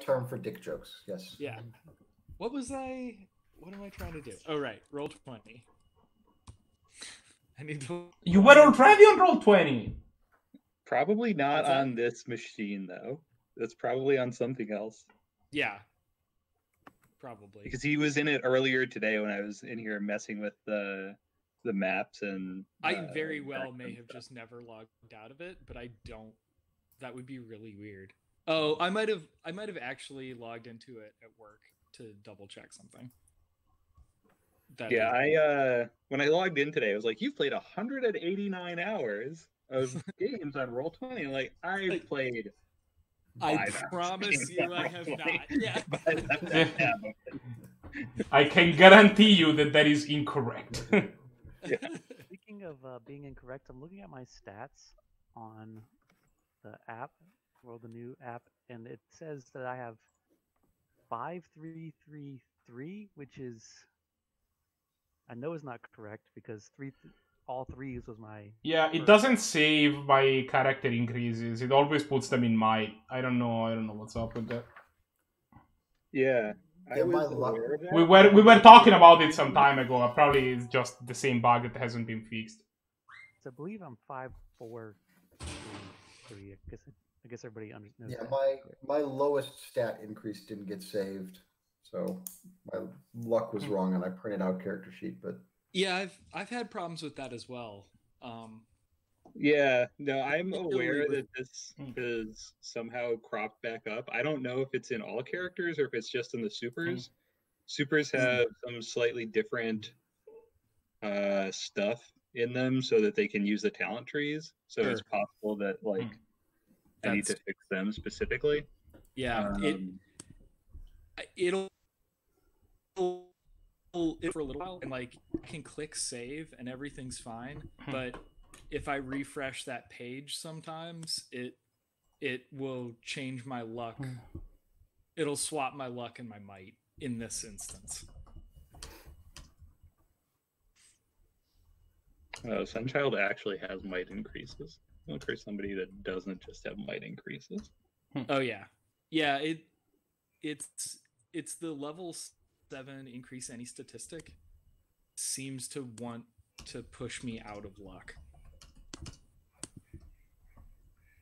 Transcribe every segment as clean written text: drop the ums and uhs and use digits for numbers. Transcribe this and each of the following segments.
term for dick jokes. Yes. Yeah. What am I trying to do? Oh, right. Roll 20. I need to... You were already on Roll20. Probably not on this machine, though. That's probably on something else. Yeah. Probably. Because he was in it earlier today when I was in here messing with the maps and... I very well may have just never logged out of it, but I don't... That would be really weird. Oh, I might have actually logged into it at work to double check something. When I logged in today, I was like, "You've played 189 hours of games on Roll20." I'm like, I've played. I promise you, I have not. Yeah. I can guarantee you that is incorrect. Yeah. Speaking of being incorrect, I'm looking at my stats on the app, the new app, and it says that I have 5333, which is, I know is not correct because all threes was my... Yeah, it doesn't save my character increases. It always puts them in my... I don't know what's up with that. Yeah. I was aware of that. We were talking about it some time ago. Probably it's just the same bug that hasn't been fixed. So I believe I'm 5433. I guess everybody knows. Yeah, my lowest stat increase didn't get saved, so my luck was wrong, and I printed out character sheet. But yeah, I've had problems with that as well. Yeah, no, I'm aware that this is somehow cropped back up. I don't know if it's in all characters or if it's just in the supers. Supers have some slightly different stuff in them so that they can use the talent trees. So it's possible that I need to fix them specifically. Yeah, it'll for a little while, and I can click save and everything's fine, but if I refresh that page sometimes, it will change my luck. It'll swap my luck and my might in this instance. Sunchild actually has might increases. Look for somebody that doesn't just have might increases. Oh yeah. It's the level 7 increase any statistic seems to want to push me out of luck.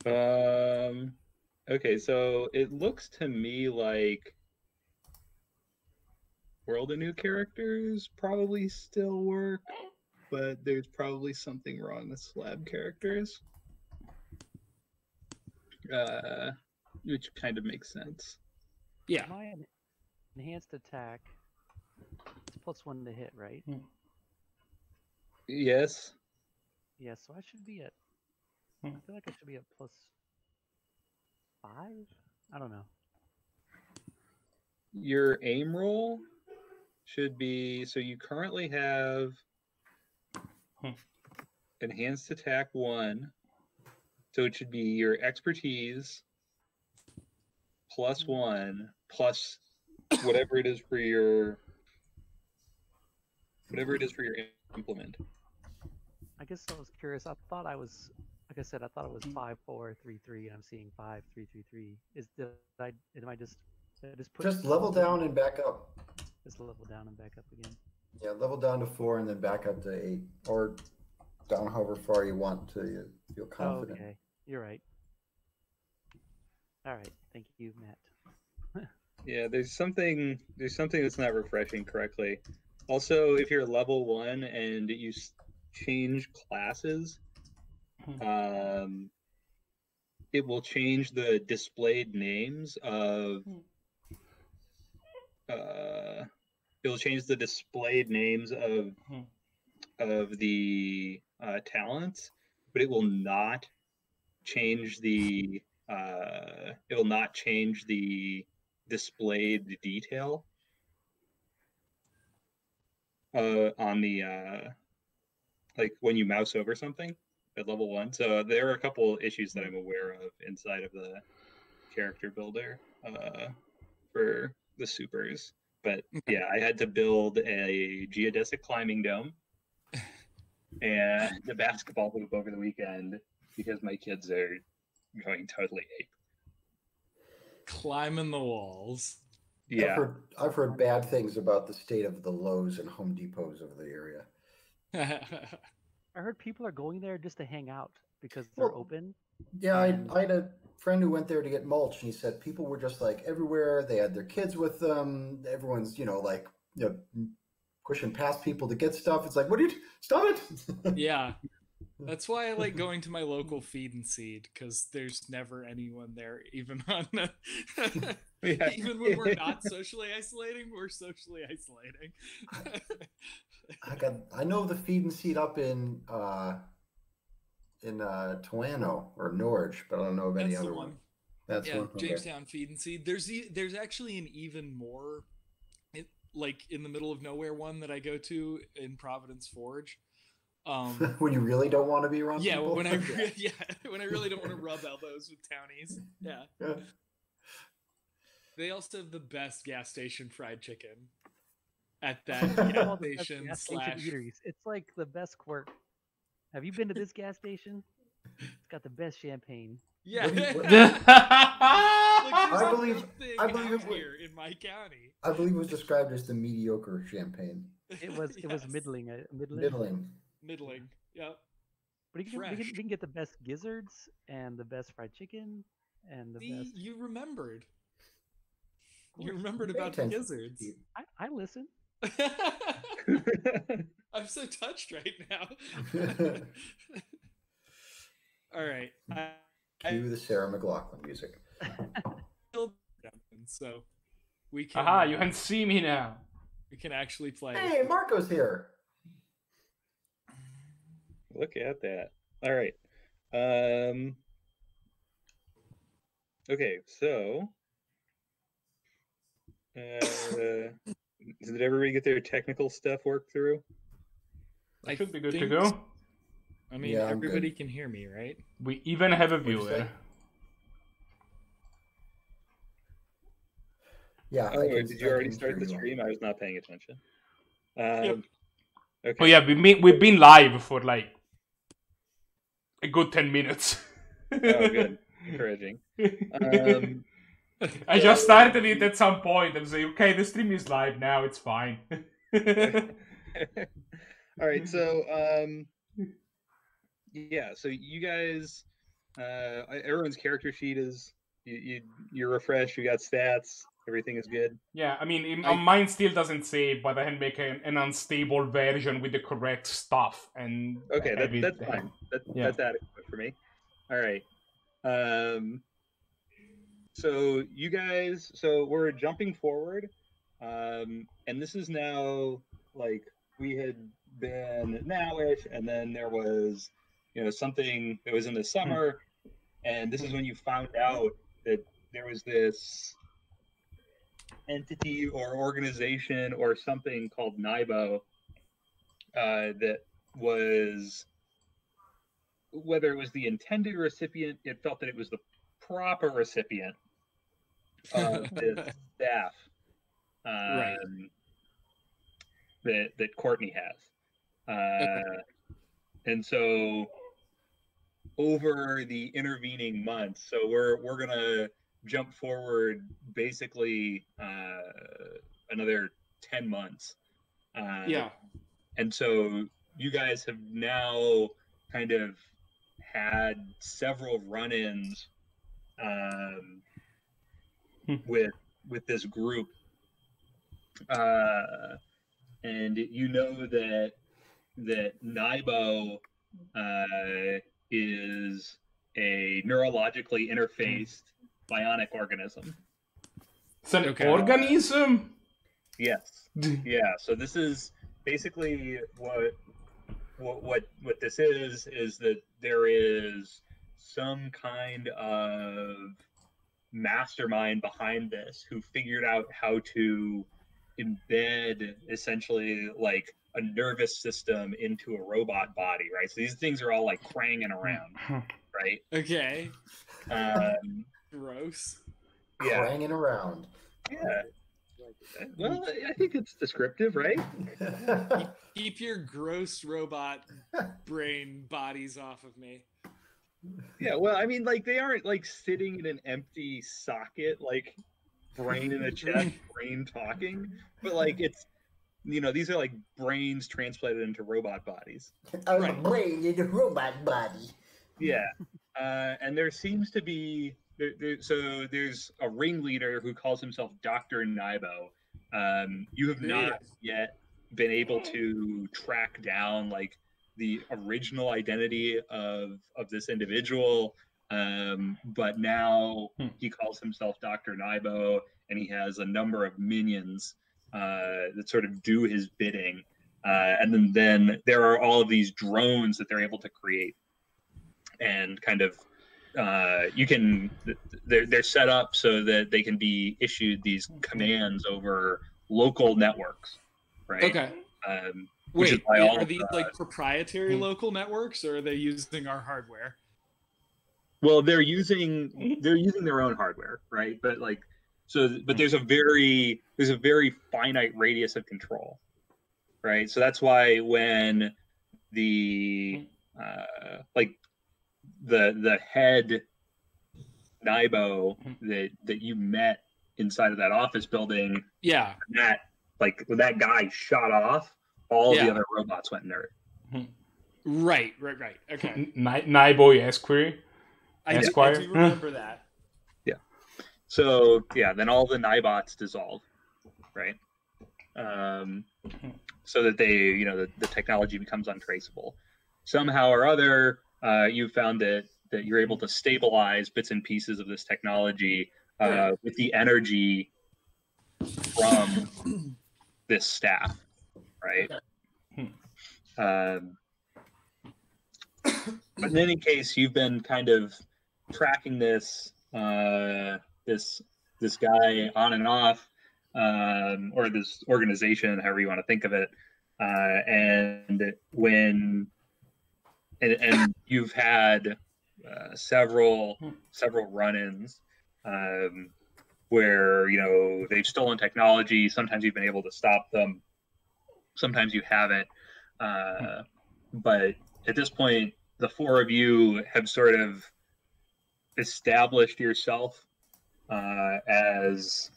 Okay, so it looks to me like World of New Characters probably still work, but there's probably something wrong with SLAB characters. Which kind of makes sense. Yeah. My enhanced attack is +1 to hit, right? Yes. Yeah, so I should be at... I feel like I should be at +5? I don't know. Your aim roll should be... So you currently have enhanced attack 1. So it should be your expertise +1 plus whatever it is for your implement. I guess I was curious. I thought I was, like I said, I thought it was 5433, and I'm seeing 5333. Am I just just level down and back up? Just level down and back up again. Yeah, level down to 4 and then back up to 8, or down however far you want till you feel confident. Okay, you're right. All right, thank you, Matt. Yeah, there's something that's not refreshing correctly. Also, if you're level 1 and you change classes, it will change the displayed names of the talents, but it will not change the displayed detail on the like when you mouse over something at level 1. So there are a couple issues that I'm aware of inside of the character builder for the supers. But yeah, I had to build a geodesic climbing dome and the basketball hoop over the weekend because my kids are going totally ape. climbing the walls. Yeah. I've heard bad things about the state of the Lowe's and Home Depots of the area. I heard people are going there just to hang out because they're Well, open. Yeah, And- I had a friend who went there to get mulch, and he said people were just like everywhere. They had their kids with them. Everyone's, pushing past people to get stuff. It's like, what do you stop it? Yeah. That's why I like going to my local feed and seed, because there's never anyone there, even on Yeah. even when we're not socially isolating, we're socially isolating. I know the feed and seed up in Toano or Norwich, but I don't know of any That's the other one. one. That's Yeah, one. Okay. Jamestown feed and seed. There's actually an even more, like in the middle of nowhere one that I go to in Providence Forge. When you really don't want to be around Yeah, people. when I really don't want to rub elbows with townies. Yeah. Yeah. They also have the best gas station fried chicken at that all gas the best station gas station / eateries. It's like the best quirk. Have you been to this gas station? It's got the best champagne. Yeah. What- I believe it out was- here in my county. I believe it was described as the mediocre champagne. It was Yes. middling. Middling. Yep. But you can get the best gizzards and the best fried chicken and the See, best. you remembered. course. You remembered Pay about the attention. gizzards. I listen. I'm so touched right now. All right. Cue the Sarah McLachlan music. So we can. Aha, you can see me now. We can actually play. Hey, Marco's here. Look at that. All right. Okay, so did everybody get their technical stuff worked through? I should be good to think- go. I mean, Yeah, I'm everybody good. can hear me, right? We even have a What'd you say? viewer. Yeah. Oh, I can- did you I already can start hear the you. stream? I was not paying attention. Yep. Okay. Oh yeah, we've been live for like a good 10 minutes. Oh, good. Encouraging. I just started it at some point and say, okay, the stream is live now, it's fine. All right, so yeah, so you guys, everyone's character sheet is you're refreshed. You got stats. Everything is good. Yeah, I mean, mine still doesn't save, but I can make an unstable version with the correct stuff. And Okay, have it- that's fine. Yeah. That's adequate for me. All right. So you guys, so we're jumping forward, and this is now like we had been nowish, and then there was, something that was in the summer, and this is when you found out that there was this entity or organization or something called NIBO that was, whether it was the intended recipient, it felt that it was the proper recipient of this staff Right. that Courtney has. And so over the intervening months, so we're gonna jump forward basically another 10 months. Yeah. And so you guys have now kind of had several run-ins with this group, and you know that NIBO is a neurologically interfaced bionic organism. It's an Okay. organism? Yes. Yeah. So this is basically what this is that there is some kind of mastermind behind this who figured out how to embed essentially like a nervous system into a robot body, right? So these things are all like cranging around, right? Okay. Um, Gross. yeah. Cranging around. Yeah. Well, I think it's descriptive, right? Keep your gross robot brain bodies off of me. Yeah, well, I mean, like they aren't like sitting in an empty socket, like brain in a chest, brain talking, but like it's these are like brains transplanted into robot bodies. I'm a Right. brain in a robot body. Yeah, and there seems to be so there's a ringleader who calls himself Dr. Nibo. You have not yet been able to track down like the original identity of this individual, but now he calls himself Dr. Nibo, and he has a number of minions that sort of do his bidding. And then there are all of these drones that they're able to create, and kind of they're set up so that they can be issued these commands over local networks, right? Okay. Which is Wait, why all are of these like proprietary local networks, or are they using our hardware? well, they're using their own hardware, right? But like but there's a very finite radius of control, right? So that's why when the the head Nibo that you met inside of that office building, Yeah. when that guy shot off, all of the Yeah. other robots went nerd. Right. Okay. Niboy Esquire. I do Esquire. remember that. So then all the Nibots dissolve, right? So that they, the technology becomes untraceable. Somehow or other, you found that you're able to stabilize bits and pieces of this technology with the energy from this staff, right? But in any case, you've been kind of tracking this this guy on and off, or this organization, however you want to think of it, and you've had several run-ins where they've stolen technology. Sometimes you've been able to stop them, sometimes you haven't, but at this point the four of you have sort of established yourself as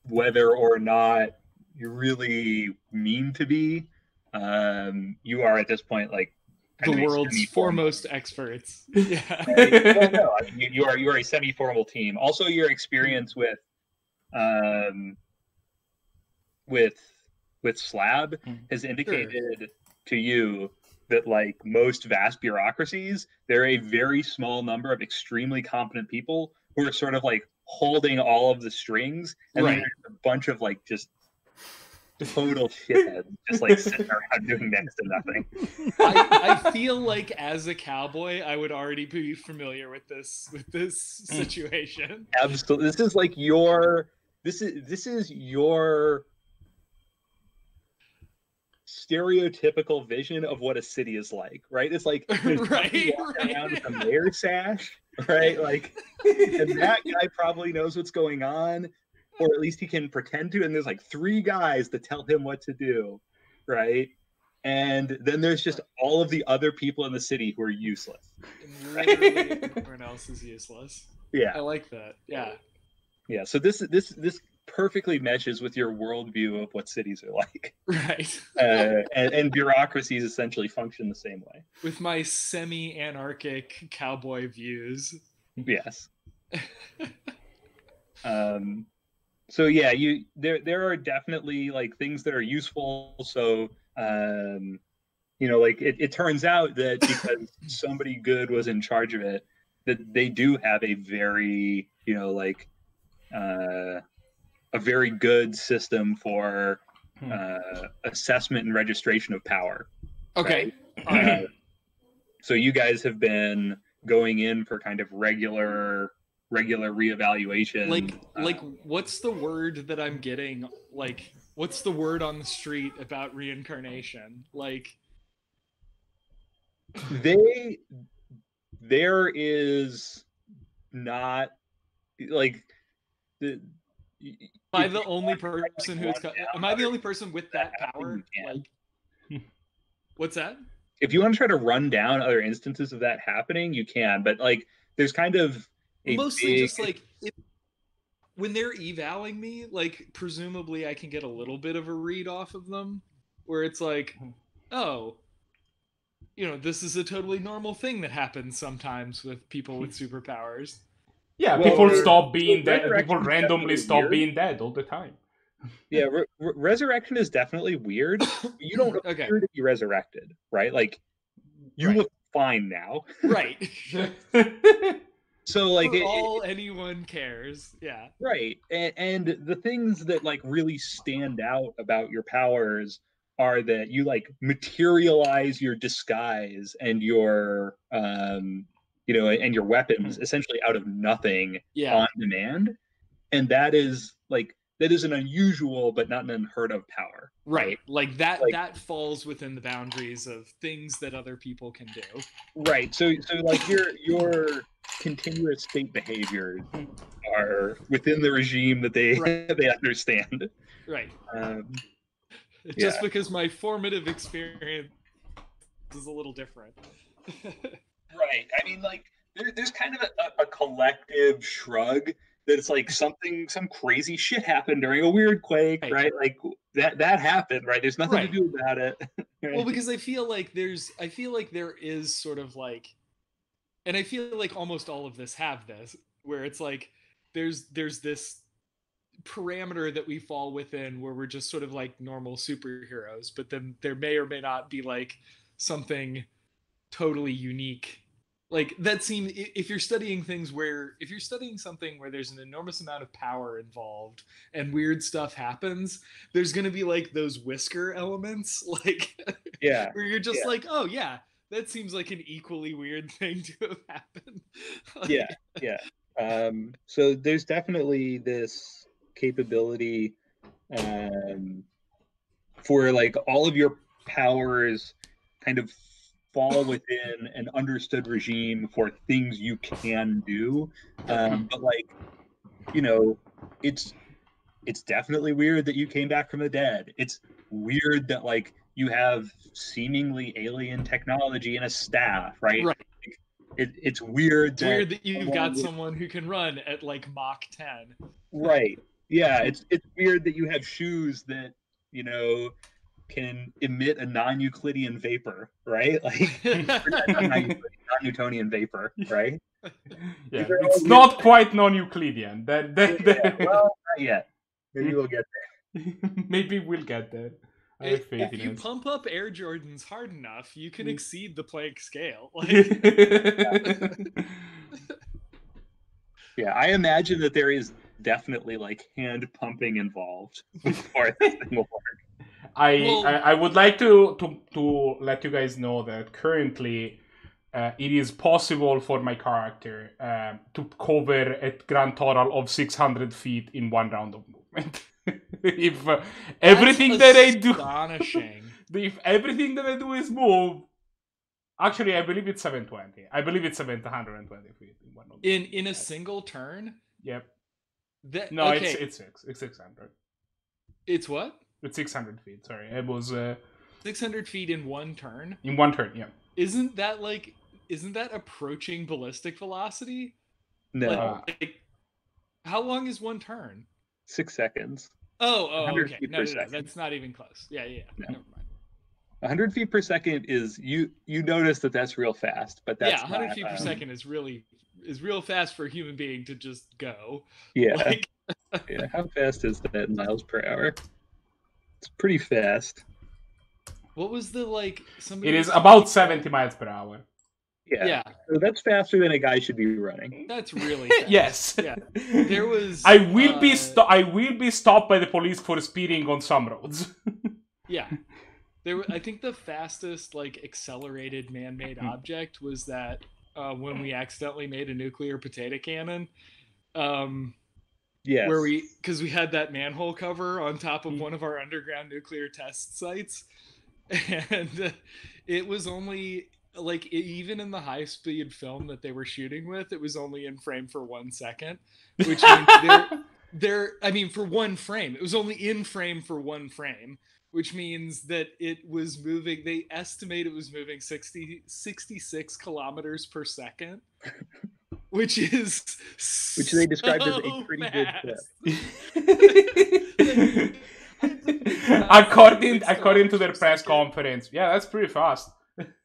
whether or not you really mean to be, you are at this point like The world's foremost experts. Yeah. Right? Well, no, I mean, you are a semi-formal team. Also, your experience with SLAB has indicated to you that, like most vast bureaucracies, there are a very small number of extremely competent people who are sort of like holding all of the strings, and then there's a bunch of like just total shitheads just like sitting around doing next to nothing. I feel like as a cowboy, I would already be familiar with this situation. Absolutely, this is like your stereotypical vision of what a city is like, right? It's like around with a mayor sash, right? Like, and that guy probably knows what's going on, or at least he can pretend to. And there's like three guys that tell him what to do, right? And then there's just all of the other people in the city who are useless. Literally everyone else is useless. Yeah, I like that. Yeah. Yeah. So this perfectly meshes with your worldview of what cities are like. Right. And bureaucracies essentially function the same way. With my semi-anarchic cowboy views. Yes. So yeah, there are definitely like things that are useful. So like it turns out that because somebody good was in charge of it, that they do have a very a very good system for assessment and registration of power. Okay. Right? So you guys have been going in for kind of regular reevaluation. Like what's the word that I'm getting? Like, what's the word on the street about reincarnation? Like, there is not like the. Am I the only person who's? Am I the only person with that power? Like, what's that? if you want to try to run down other instances of that happening, you can. But like, there's kind of a Mostly big... just like when they're evaling me, like presumably I can get a little bit of a read off of them, where it's like, oh, this is a totally normal thing that happens sometimes with people with superpowers. Yeah, Well, people stop being dead. Resurrection People is randomly definitely stop weird. being dead all the time. Yeah, resurrection is definitely weird. But you don't appear to be resurrected, right? Like, you look fine now. Right. So like, anyone cares. Yeah. Right. And the things that like really stand out about your powers are that you like materialize your disguise and your and your weapons essentially out of nothing on demand. And that is an unusual but not an unheard of power. Right. Like that falls within the boundaries of things that other people can do. Right. So like your continuous state behaviors are within the regime that they they understand. Right. Just because my formative experience is a little different. Right. I mean, like there's kind of a collective shrug that it's like some crazy shit happened during a weird quake, right? Like that happened, right? There's nothing to do about it. Right? Well, because I feel like there is sort of like, and I feel like almost all of this have this, where it's like there's this parameter that we fall within where we're just sort of like normal superheroes, but then there may or may not be like something totally unique. Like that seems, if you're studying something where there's an enormous amount of power involved and weird stuff happens, there's going to be like those whisker elements, like where you're just like, oh yeah, that seems like an equally weird thing to have happened. So there's definitely this capability for like all of your powers kind of fall within an understood regime for things you can do, but like it's definitely weird that you came back from the dead. It's weird that like you have seemingly alien technology and a staff, right? Like, it's weird that you've got someone who can run at like Mach 10. Right. Yeah, it's weird that you have shoes that can emit a non-Euclidean vapor, right? Like non-Newtonian vapor, right? Yeah, it's not quite non-Euclidean. That well, not yet. Maybe we'll get there. Maybe we'll get there. I have faith if in you it. pump up Air Jordans hard enough, you can exceed the Planck scale. Yeah, I imagine that there is definitely like hand pumping involved before this thing will work. I would like to let you guys know that currently it is possible for my character to cover a grand total of 600 feet in one round of movement. If everything that I do, if everything that I do is move, actually I believe it's 720. I believe it's 720 feet in one of in a single turn. Yep. Okay. It's 600. It's what? It's 600 feet. Sorry, it was 600 feet in one turn. In one turn, yeah. Isn't that approaching ballistic velocity? No. Like, how long is one turn? 6 seconds. Oh, okay. No, that's not even close. Yeah. No. Never mind. 100 feet per second is you notice that's real fast, but that's 100 feet per second is real fast for a human being to just go. Yeah. Yeah. How fast is that in miles per hour? It's pretty fast. What was the It is about 70 miles per hour. Yeah. So that's faster than a guy should be running. That's really fast. Yes. Yeah. There was. I will be stopped by the police for speeding on some roads. Yeah. I think the fastest accelerated man-made object was that when we accidentally made a nuclear potato cannon. Yes. Because we had that manhole cover on top of one of our underground nuclear test sites, and it was only even in the high-speed film that they were shooting with, it was only in frame for 1 second, which means for one frame, it was only in frame for one frame, which means that it was moving. They estimate it was moving 66 kilometers per second, which they described as a so pretty fast. good according to their press conference. Yeah, that's pretty fast.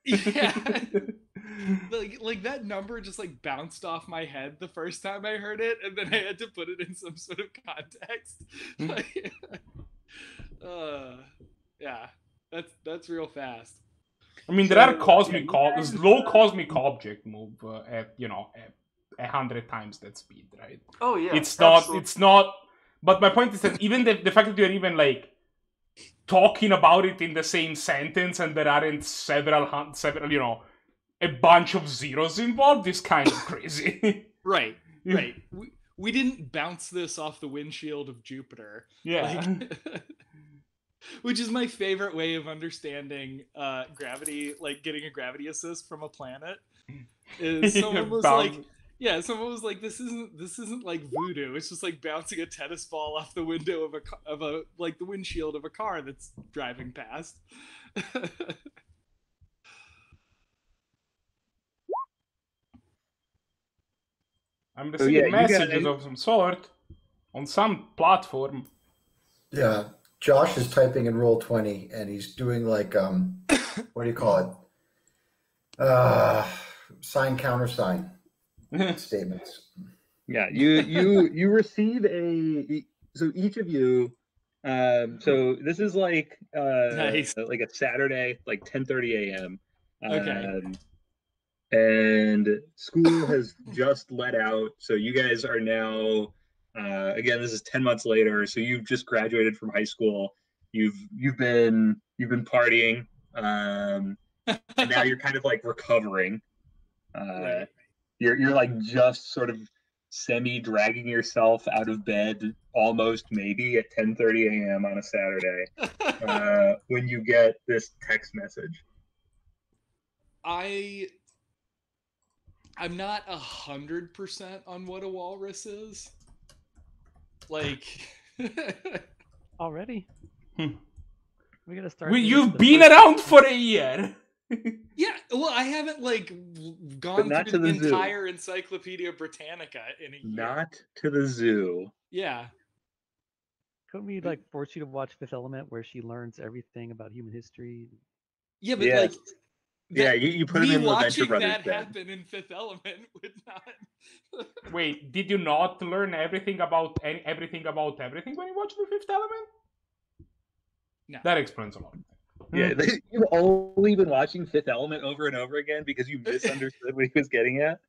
Yeah. Like that number just like bounced off my head the first time I heard it, and then I had to put it in some sort of context. Yeah, that's real fast. I mean, there are low cosmic object move at 100 times that speed, right? Oh yeah, it's absolutely. not. But my point is that even the fact that you're even like talking about it in the same sentence and there aren't several a bunch of zeros involved is kind of crazy. Right. We didn't bounce this off the windshield of Jupiter. Yeah. Which is my favorite way of understanding gravity, like getting a gravity assist from a planet. Is someone was like, this isn't like voodoo. It's just like bouncing a tennis ball off the window of a like the windshield of a car that's driving past. I'm receiving messages of some sort on some platform. Yeah, Josh is typing in Roll20, and he's doing like what do you call it? Sign countersign statements. Yeah, you receive so each of you. So this is like nice. Like a Saturday, like 10:30 a.m. Okay. And school has just let out, so you guys are now again, this is 10 months later, so you've just graduated from high school. You've been partying, and now you're kind of like recovering. Right. You're like just sort of semi dragging yourself out of bed, almost maybe at 10:30 a.m. on a Saturday, when you get this text message. I'm not 100% on what a walrus is. Like already. We gotta start. You've been around for a year. Yeah, well, I haven't like gone through the entire Encyclopedia Britannica in a year. Not to the zoo. Yeah. Couldn't we like force you to watch Fifth Element, where she learns everything about human history? Yeah, but like. You put him in the Venture Brothers that bed. happen in Fifth Element would not. Wait, did you not learn everything about everything when you watched the Fifth Element? No. That explains a lot. Yeah, you've only been watching Fifth Element over and over again because you misunderstood what he was getting at.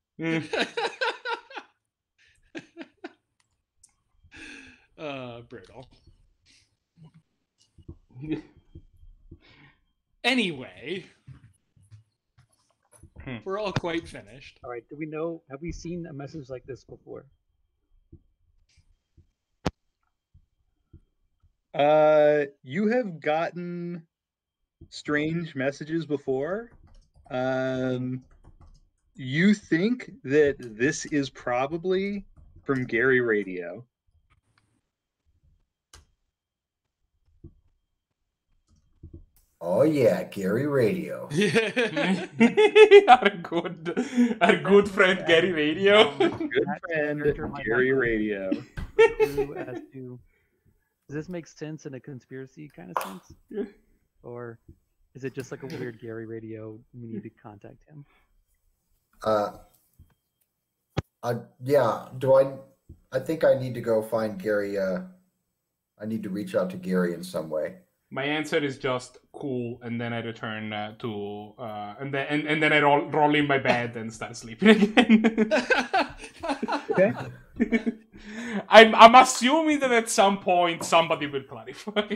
Brutal. Anyway, we're all quite finished. All right. Do we know? Have we seen a message like this before? You have gotten strange messages before. You think that this is probably from Gary Radio. Oh yeah, Gary Radio. Our good friend Gary Radio. Good friend Gary Radio. As to, does this make sense in a conspiracy kind of sense? Or is it just like a weird Gary Radio? We need to contact him. Yeah. I think I need to go find Gary. I need to reach out to Gary in some way. My answer is just cool, and then I return and then I roll in my bed and start sleeping again. Okay. I'm assuming that at some point somebody will clarify.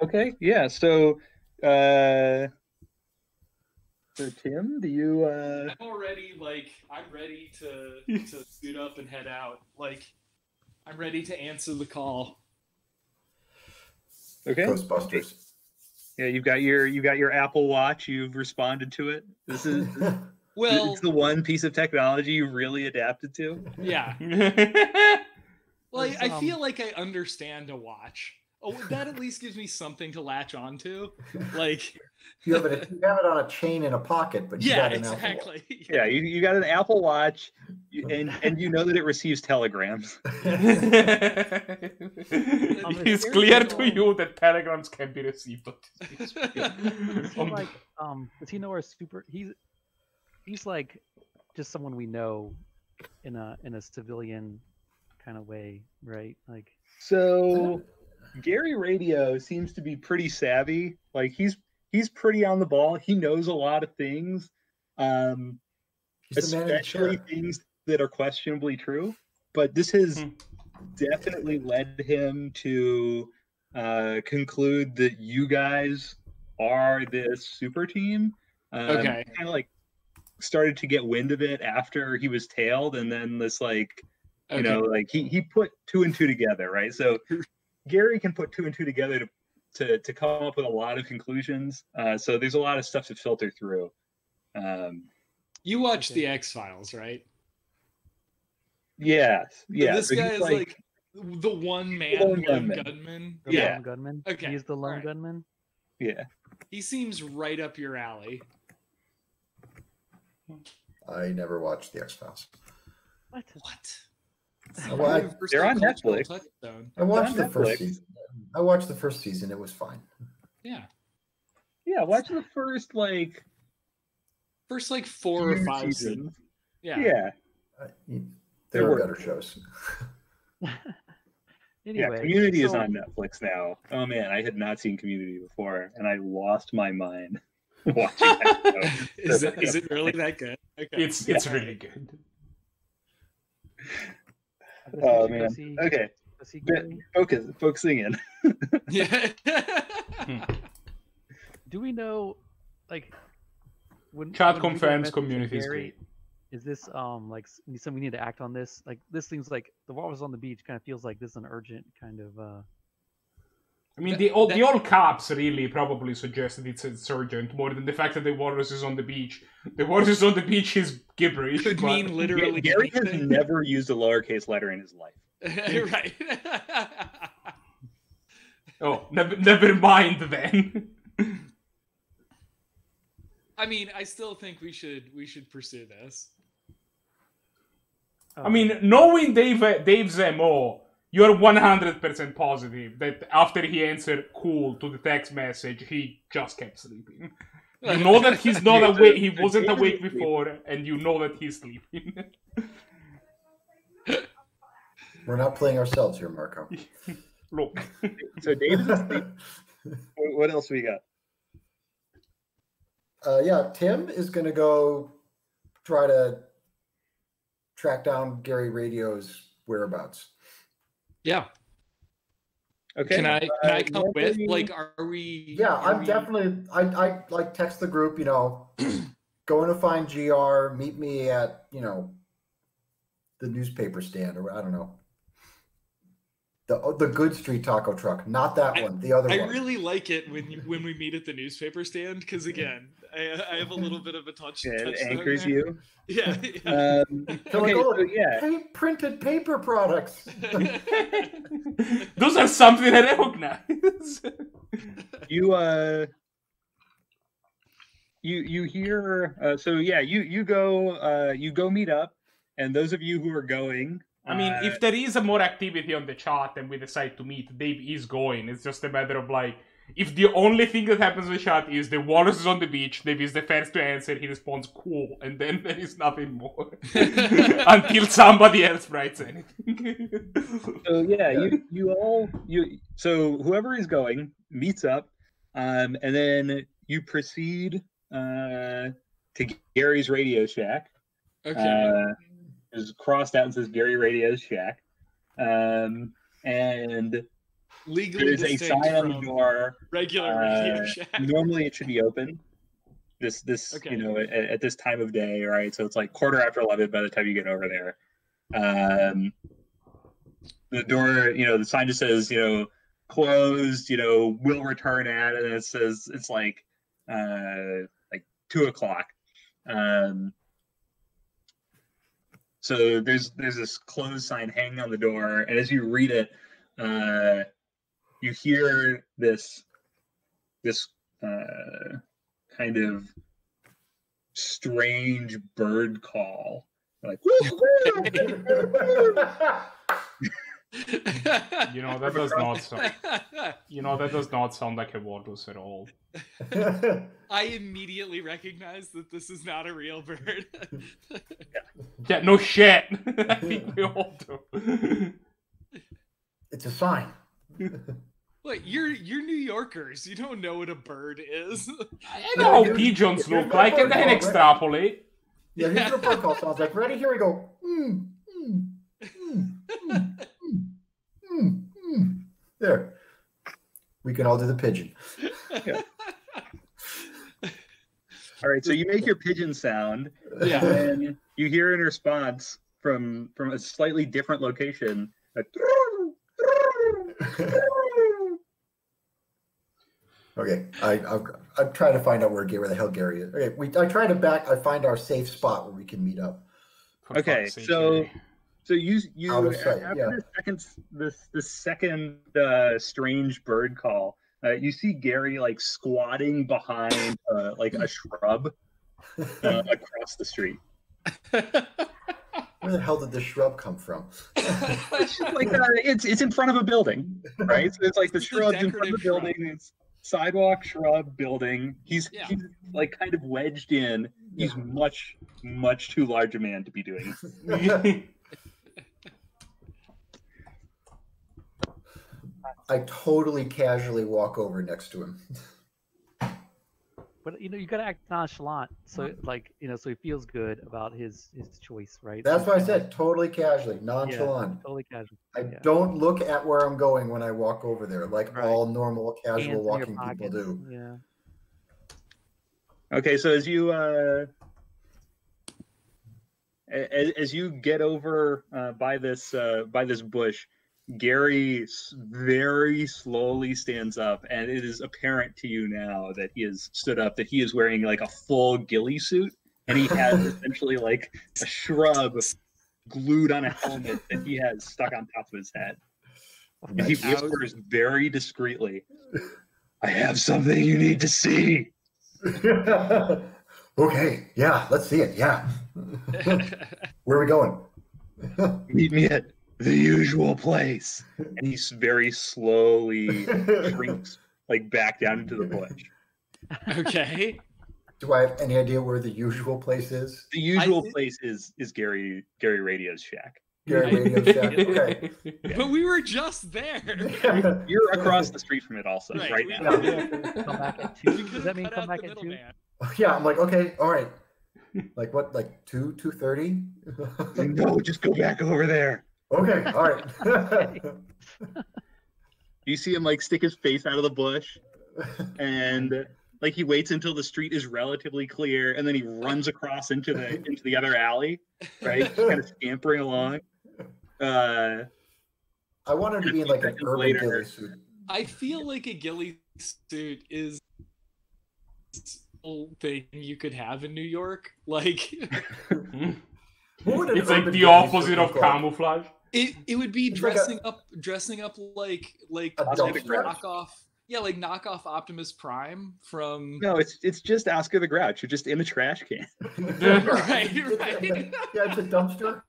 Okay. Yeah. So, for Tim, do you? I'm already I'm ready to suit up and head out. Like, I'm ready to answer the call. Okay. Ghostbusters. Yeah, you've got your Apple Watch. You've responded to it. This is Well, it's the one piece of technology you really adapted to. yeah. Well, I feel like I understand a watch. Oh, that at least gives me something to latch onto. Like you have it on a chain in a pocket, but you got an Apple Watch. Yeah, you got an Apple Watch, and you know that it receives telegrams. It's clear to you that telegrams can be received. Does he know our super? He's like just someone we know in a civilian kind of way, right? Like so. Gary Radio seems to be pretty savvy. Like he's pretty on the ball. He knows a lot of things, especially things that are questionably true. But this has definitely led him to conclude that you guys are this super team. Okay. Kind of like started to get wind of it after he was tailed, and then this like you know like he put 2 and 2 together, right? So. Gary can put 2 and 2 together to come up with a lot of conclusions. So there's a lot of stuff to filter through. You watch the X-Files, right? Yes. Yeah. This guy is like the one man lone gunman. Lone gunman. Okay. He's the lone gunman. Yeah. He seems right up your alley. I never watched the X-Files. What? They're on Netflix. I watched the first season. I watched the first season. It was fine. Yeah. Yeah, watch the first 4 or 5 seasons. Yeah. There were better shows. Anyway, Community is on Netflix now. Oh man, I had not seen Community before, and I lost my mind watching that show. Is it really that good? Okay. It's really good. Oh man. Okay. Focusing in. Yeah. Do we know, like, Chad confirms Community is great. Is this like something we need to act on this? Like, this seems like the walrus on the beach kind of feels like this is an urgent kind of. I mean, the all caps really probably suggested it's urgent more than the fact that the walrus is on the beach. The walrus is on the beach is gibberish. Could mean literally. Gary has never used a lowercase letter in his life. Right. Oh, never mind then. I mean, I still think we should pursue this. I mean, knowing Dave's MO, you're 100% positive that after he answered cool to the text message, he just kept sleeping. You know that he's not awake. He wasn't awake before, and you know that he's sleeping. We're not playing ourselves here, Marco. Look. So Dave is asleep. What else we got? Yeah, Tim is going to go try to track down Gary Radio's whereabouts. Yeah. Okay. Can I come with? Like, are we? Yeah, I'm definitely. I like text the group. You know, going to find GR. Meet me at the newspaper stand, or I don't know. The Good Street taco truck, not that one, the other one. I really like it when we meet at the newspaper stand because again, I have a little bit of a touch. It anchors you. Yeah. Printed paper products. Those are something I recognize. You hear? You go meet up, and those of you who are going. I mean, if there is more activity on the chat and we decide to meet, Dave is going. It's just a matter of like, if the only thing that happens in the chat is the walrus is on the beach, Dave is the first to answer, he responds cool, and then there is nothing more. Until somebody else writes anything. So whoever is going meets up, and then you proceed to Gary's Radio Shack. Okay. Is crossed out and says Gary Radio Shack. And legally there's a sign on the door. Regular Radio Shack. Normally it should be open. This at this time of day, right? So it's like 11:15 by the time you get over there. The door, the sign just says, closed, will return at, and it says it's like 2:00. So there's this closed sign hanging on the door, and as you read it, you hear this kind of strange bird call, like. That does not sound. That does not sound like a walrus at all. I immediately recognize that this is not a real bird. Yeah, no shit. I think we all do. It's a sign. Look, you're New Yorkers. You don't know what a bird is. I know how pigeons look like, and then extrapolate. Yeah, here's what a bird call sounds like. Ready? Here we go. There. We can all do the pigeon. Yeah. All right, so you make your pigeon sound, Yeah. and you hear in response from a slightly different location. Okay, I'm trying to find out where the hell Gary is. Okay, I find our safe spot where we can meet up. Okay, so you Out of sight, after the second strange bird call, you see Gary like squatting behind like a shrub across the street. Where the hell did this shrub come from? It's just like it's in front of a building, right? So it's like the shrub's in front of the building. It's sidewalk, shrub, building. He's like kind of wedged in. He's much too large a man to be doing this. I totally casually walk over next to him. But you gotta act nonchalant, so so he feels good about his choice, right? That's what I said. Totally casually, nonchalant. Yeah, totally casual. I don't look at where I'm going when I walk over there, like all normal, casual Hands in your walking people pockets. do. Yeah. Okay, so as you get over by this bush, Gary very slowly stands up, and it is apparent to you now that he has stood up, that he is wearing like a full ghillie suit, and he has essentially like a shrub glued on a helmet that he has stuck on top of his head. And he whispers very discreetly, "I have something you need to see." Okay, yeah, let's see it. Yeah. Where are we going? Meet me at the usual place. And he very slowly shrinks like back down into the bush. Okay. Do I have any idea where the usual place is? The usual place is Gary Radio's shack. Gary Radio Shack. Okay. But we were just there. You're across the street from it also right we- now. Come back at 2. We Does could've that mean cut come out back the at 2? middleman. Yeah, I'm like, okay, all right. Like what? Like 2:30? No, just go back over there. Okay, all right. You see him like stick his face out of the bush, and like he waits until the street is relatively clear, and then he runs across into the other alley, right? Just kind of scampering along. I wanted to be in like an urban later. ghillie suit. I feel like a ghillie suit is a thing you could have in New York. Like What would an It's like urban the ghillie opposite suit of look like? camouflage. it would be It's like dressing up like A dumpster. knockoff. Yeah, like knockoff Optimus Prime from No, it's just Oscar the Grouch. You're just in a trash can. right. Yeah, it's a dumpster.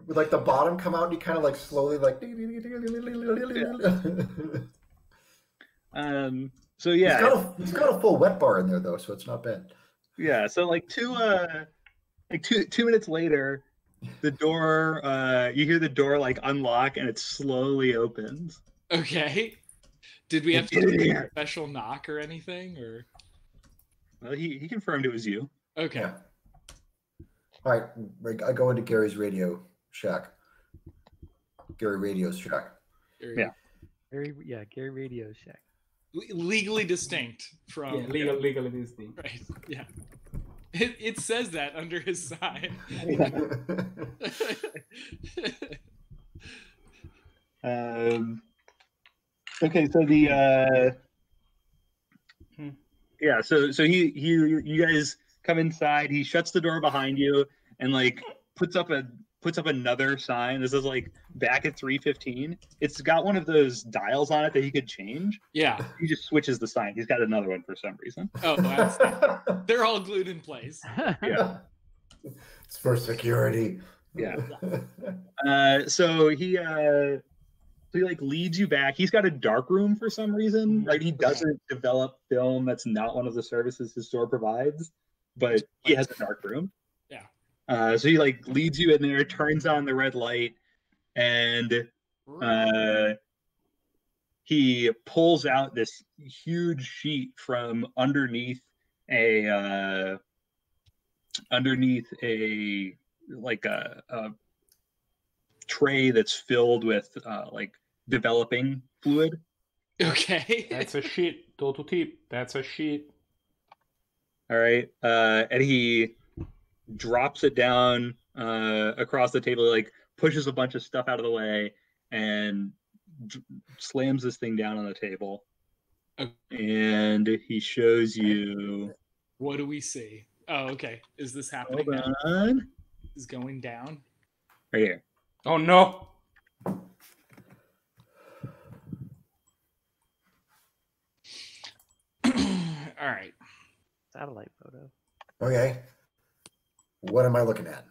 With like the bottom come out and you kind of like slowly like. So yeah, He's got a full wet bar in there though, so it's not bad. yeah. So like two minutes later, the door you hear the door like unlock and it slowly opens. Okay. Did we have to Get in do a here. special knock or anything? Or Well, he confirmed it was you. okay. Yeah. All right, I go into Gary's radio shack. Gary Radio's shack. Yeah. Gary Radio Shack. Legally distinct from Legally distinct. right. Yeah. It says that under his sign. Okay, so you guys come inside. He shuts the door behind you and like puts up another sign. This is like back at 3:15. It's got one of those dials on it that he could change. Yeah. He just switches the sign. He's got another one for some reason. Oh, they're all glued in place. Yeah. It's for security. Yeah. So he like leads you back. He's got a dark room for some reason, right? He doesn't develop film. That's not one of the services his store provides, but he has a dark room. Yeah. So he like leads you in there, turns on the red light, and he pulls out this huge sheet from underneath a tray that's filled with like developing fluid. Okay. That's a sheet. Total tip. That's a sheet. All right. And he drops it down across the table, like pushes a bunch of stuff out of the way, and slams this thing down on the table. Okay. And he shows you. What do we see? Oh, okay. Is this happening? Hold on. Is going down? Right here. Oh no. All right. Satellite photo. Okay. What am I looking at?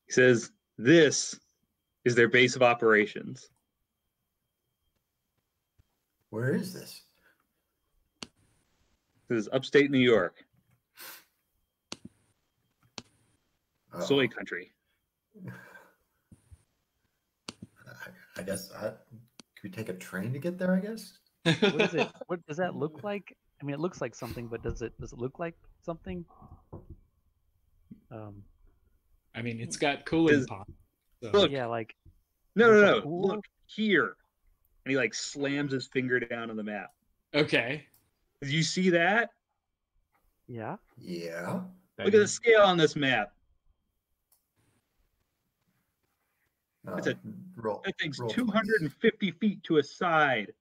He says, "This is their base of operations." Where is this? This is upstate New York, Oh, soy country. I guess. Can we take a train to get there? I guess. What is it? What does that look like? I mean, it looks like something, but does it look like something? I mean, it's got cooling Is- pods. So. Look. Yeah, like No. Is that cool? Look here. And he like slams his finger down on the map. Okay. Did you see that? yeah. Yeah. Look at the scale on this map. It's a- roll. That thing's roll 250 feet to a side.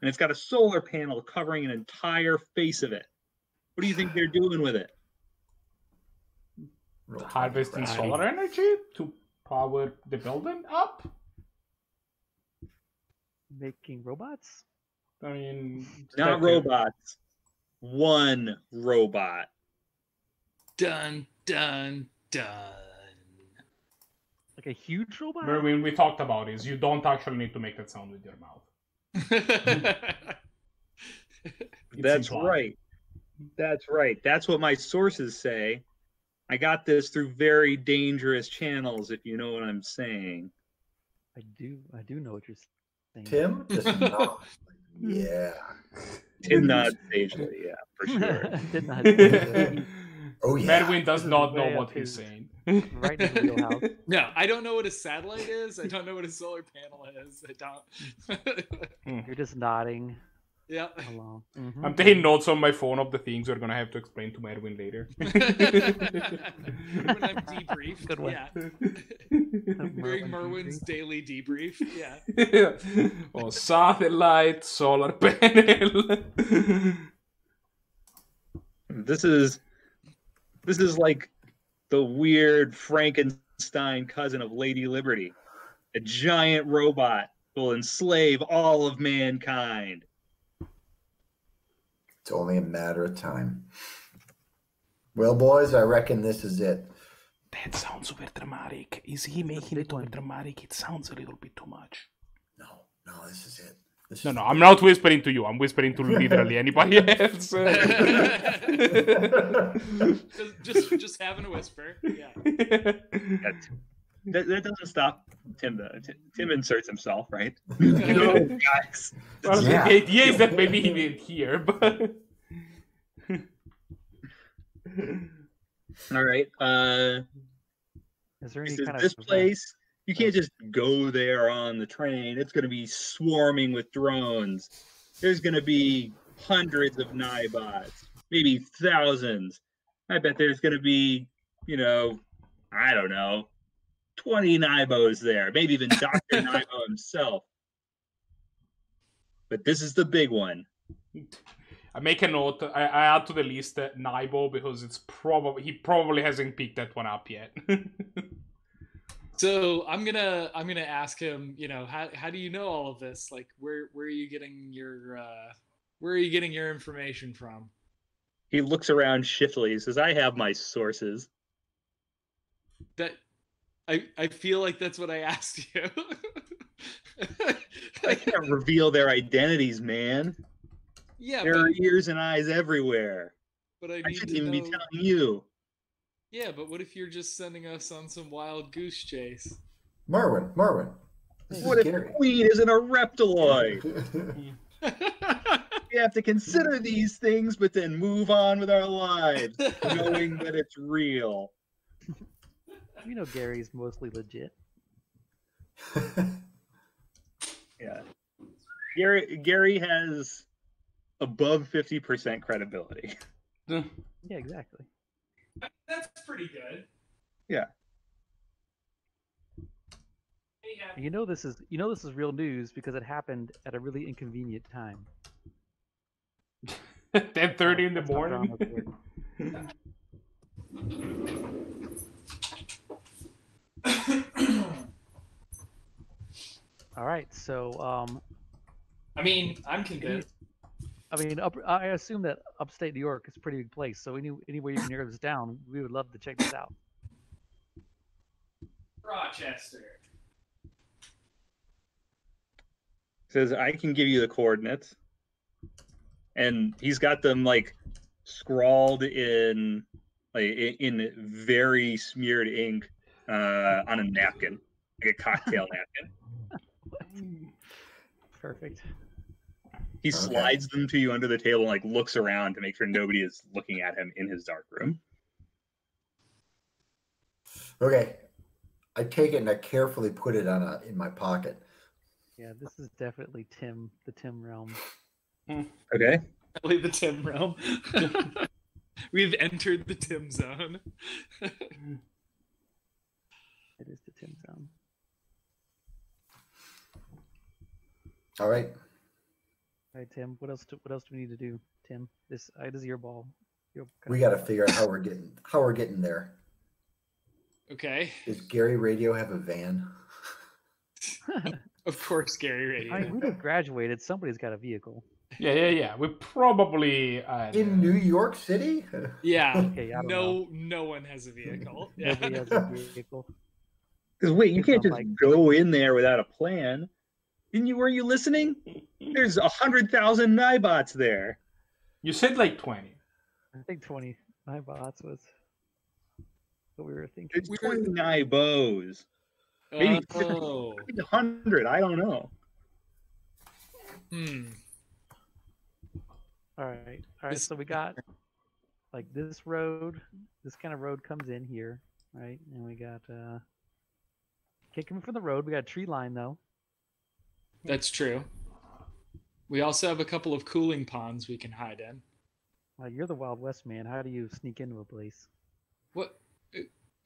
And it's got a solar panel covering an entire face of it. What do you think they're doing with it? Roll 20. Harvesting Right. solar energy to power the building up. Making robots. I mean, Not robots. One robot. Dun, dun, dun. Like a huge robot. Merwin, we talked about this. You don't actually need to make that sound with your mouth. It's That's implied. right. That's right. That's what my sources say. I got this through very dangerous channels, if you know what I'm saying. I do know what you're saying. Tim just nod. Yeah. Tim nods sagely, yeah, for sure. Did not. Oh yeah. Merwin does This is not know way what up he's his- saying. Right in the wheelhouse. No, I don't know what a satellite is. I don't know what a solar panel is. I don't. You're just nodding Yeah. along. I'm taking notes on my phone of the things we're gonna have to explain to Merwin later. When I'm debriefed. Good one. Yeah. During Merwin's daily debrief. Yeah. Oh, satellite, solar panel. This is like the weird Frankenstein cousin of Lady Liberty. A giant robot will enslave all of mankind. It's only a matter of time. Well, boys, I reckon this is it. That sounds super dramatic. Is he making it over dramatic? It sounds a little bit too much. No, this is it. No, I'm not whispering to you. I'm whispering to literally anybody else. just having a whisper. Yeah. That doesn't stop Tim, though. Tim inserts himself, right? No, guys. Well, Yeah. The idea is that maybe he didn't hear, but All right. Is there any This, kind this of place, you can't just go there on the train. It's going to be swarming with drones. There's going to be hundreds of Nibots, maybe thousands. I bet there's going to be, I don't know, 20 Nibos there, maybe even Dr. Nibo himself. But this is the big one. I make a note. I add to the list Naibo because he probably hasn't picked that one up yet. So I'm gonna ask him. You know, how do you know all of this? Like, where are you getting your information from? He looks around shiftily. He says, "I have my sources." That I feel like that's what I asked you. I can't reveal their identities, man. Yeah, there are ears and eyes everywhere. But I shouldn't even be telling you. Yeah, but what if you're just sending us on some wild goose chase? Merwin. What if the queen isn't a reptiloid? We have to consider these things, but then move on with our lives, knowing that it's real. You know Gary's mostly legit. Yeah. Gary has above 50% credibility. Yeah, exactly. That's pretty good. Yeah. You know this is real news because it happened at a really inconvenient time. 10:30 in the morning. All right, so I mean, I'm convinced. I mean, I assume that upstate New York is a pretty big place, so any way you can narrow this down, we would love to check this out. Rochester. Says, I can give you the coordinates. And he's got them like scrawled in very smeared ink on a napkin, like a cocktail napkin. Perfect. He slides them to you under the table and like looks around to make sure nobody is looking at him in his dark room. Okay. I take it and I carefully put it in my pocket. Yeah, this is definitely the Tim realm. Okay. Definitely the Tim realm. We've entered the Tim zone. It is the Tim zone. All right. All right, Tim. What else do we need to do, Tim? This is your ball. We got to figure out how we're getting there. Okay. Does Gary Radio have a van? Of course, Gary Radio. I mean, we just graduated. Somebody's got a vehicle. Yeah. We probably in New York City. Yeah. Okay, I don't know. No one has a vehicle. Nobody has a vehicle. Because wait, you can't just go in there without a plan. Were you listening? There's 100,000 Nibots there. You said like 20. I think 20 Nibots was what we were thinking. It's 20 Nibos. Maybe 100. I don't know. All right. So we got like this road. This kind of road comes in here, right? And we got coming from the road. We got a tree line though. That's true. We also have a couple of cooling ponds we can hide in. You're the Wild West man. How do you sneak into a place? What?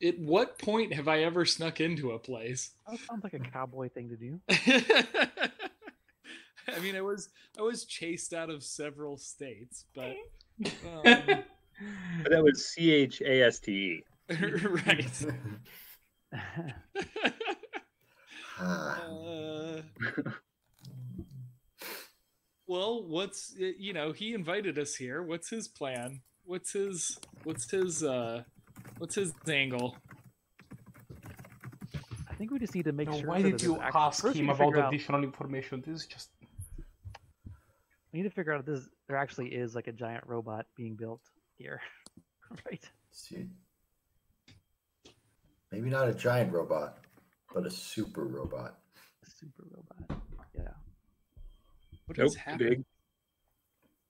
At what point have I ever snuck into a place? That sounds like a cowboy thing to do. I mean, I was chased out of several states, but but that was CHASTE. Right. Well, he invited us here. What's his plan? What's his angle? I think we just need to make sure. Why did you ask him about additional information? This is just. We need to figure out if there actually is like a giant robot being built here, right? See, maybe not a giant robot, but a super robot. A super robot. Yeah. What is happening? Big.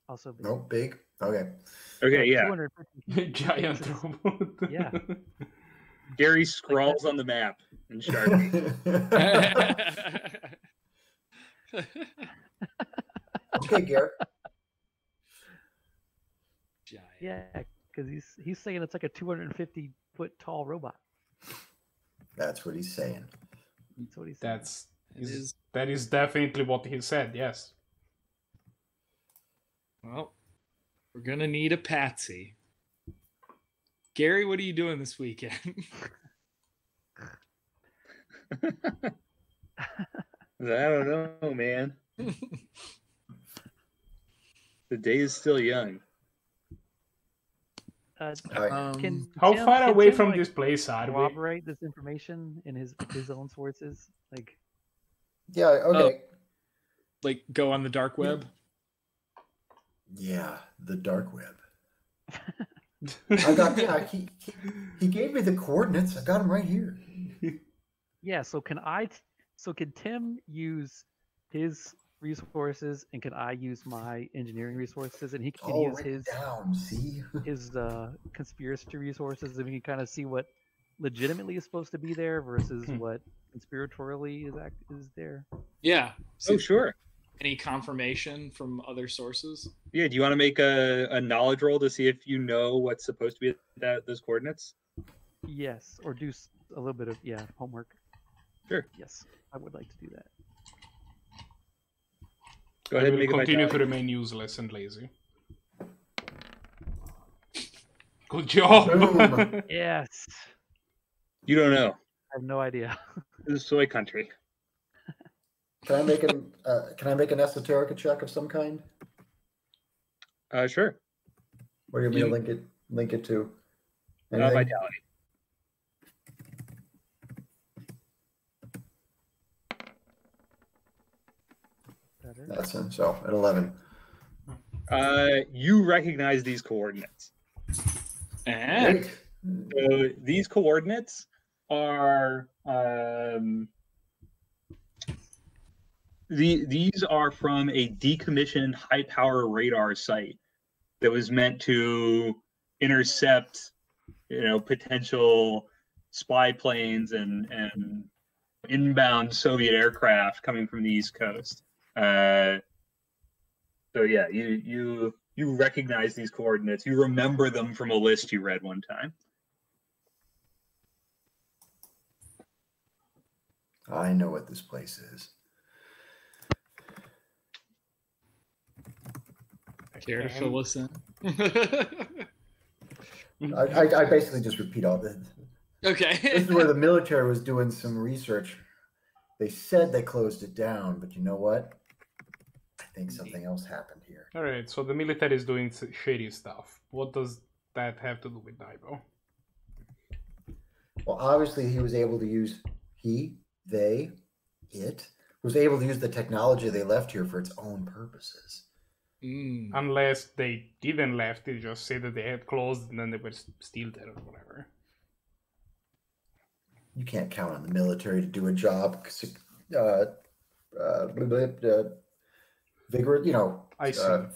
Also big. Nope, big. Okay. Okay, yeah. Giant robot. Yeah. Gary scrawls on the map in Sharpie. Okay, Garrett. Giant. Yeah, because he's saying it's like a 250-foot tall robot. That's what he's saying. That's what he's saying. That is definitely what he said. Yes. Well, We're gonna need a patsy. Gary, what are you doing this weekend? I don't know, man. The day is still young. Can How Tim- far can away Tim, from like, this place are we? corroborate this information in his own sources? Like, Yeah, okay. Like go on the dark web? Yeah, the dark web. I got he gave me the coordinates. I got them right here. yeah. So can Tim use his resources, and can I use my engineering resources, and he can use his down, see? his conspiracy resources, and we can kind of see what legitimately is supposed to be there versus what conspiratorially is there. Yeah. Oh, sure. Any confirmation from other sources? Yeah, do you want to make a knowledge roll to see if you know what's supposed to be those coordinates? Yes, or do a little bit of homework. Sure. Yes, I would like to do that. Go ahead and will make continue to a remain useless and lazy. Good job. Boom. Yes. You don't know. I have no idea. This is soy country. Can I make an esoterica check of some kind? Sure. Where you want me to link it to? Anything? Vitality. Better. That's it. So at 11. You recognize these coordinates. And Great. So these coordinates are these are from a decommissioned high power radar site that was meant to intercept, potential spy planes and inbound Soviet aircraft coming from the East Coast. So yeah, you recognize these coordinates. You remember them from a list you read one time. I know what this place is. care to fill us in? I basically just repeat all this. Okay. This is where the military was doing some research. They said they closed it down, but you know what? I think something else happened here. All right, so the military is doing shady stuff. What does that have to do with Daibo? Well, obviously he was able to use it was able to use the technology they left here for its own purposes. Unless they didn't left, they just say that they had closed and then they were still there or whatever. You can't count on the military to do a job.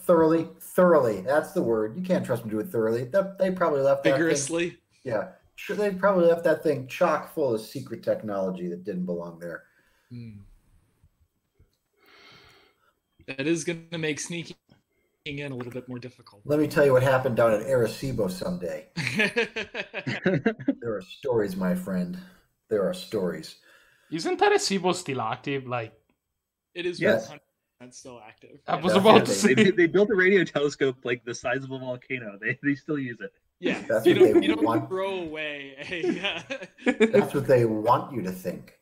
Thoroughly. That's the word. You can't trust them to do it thoroughly. They probably left that vigorously. Thing, yeah, sure. They probably left that thing chock full of secret technology that didn't belong there. That is going to make sneaking in a little bit more difficult. Let me tell you what happened down at Arecibo someday. There are stories, my friend. There are stories. Isn't Arecibo still active? Like, it is. Yes. 100% still active. I was about to say. They built a radio telescope like the size of a volcano. They still use it. Yeah, That's you what they don't want. throw away That's what they want you to think.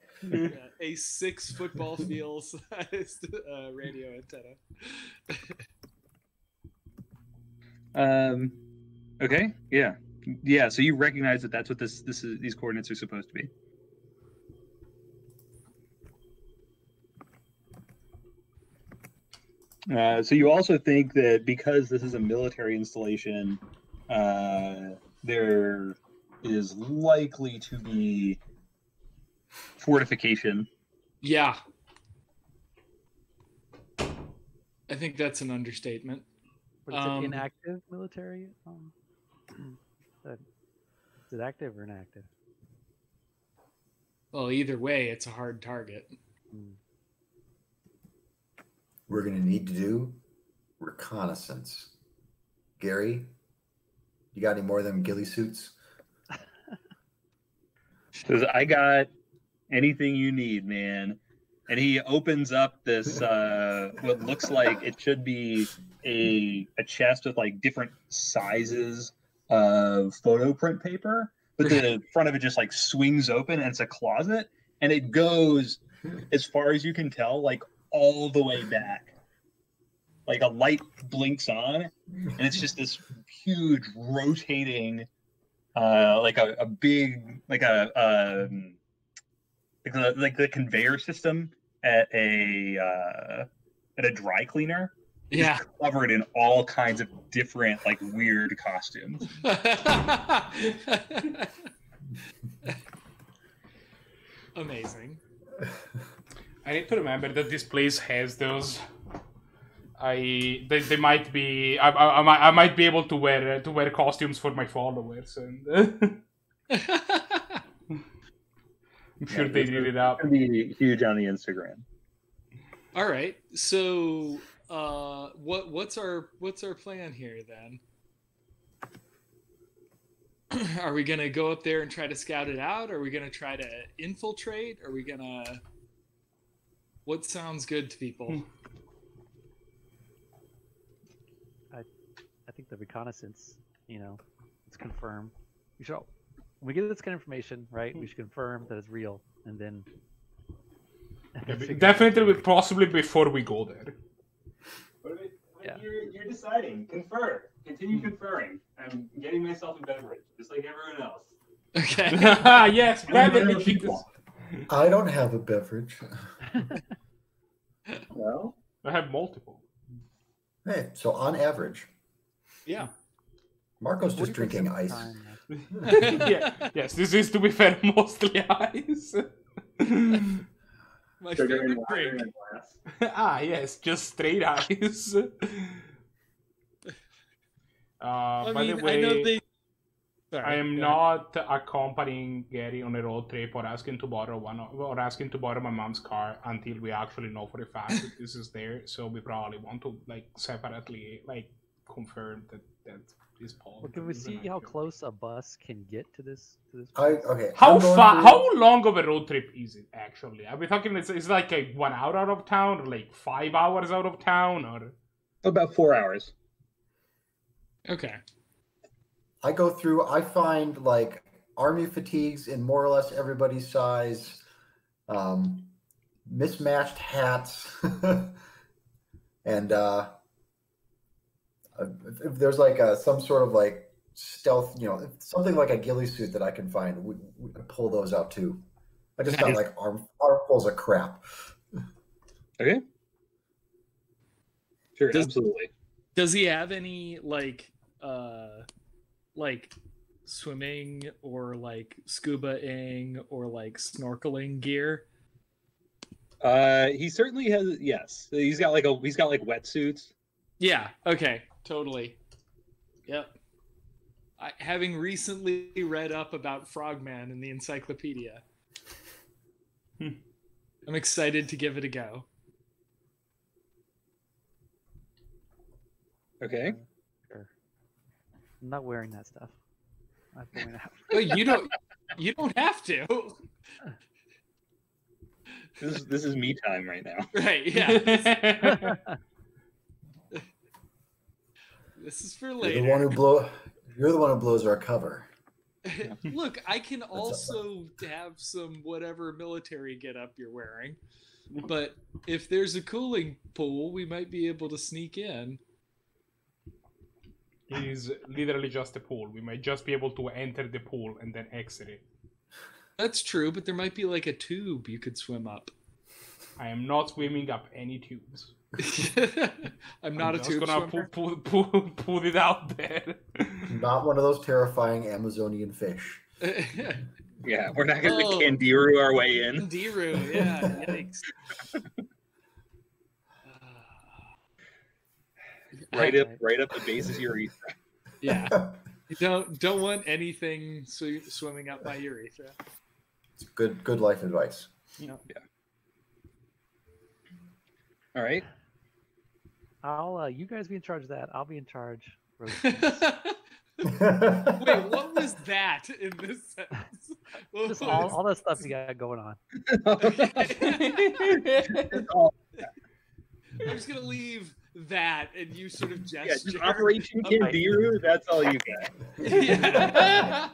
a 6 football field sized radio antenna. Okay. Yeah. So you recognize that that's what these coordinates are supposed to be. So you also think that because this is a military installation, there is likely to be fortification. Yeah. I think that's an understatement. But is it inactive military? Is it active or inactive? Well, either way, it's a hard target. We're going to need to do reconnaissance. Gary, you got any more of them ghillie suits? Says, I got anything you need, man. and he opens up this what looks like it should be a chest with like different sizes of photo print paper, but the front of it just like swings open and it's a closet, and it goes as far as you can tell, like all the way back. Like a light blinks on, and it's just this huge rotating, like a big, like the conveyor system at a dry cleaner. Yeah. Just covered in all kinds of different, like, weird costumes. Amazing. I need to remember that this place has those. They might be. I might be able to wear costumes for my followers, and I'm sure they did it up. It's gonna be huge on the Instagram. All right. So, what's our plan here then? Are we gonna go up there and try to scout it out? Are we gonna try to infiltrate? Are we gonna? What sounds good to people? I think the reconnaissance, let's confirm. We should, when we get this kind of information, right? We should confirm that it's real, and then definitely, possibly before we go there. Yeah. You're deciding. Confer. Continue conferring. I'm getting myself a beverage, just like everyone else. Okay. Yes, beverage. I don't have a beverage. Well, I have multiple. Hey, so on average, Yeah. Marco's just 40% drinking of the ice. time, Yeah. Yes, this is, to be fair, mostly ice. My sugar favorite and water in drink. a glass. Yes, just straight ice. By the way, I know they. Sorry, I am go not accompanying Gary on a road trip or asking to borrow my mom's car until we actually know for a fact that this is there. So we probably want to separately confirm that is possible. Well, can we see how close a bus can get to this? Okay. How I'm going far? through- How long of a road trip is it actually? Are we talking it's like a 1 hour out of town, or like 5 hours out of town, or About 4 hours. Okay. I go through, I find like army fatigues in more or less everybody's size, mismatched hats, and if there's like some sort of like stealth, something like a ghillie suit that I can find, we can pull those out too. I just got like armfuls of crap. Okay. Sure, Does- absolutely. Does he have any like swimming or like scuba-ing or like snorkeling gear? He certainly has. Yes, he's got like wetsuits. Yeah. Okay. Totally. Yep. Having recently read up about Frogman in the encyclopedia, I'm excited to give it a go. Okay. Sure. I'm not wearing that stuff. I point out. Well, you don't have to. This is me time right now. Right. Yeah. This is for You're later. You're the one who blows our cover. Look, I can also have some whatever military getup you're wearing, but if there's a cooling pool, we might be able to sneak in. it is literally just a pool? We might just be able to enter the pool and then exit it. That's true, but there might be like a tube you could swim up. I am not swimming up any tubes. I'm not a just tube gonna swimmer. put it out there. Not one of those terrifying Amazonian fish. Yeah, we're not going to Oh. Kandiru our way in. Diru, yeah, yikes. Right up the base of urethra. Yeah, you don't want anything swimming up my urethra. It's good life advice. All right. I'll you guys be in charge of that. I'll be in charge. Wait, what was that in this sentence? What Just was- all the stuff you got going on. I'm just gonna leave that, and you sort of Yeah, gesture. just Operation of- Kandiru, that's all you got. Yeah.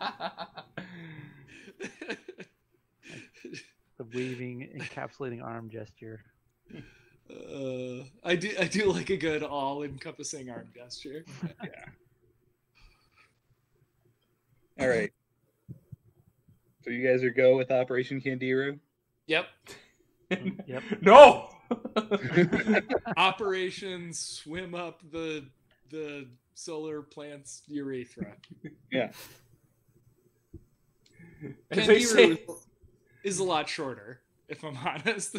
The waving, encapsulating arm gesture. I do like a good all-encompassing arm gesture. All right. So you guys are go with Operation Kandiru? Yep. Yep. No. Operation swim up the solar plant's urethra. Yeah. As I say, Kandiru is a lot shorter, if I'm honest.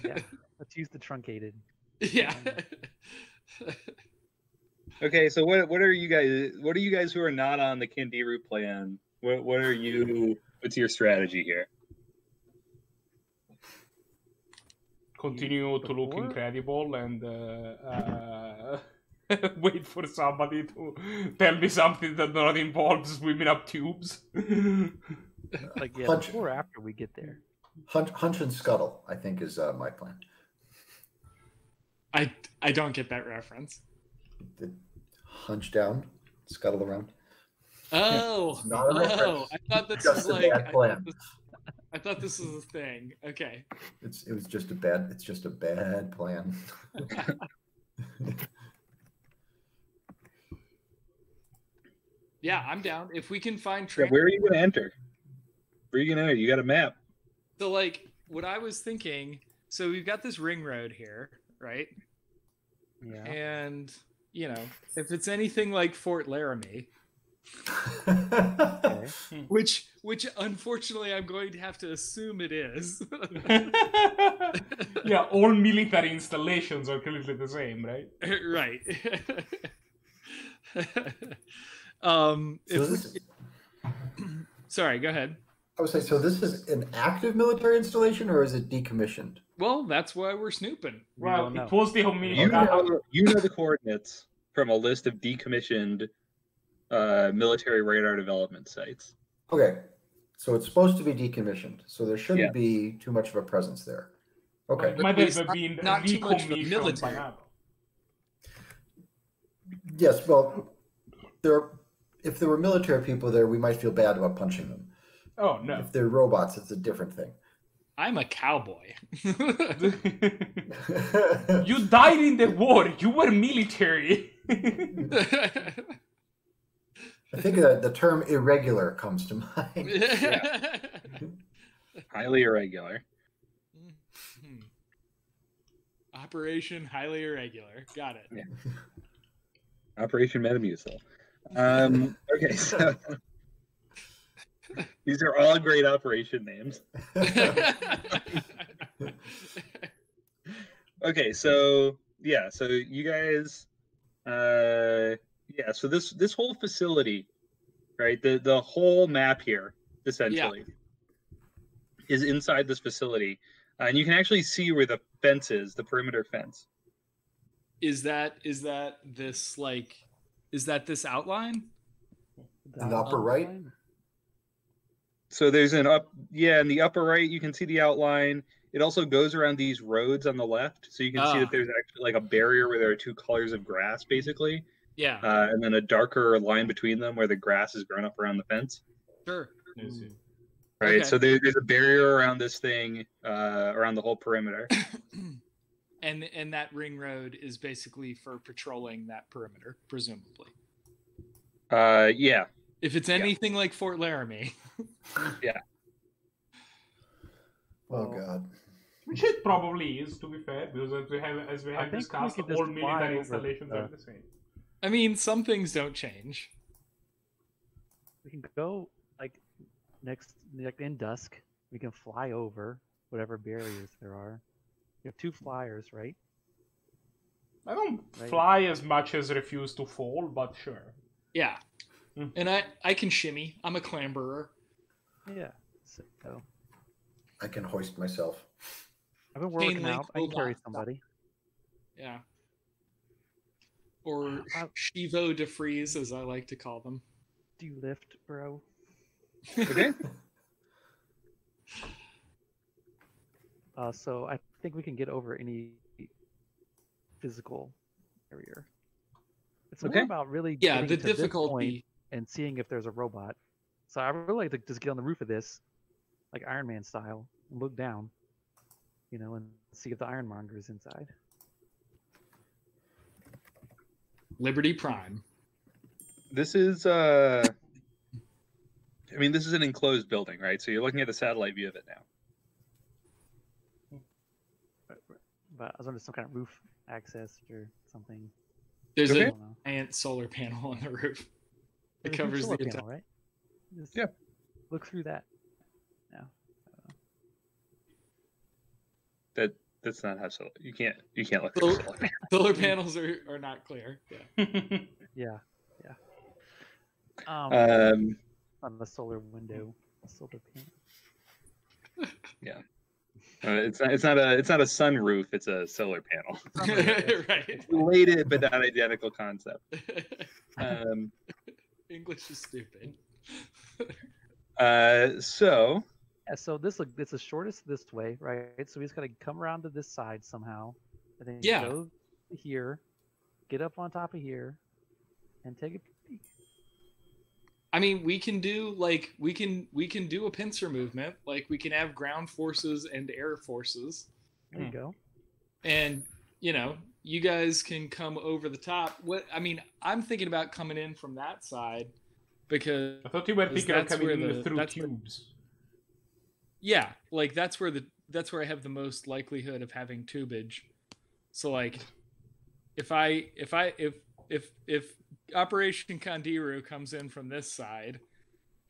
Yeah. Let's use the truncated. Yeah. Okay, so what are you guys who are not on the Kandiru plan? What's your strategy here? continue to look Before? incredible and wait for somebody to tell me something that not involves swimming up tubes. Like, yeah, Punch. before or after we get there. Hunch and scuttle, I think, is my plan. I don't get that reference. The hunch down, scuttle around. Oh, It's not a reference. I thought this Just was a like bad plan. I thought this was a thing. Okay. It's just a bad plan. Yeah, I'm down. If we can find Yeah, train. where are you gonna enter? Where are you gonna enter? You got a map. So like what I was thinking, so we've got this ring road here, right? Yeah. And you know, if it's anything like Fort Laramie, Okay. which unfortunately I'm going to have to assume it is. Yeah, all military installations are completely the same, right? Right. So if this, sorry, go ahead. I would say, so this is an active military installation, or is it decommissioned? Well, that's why we're snooping. We Well, don't know. it was the You know the coordinates from a list of decommissioned military radar development sites. Okay, so it's supposed to be decommissioned, so there shouldn't Yeah. be too much of a presence there. Okay, It might It's have been not too much of a decommissioned by military. now. yes, well, if there were military people there, we might feel bad about punching them. Oh no. If they're robots, it's a different thing. I'm a cowboy. You died in the war. You were military. I think that the term irregular comes to mind. Highly irregular. Operation highly irregular. Got it. Yeah. Operation Metamucil. Okay, so these are all great operation names. Okay, so yeah, so you guys, yeah, so this whole facility, right? The whole map here, essentially, is inside this facility, and you can actually see where the fence is, the perimeter fence. Is that this like? Is that this outline? In the upper right? So there's in the upper right, you can see the outline. It also goes around these roads on the left, so you can see that there's actually like a barrier where there are two colors of grass, basically, Yeah. and then a darker line between them where the grass has grown up around the fence. Sure. Right. Okay. So there's a barrier around this thing, around the whole perimeter. And that ring road is basically for patrolling that perimeter, presumably. Yeah. If it's anything like Fort Laramie. Oh God. Which it probably is, to be fair, because as we have think we discussed, could just all fly military over installations the- are the same. I mean, some things don't change. We can go like in dusk. We can fly over whatever barriers there are. We have 2 flyers, right? I don't Right. fly as much as refuse to fall, but sure. Yeah. Hmm. And I can shimmy. I'm a clamberer. Yeah. So I can hoist myself. I've been Chain working link out. I can will carry not stop. somebody. Yeah. or Shivo de Freeze, as I like to call them. Do you lift, bro? Okay. So I think we can get over any physical barrier. It's more about really getting the to this point difficulty and seeing if there's a robot. So I would really like to just get on the roof of this, like Iron Man style, and look down, and see if the Ironmonger is inside. Liberty Prime. This is this is an enclosed building, right? So you're looking at the satellite view of it now. But I was under some kind of roof access or something. There's Okay. a giant solar panel on the roof. It There's a covers the solar entire. panel, right? Just Yeah. Look through that. Now. That's not how you can't look. Solar- at solar. Solar panels are not clear. Yeah. Yeah. On the solar window, a solar panel. It's not a sunroof. It's a solar panel. Right. Related but not identical concept. English is stupid. So Yeah, so it's the shortest this way, right? So we just gotta come around to this side somehow, and then Yeah. go to here, get up on top of here, and take a peek. I mean, we can do a pincer movement. Like we can have ground forces and air forces, There you go. and you guys can come over the top. I'm thinking about coming in from that side because I thought you were thinking of that's coming where in through that's where- tubes. Yeah, like that's where I have the most likelihood of having tubage. So like, if Operation Kandiru comes in from this side,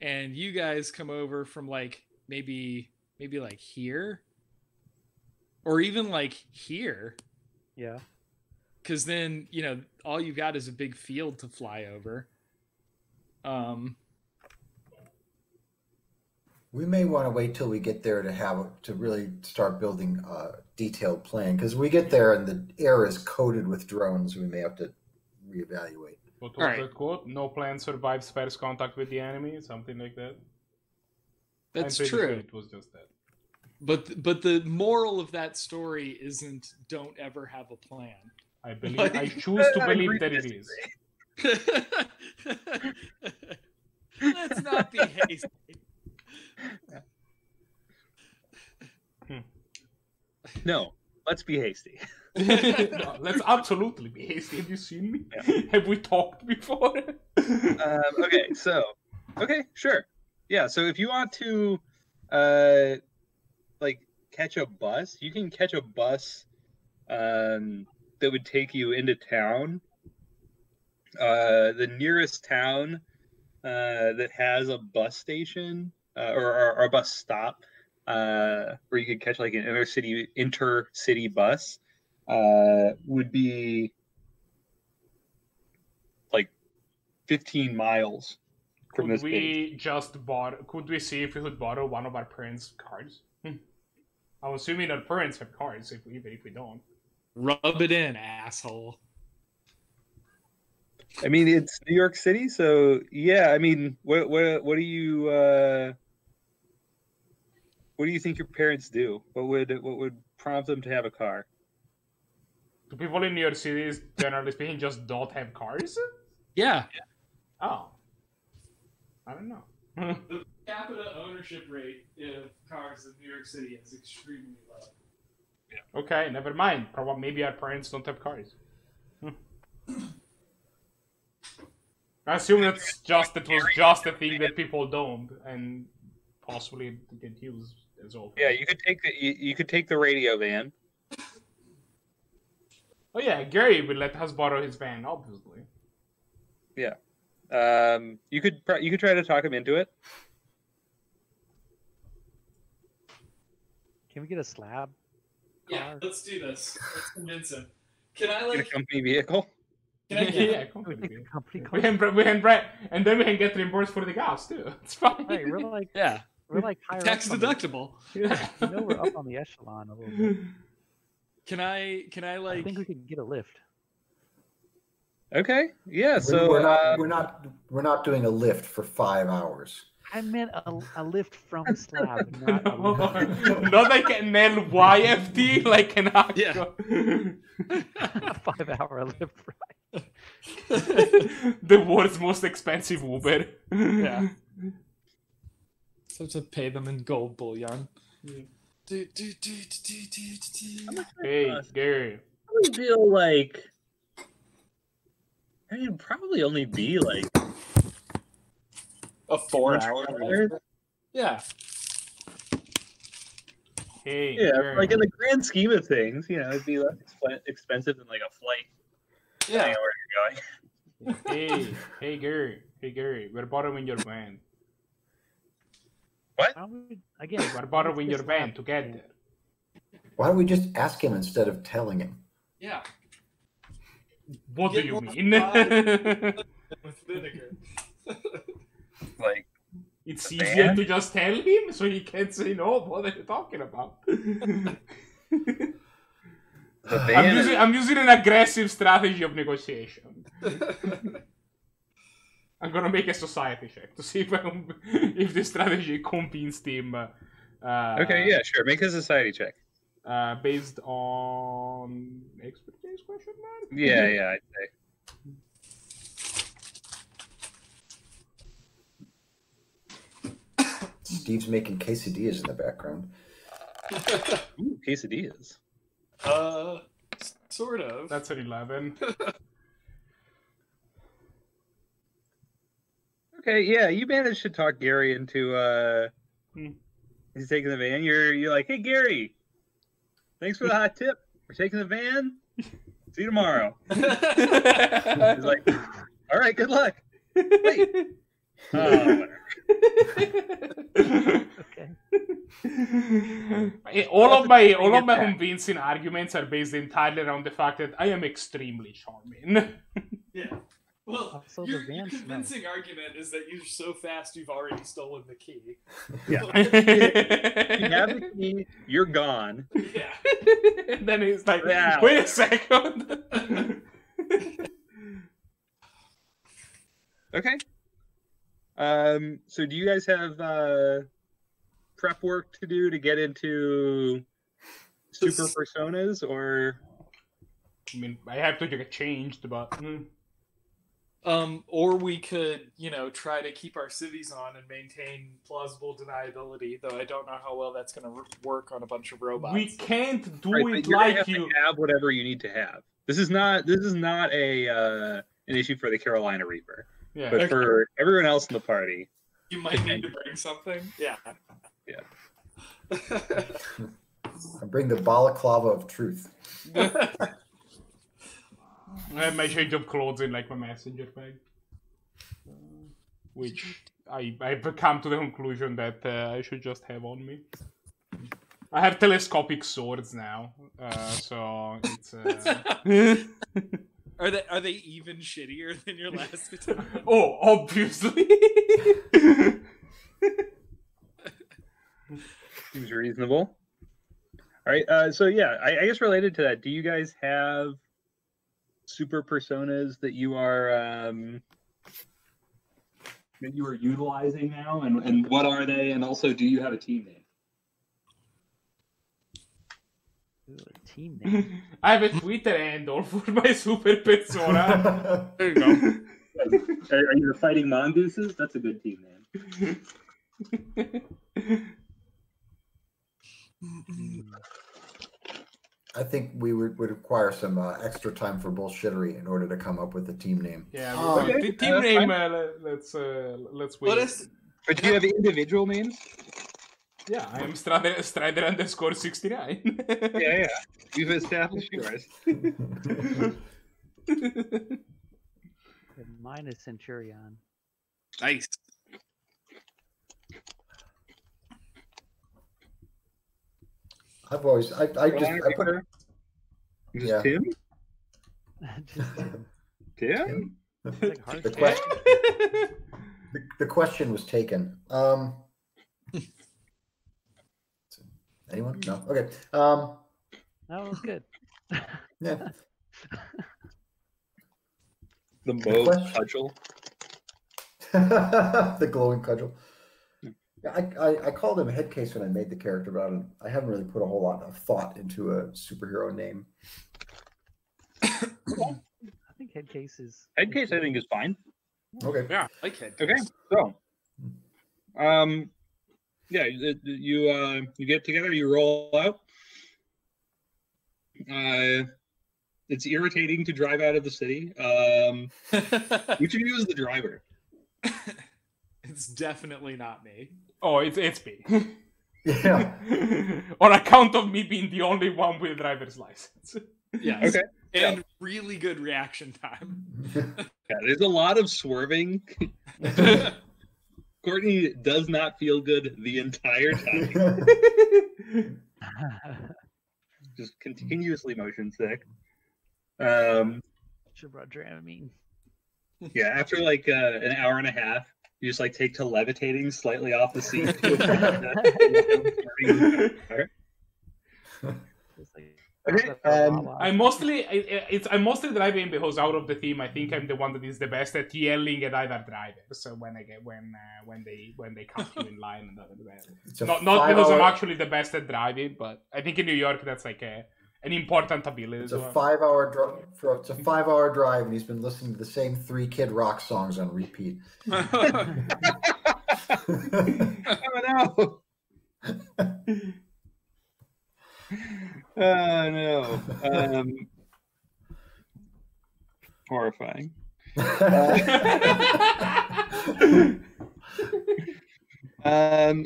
and you guys come over from like maybe like here, or even like here, Yeah. because then all you got is a big field to fly over. We may want to wait till we get there to really start building a detailed plan, because we get there and the air is coated with drones. We may have to reevaluate. What was Alright. that quote? No plan survives first contact with the enemy, something like that. That's I'm pretty sure true. it was just that. But the moral of that story isn't don't ever have a plan. I Like- choose to believe that it is. Let's not be hasty. no, let's be hasty. No, let's absolutely be hasty. Have you seen me? Yeah. Have we talked before? Okay, sure. Yeah, so if you want to catch a bus, you can catch a bus that would take you into town. The nearest town that has a bus station or a bus stop where you could catch like an intercity bus would be like 15 miles from Could this base. Could we see if we could borrow one of our parents' cars? I'm assuming our parents have cars, even if we don't. Rub it in, asshole. I mean, it's New York City, so yeah. I mean, what do you think your parents do? What would prompt them to have a car? Do people in New York City, generally speaking, just don't have cars? Yeah. Oh. I don't know. The per capita ownership rate of cars in New York City is extremely low. Okay, never mind. Probably maybe our parents don't have cars. I assume it was just a thing that people don't, and possibly get used as well. Yeah, you could take the radio van. Oh yeah, Gary will let us borrow his van, obviously. Yeah. You could try to talk him into it. Can we get a slab? Yeah, Car? let's do this. Let's convince him. Can I Get a company vehicle. Can I Yeah, Can we take a company we car? can, and then we can get reimbursed for the gas too. It's fine. Right, we're like Yeah. higher Tax up on the- deductible. Yeah. we're up on the echelon a little bit. Can I I think we could get a lift. Okay. Yeah. We're not doing a lift for 5 hours. I meant a lift from slab, not a No, lift. not like an LYFT, like an actual. A 5-hour lift ride. The world's most expensive Uber. Yeah. So to pay them in gold bullion. Hey, Gary. I feel like. I mean, probably only be like A 4-hour lift. Yeah. Hey, yeah, Gary. like in the grand scheme of things, you know, it'd be less expensive than like a flight. Yeah. Depending on where you're going. Hey, Gary. We're borrowing your van. What? Again, We're borrowing your van to get there. Why don't we just ask him instead of telling him? Yeah. What do Get you more mean? with vinegar. Like, It's the easier van? to just tell him so he can't say no. What are you talking about? the van. I'm using an aggressive strategy of negotiation. I'm gonna make a society check to see if the strategy convinced him. Okay, yeah, sure. Make a society check. Based on expertise question mark? Yeah, I'd say. Steve's making quesadillas in the background. Ooh, quesadillas. Sort of. That's an 11. Okay, yeah, you managed to talk Gary into he's taking the van. You're like, hey Gary, thanks for the hot tip. We're taking the van. See you tomorrow. He's like, all right, good luck. Wait. Oh, Okay. all of my convincing arguments are based entirely around the fact that I am extremely charming. Yeah. Well, Also, your the van convincing argument is that you're so fast you've already stolen the key. Yeah. You have the key, you're gone. Yeah. And then he's like, Yeah. wait a second. Okay. So do you guys have prep work to do to get into super personas, or I mean, I have to get changed, but Or we could, try to keep our civvies on and maintain plausible deniability, though I don't know how well that's going to work on a bunch of robots. we can't do right, but it you're gonna like have you. to have whatever you need to have. This is not a an issue for the Carolina Reaper, Yeah. but for everyone else in the party. You might need to bring something. Yeah. Yeah. I bring the balaclava of truth. I have my change of clothes in like my messenger bag, which I've come to the conclusion that I should just have on me. I have telescopic swords now, so it's. Are they even shittier than your last guitar? Oh, obviously. Seems reasonable. All right. So yeah, I guess related to that, do you guys have super personas that you are utilizing now, and what are they? And also, do you have a team name? Ooh, a team name. I have a Twitter handle for my super persona. There you go. Are you the Fighting Mongooses? That's a good team name. I think we would require some extra time for bullshittery in order to come up with a team name. Yeah, Okay, the team that's name. fine. Let's wait. But do you have individual names? Yeah, I am Strider _69. Yeah. We've established yours. Mine is Centurion. Nice. I've always, I put, yeah. Tim? Just Tim? like hard The to- question, the question was taken. Anyone? No. Okay. That was good. Yeah. The mauve cudgel. The glowing cudgel. I called him Headcase when I made the character, but I haven't really put a whole lot of thought into a superhero name. I think Headcase is... Headcase, I think, is fine. Okay. Yeah, I like Headcase. Okay, so... yeah, you get together, you roll out. It's irritating to drive out of the city. Which of you is the driver? It's definitely not me. Oh, it's me. Yeah. On account of me being the only one with a driver's license. Yes. Okay. And really good reaction time. Yeah, there's a lot of swerving. Courtney does not feel good the entire time. Just continuously motion sick. Should have brought Dramamine. Yeah, after like an hour and a half, you just like take to levitating slightly off the seat. Okay, I'm mostly driving because out of the team, I think I'm the one that is the best at yelling at other drivers. So when they come to in line and not because I'm actually the best at driving, but I think in New York that's like an important ability. It's a 5-hour drive. It's a 5-hour drive, and he's been listening to the same 3 Kid Rock songs on repeat. Oh no! Oh no! Horrifying.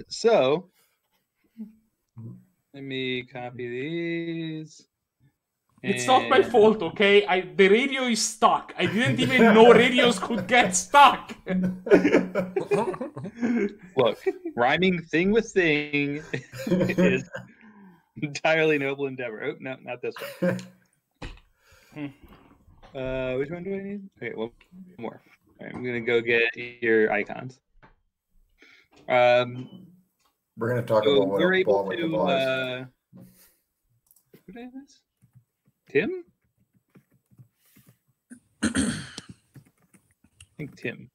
So let me copy these. It's not my fault, okay? The radio is stuck. I didn't even know radios could get stuck. Look, rhyming thing with thing is entirely noble endeavor. Oh, no, not this one. Which one do I need? Okay, one more. All right, I'm gonna go get your icons. We're gonna talk So about what we're a able ball with the ball is. who did I miss? Tim? I think Tim.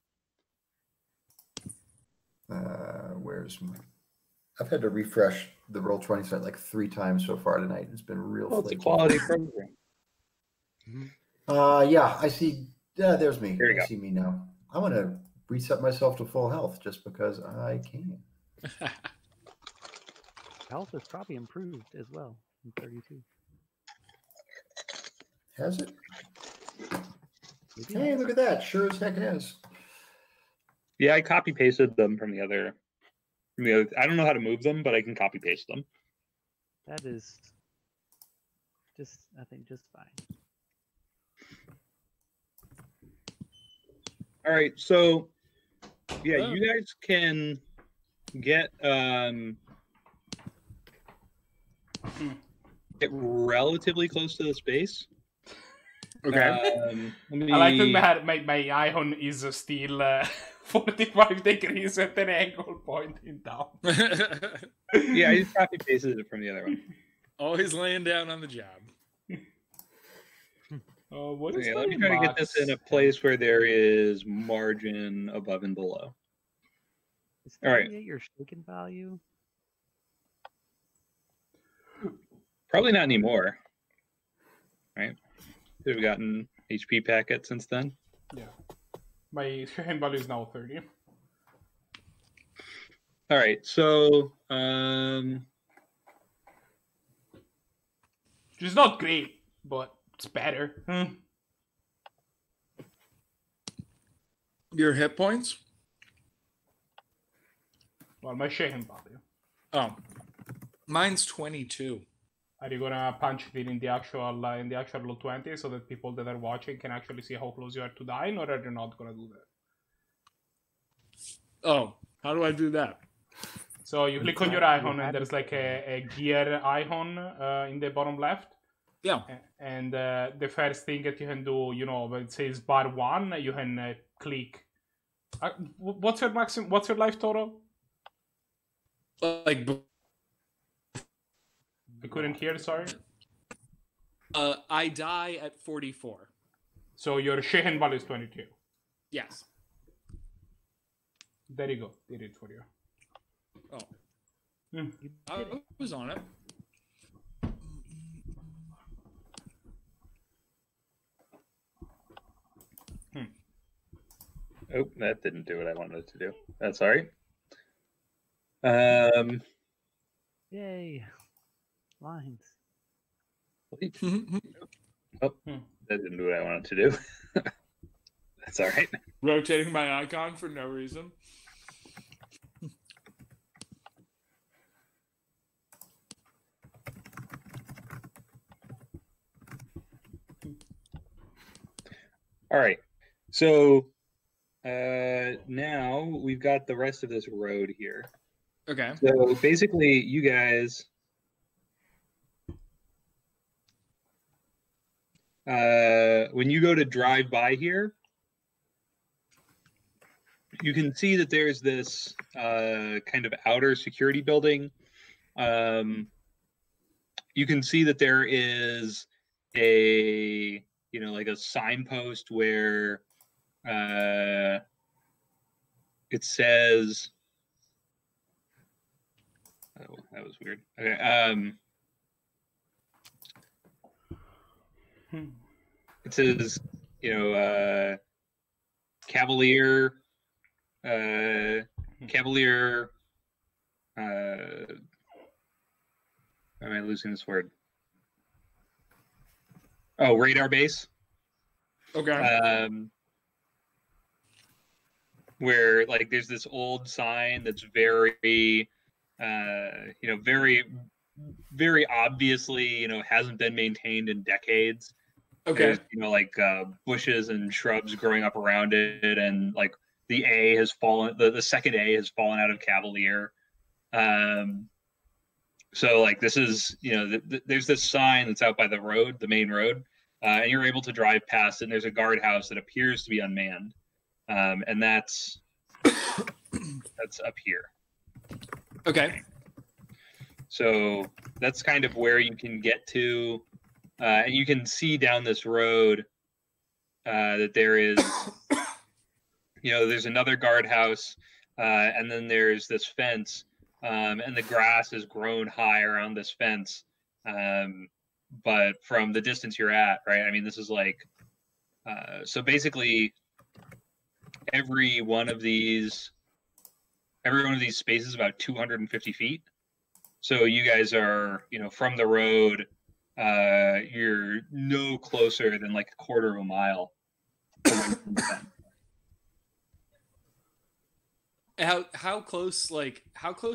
Where's my? I've had to refresh the Roll20 site like 3 times so far tonight. It's been real. Well, it's a flaky. quality program. Yeah, I see. Yeah, there's me. There you I go. see me now. I'm gonna reset myself to full health just because I can. Health is probably improved as well in 32. Has it? Maybe Hey, not. look at that. Sure as heck has. Yeah, I copy pasted them from the other. I don't know how to move them, but I can copy paste them. That is just, I think, just fine. All right, so yeah, you guys can get relatively close to the space. Okay. I like that my iPhone is still 45 degrees at an angle pointing down. Yeah, I just copy pasted it from the other one. Always laying down on the job. What is Let me try to get this in a place where there is margin above and below. Is All right. 38 your shaken value? Probably not anymore. Right? We've gotten HP packet since then. Yeah. My hand value is now 30. All right, so Which is not great, but it's better. Your hit points? Well, my shaken value. Oh, mine's 22. Are you gonna punch it in the actual roll 20 so that people that are watching can actually see how close you are to dying, or are you not gonna do that? Oh, how do I do that? So you click on your icon and there's like a gear icon in the bottom left. Yeah. And the first thing that you can do, when it says bar 1, you can click. What's your maximum? What's your life total? Like, I couldn't hear. Sorry. I die at 44. So your Shehenbal is 22. Yes. There you go. Did it for you. Oh. You I did it. was on it. Oh, that didn't do what I wanted it to do. That's all right. Yay. Lines. Oh, that didn't do what I wanted to do. That's all right. Rotating my icon for no reason. All right. So now we've got the rest of this road here. Okay. So basically, you guys, when you go to drive by here, you can see that there's this kind of outer security building. You can see that there is a, like a signpost where it says, oh, that was weird. Okay. It says, Cavalier, am I losing this word? Oh, radar base. Okay. Where like there's this old sign that's very, very, very obviously, hasn't been maintained in decades. Okay. There's, like bushes and shrubs growing up around it, and like the A has fallen, the second A has fallen out of Cavalier. So like this is, there's this sign that's out by the road, the main road, and you're able to drive past it, and there's a guardhouse that appears to be unmanned. And that's up here. Okay. So that's kind of where you can get to, and you can see down this road that there is, there's another guardhouse, and then there's this fence, and the grass has grown high around this fence. But from the distance you're at, right? I mean, this is like, so basically every one of these spaces is about 250 feet. So you guys are, from the road, you're no closer than like a quarter of a mile away from the fence. How close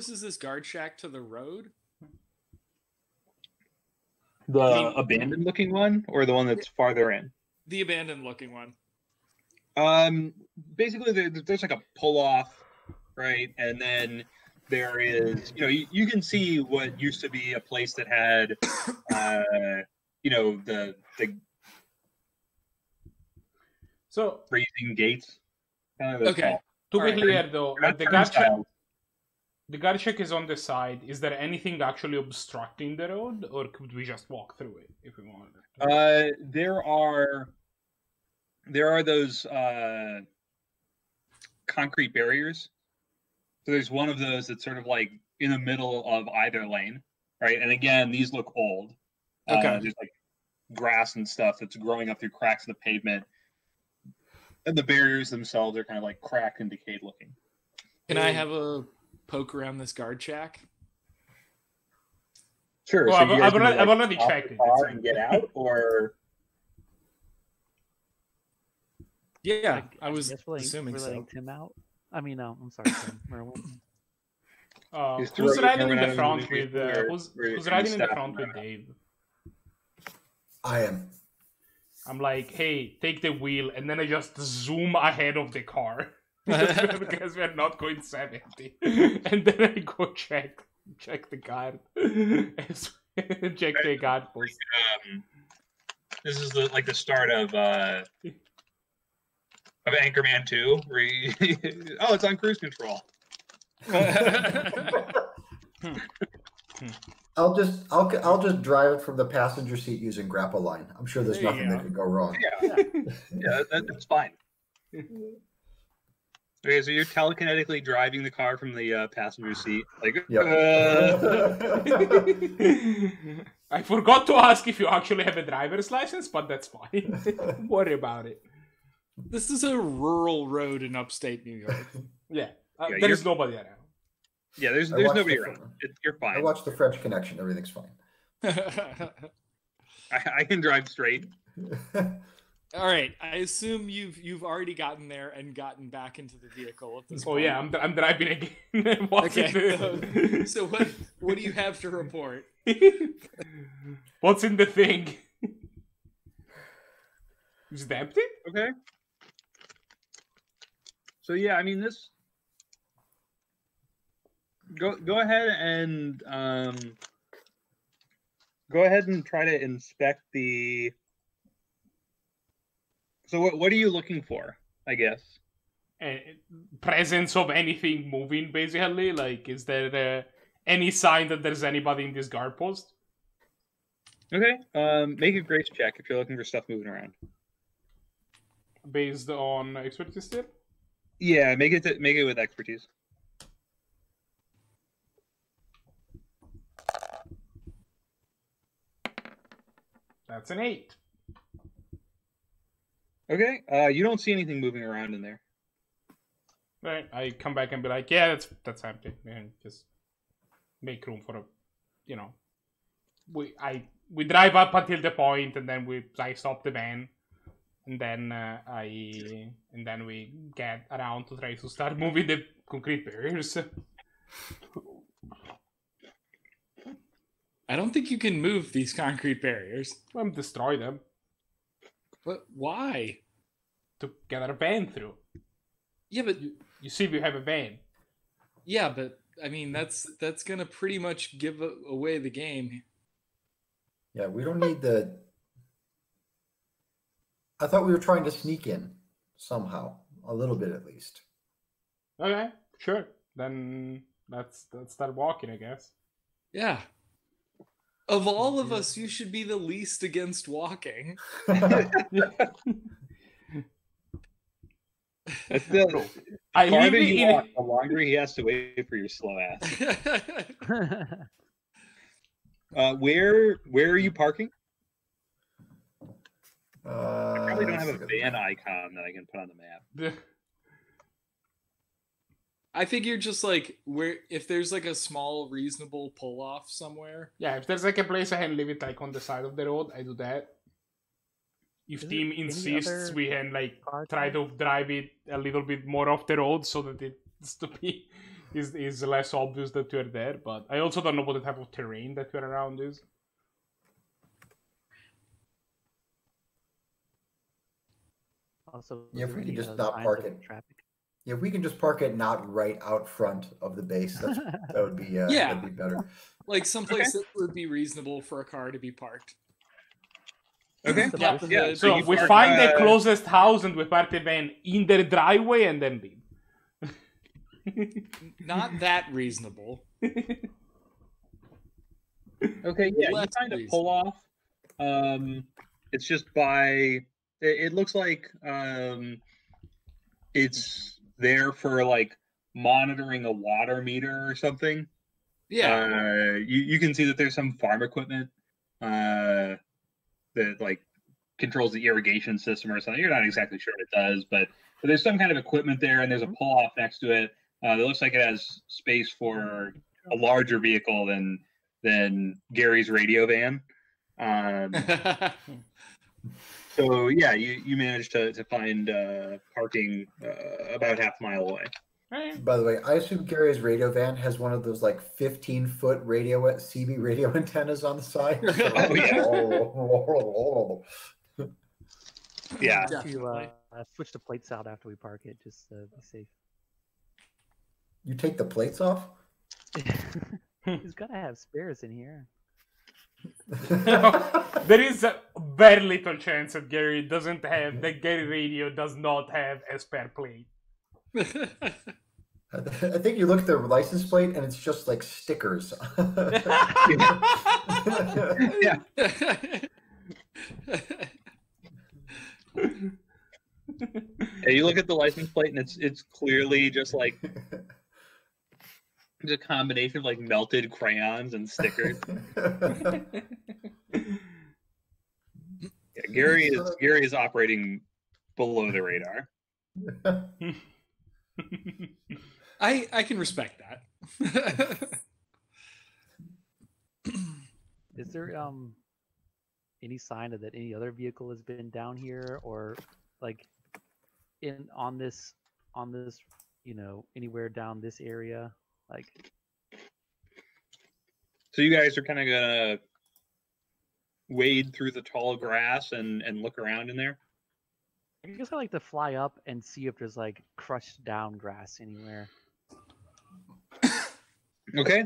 is this guard shack to the road? The abandoned looking one, or the one that's farther in? The abandoned looking one. Basically there's like a pull off, right? And then there is, you can see what used to be a place that had, the So raising gates. Okay. To be clear though, like the guard shack is on the side. Is there anything actually obstructing the road, or could we just walk through it if we wanted? There are those concrete barriers. So there's one of those that's sort of like in the middle of either lane, right? And again, these look old. Okay. There's like grass and stuff that's growing up through cracks in the pavement. And the barriers themselves are kind of like cracked and decayed looking. Can I have a poke around this guard shack? Sure. Well, so I've already checked it. And get out, or Yeah, I was guess assuming we're letting so. Tim out. I mean, no, I'm sorry, Tim. Merwin. Who's riding in the Merwin front out with? Who's or riding in the staff front with out? Dave? I am. I'm like, hey, take the wheel, and then I just zoom ahead of the car because we're not going 70, and then I go check the guard, check the guard post. This is the start of Anchorman 2, where oh, it's on cruise control. I'll just drive it from the passenger seat using grapple line. I'm sure there's There you nothing that go. could go wrong. Yeah, that's fine. Okay, so you're telekinetically driving the car from the passenger seat, like. I forgot to ask if you actually have a driver's license, but that's fine. Don't worry about it. This is a rural road in upstate New York. Yeah, Yeah, there is nobody around. Yeah, there's watched nobody the- around. You're I fine. watched the French Connection. Everything's fine. I can drive straight. All right, I assume you've already gotten there and gotten back into the vehicle at this Oh point. yeah, I'm driving again. What's in Okay. So what do you have to report? What's in the thing? Is it empty? Okay. So yeah, I mean this. Go ahead and try to inspect the. So what are you looking for? I guess. Presence of anything moving, basically. Like, is there any sign that there's anybody in this guard post? Okay. Make a grace check if you're looking for stuff moving around. Based on expertise still? Yeah, make it with expertise. That's an 8. Okay. You don't see anything moving around in there. Right. I come back and be like, yeah, that's empty. And just make room for we drive up until the point, and then I stop the van, and then we get around to try to start moving the concrete barriers. I don't think you can move these concrete barriers. Well, destroy them But why? to get our van through. Yeah, but You see, we have a van. yeah, but I mean that's gonna pretty much give away the game. Yeah, we don't need the. I thought we were trying to sneak in somehow, a little bit at least. Okay, sure. Then let's start walking, I guess. Yeah. Of all of us, you should be the least against walking. That's the I live farther you in. walk, the longer he has to wait for your slow ass. Where are you parking? I probably don't have a van icon that I can put on the map. I figure just like if there's like a small reasonable pull off somewhere. Yeah, if there's like a place I can leave it like on the side of the road, I do that. If Is team there any insists, other we can like car try type? to drive it a little bit more off the road so that is less obvious that you're there. But I also don't know what the type of terrain that you're around is. Also, Yeah, if is we there could any, just not signs park of it. Traffic. Yeah, if we can just park it not right out front of the base, that would be Yeah. that'd be better. Like someplace that would be reasonable for a car to be parked. Okay. Yeah. Yeah. So you we park, find the closest house and we park the van in their driveway and then leave. Not that reasonable. Okay, yeah, you Less kind of reasonable. pull off. It's just by. It looks like it's there for like monitoring a water meter or something. Yeah. You can see that there's some farm equipment that like controls the irrigation system or something. You're not exactly sure what it does, but there's some kind of equipment there, and there's a pull off next to it. That looks like it has space for a larger vehicle than Gary's radio van. So yeah, you managed to find parking about half a mile away. By the way, I assume Gary's radio van has one of those like 15-foot CB radio antennas on the side. Yeah. Definitely. To switch the plates out after we park it, just to be safe. You take the plates off? He's gotta have spares in here. There is a very little chance that Gary radio does not have a spare plate. I think you look at the license plate and it's just like stickers. Yeah. Yeah, you look at the license plate and it's clearly just like a combination of like melted crayons and stickers. Yeah, Gary is operating below the radar. I can respect that. Is there any sign of that any other vehicle has been down here, or like on this anywhere down this area? Like, so you guys are kind of gonna wade through the tall grass and look around in there. I guess I like to fly up and see if there's like crushed down grass anywhere. Okay.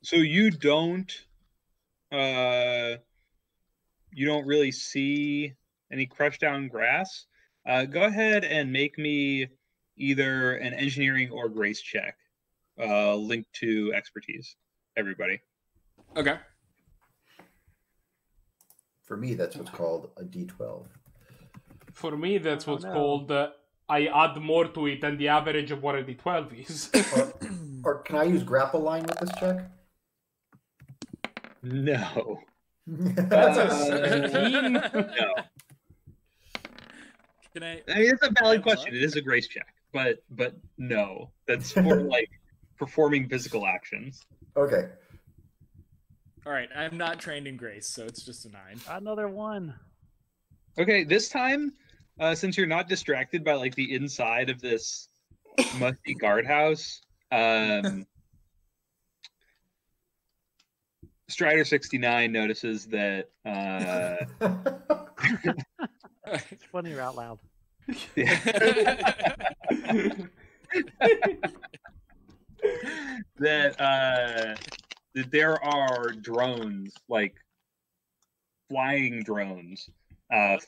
So you don't really see any crushed down grass. Go ahead and make me either an engineering or grace check, linked to expertise. Everybody. Okay. For me, that's what's called a D12. For me, that's what's called I add more to it than the average of what a D12 is. Or can I use grapple line with this check? No. That's a 17. No. Can I mean, it's a valid question. It is a grace check, but no. That's more like performing physical actions. Okay. All right, I'm not trained in grace, so it's just a 9. Another one. Okay, this time, since you're not distracted by like the inside of this musty guardhouse, Strider 69 notices that It's funny or out loud. that there are drones, like flying drones,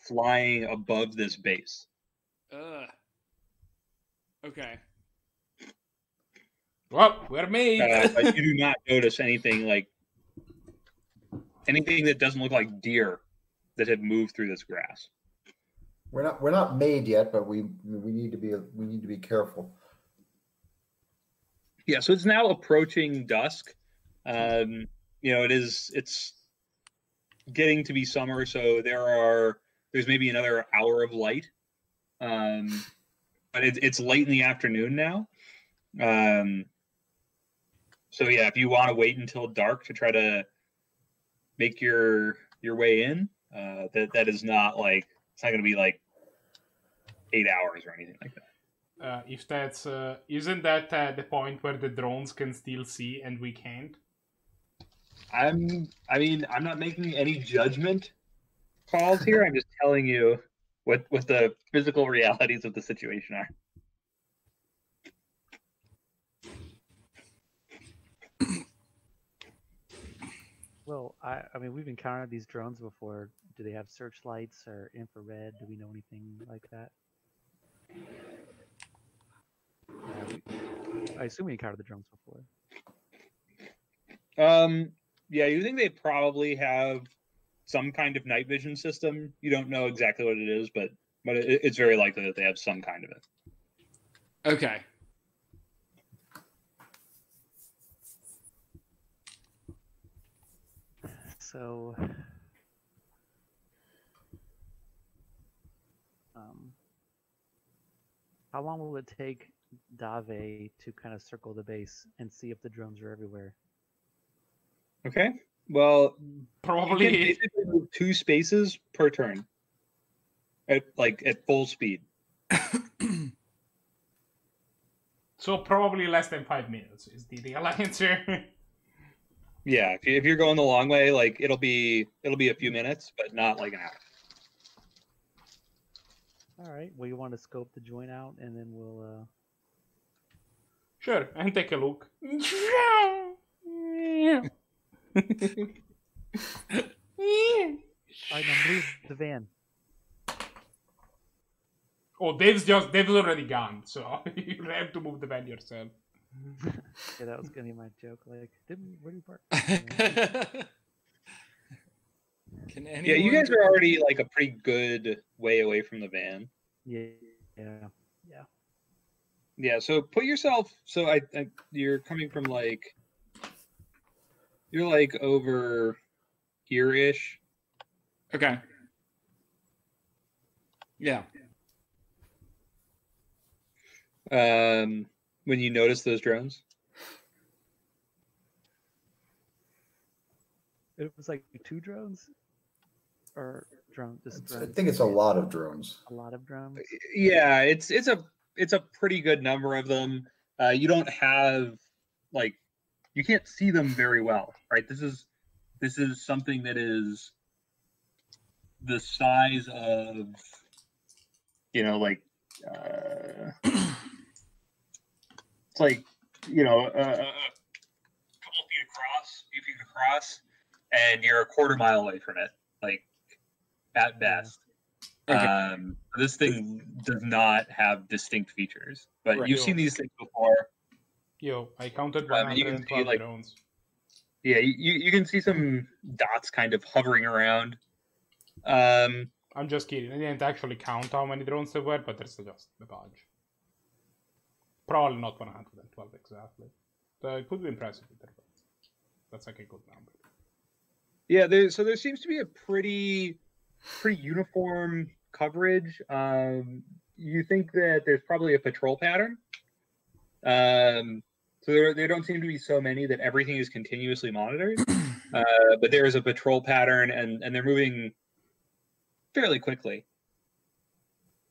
flying above this base. Okay. Well, we're made. But you do not notice anything that doesn't look like deer that have moved through this grass. We're not made yet, but we need to be careful. Yeah, so it's now approaching dusk. It's getting to be summer, so there's maybe another hour of light. But it's late in the afternoon now. So yeah, if you want to wait until dark to try to make your way in, that is not like, it's not going to be like 8 hours or anything like that. If that's isn't that the point where the drones can still see and we can't? I'm not making any judgment calls here. I'm just telling you what the physical realities of the situation are. Well, I mean, we've encountered these drones before. Do they have searchlights or infrared? Do we know anything like that? I assume we encountered the drones before. Yeah, you think they probably have some kind of night vision system. You don't know exactly what it is, but it's very likely that they have some kind of it. Okay. So, how long will it take Dave to kind of circle the base and see if the drones are everywhere? Okay. Well, Probably. you can basically move 2 spaces per turn at full speed. So probably less than 5 minutes is the real answer. Yeah, if you're going the long way, like it'll be a few minutes, but not like an hour. All right. Well, you want to scope the joint out, and then we'll. Sure, and take a look. All right, now move the van. Oh, Dave's already gone, so you have to move the van yourself. Yeah, that was gonna be my joke. Like, where do you park? Can Yeah, anyone? you guys are already like a pretty good way away from the van. Yeah. Yeah, so put yourself. So I you're coming from like, you're like over here-ish. Okay. Yeah. When you notice those drones. It was like 2 drones, or just I drones. think it's a lot of drones. A lot of drones. Yeah, it's a pretty good number of them. You don't have like, you can't see them very well, right? This is something that is the size of, like it's like, a couple feet across, and you're a quarter mile away from it, like at best. Okay. This thing does not have distinct features, but Right. you've seen these things before. Yo, I counted You can see 112 like, drones. yeah, you can see some dots kind of hovering around. I'm just kidding. I didn't actually count how many drones there were, but there's just a bunch. Probably not 112 exactly. So it could be impressive. That's like a good number. Yeah, there seems to be a pretty uniform coverage. You think that there's probably a patrol pattern. So there don't seem to be so many that everything is continuously monitored. But there is a patrol pattern, and they're moving fairly quickly.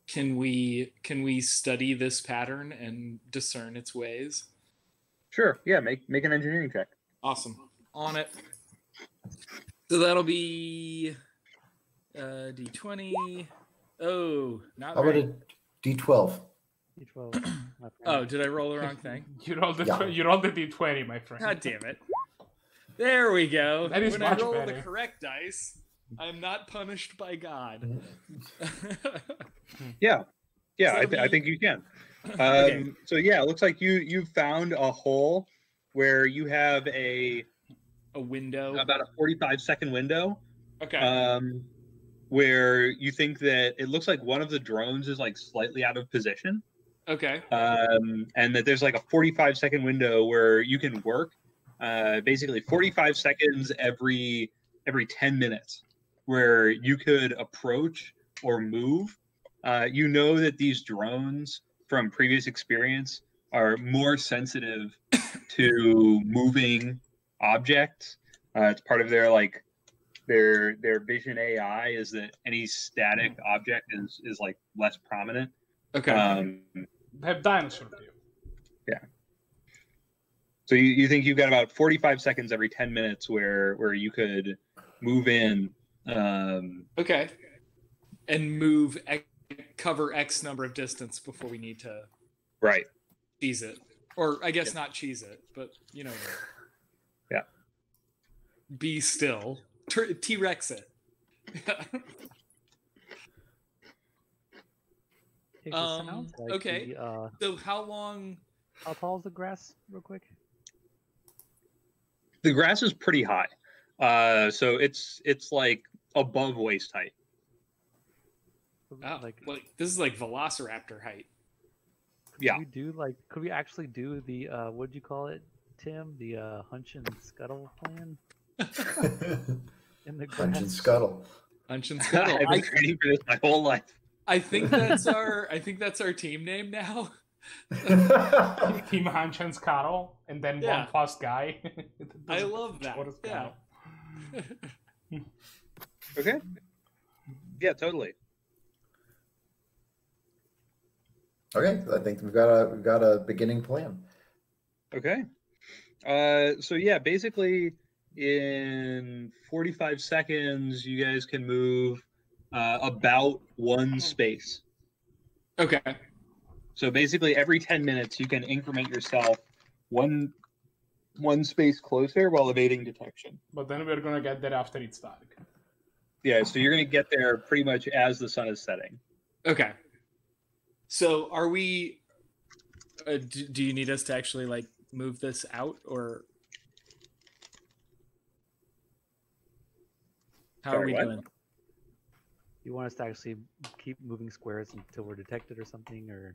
Can we study this pattern and discern its ways? Sure. Yeah. Make an engineering check. Awesome. On it. So that'll be D20. Oh, not How about right. a D12? D12. Oh, did I roll the wrong thing? You rolled the Yeah. you rolled the D20, my friend. God damn it. There we go. That is when much I roll better. the correct dice, I'm not punished by God. Yeah. Yeah. So I think you can. Okay. So yeah, it looks like you found a hole where you have a window. about a 45-second window. Okay. Where you think that it looks like one of the drones is like slightly out of position. Okay. And that there's like a 45-second window where you can work, basically 45 seconds every 10 minutes, where you could approach or move. You know that these drones, from previous experience, are more sensitive to moving objects. It's part of their like their vision AI is that any static object is like less prominent. Okay. They have dinosaur view. Yeah. So you think you've got about 45 seconds every 10 minutes where you could move in. Okay. And move, cover X number of distance before we need to Right. cheese it. Or I guess not cheese it, but you know. Yeah. Be still. T-Rex it. It sounds like okay. So how long? How tall is the grass, real quick? The grass is pretty high. So it's like above waist height. Oh, like this is like Velociraptor height. Yeah. Could we actually do the what'd you call it, Tim? The hunch and scuttle plan? In the Punch and grass. scuttle. Hunch and scuttle. I've been training for this my whole life. I think that's our team name now. Team Hunch and Scuttle, and then one fast guy. I love that. Yeah. Okay. Yeah, totally. Okay, I think we've got a beginning plan. Okay. So yeah, basically in 45 seconds, you guys can move about one space. Okay. So basically every 10 minutes, you can increment yourself one space closer while evading detection. But then we're gonna get there after it's dark. Yeah, so you're going to get there pretty much as the sun is setting. Okay. So are we? Do you need us to actually like move this out, or how are Sorry, we what? doing? You want us to actually keep moving squares until we're detected or something, or?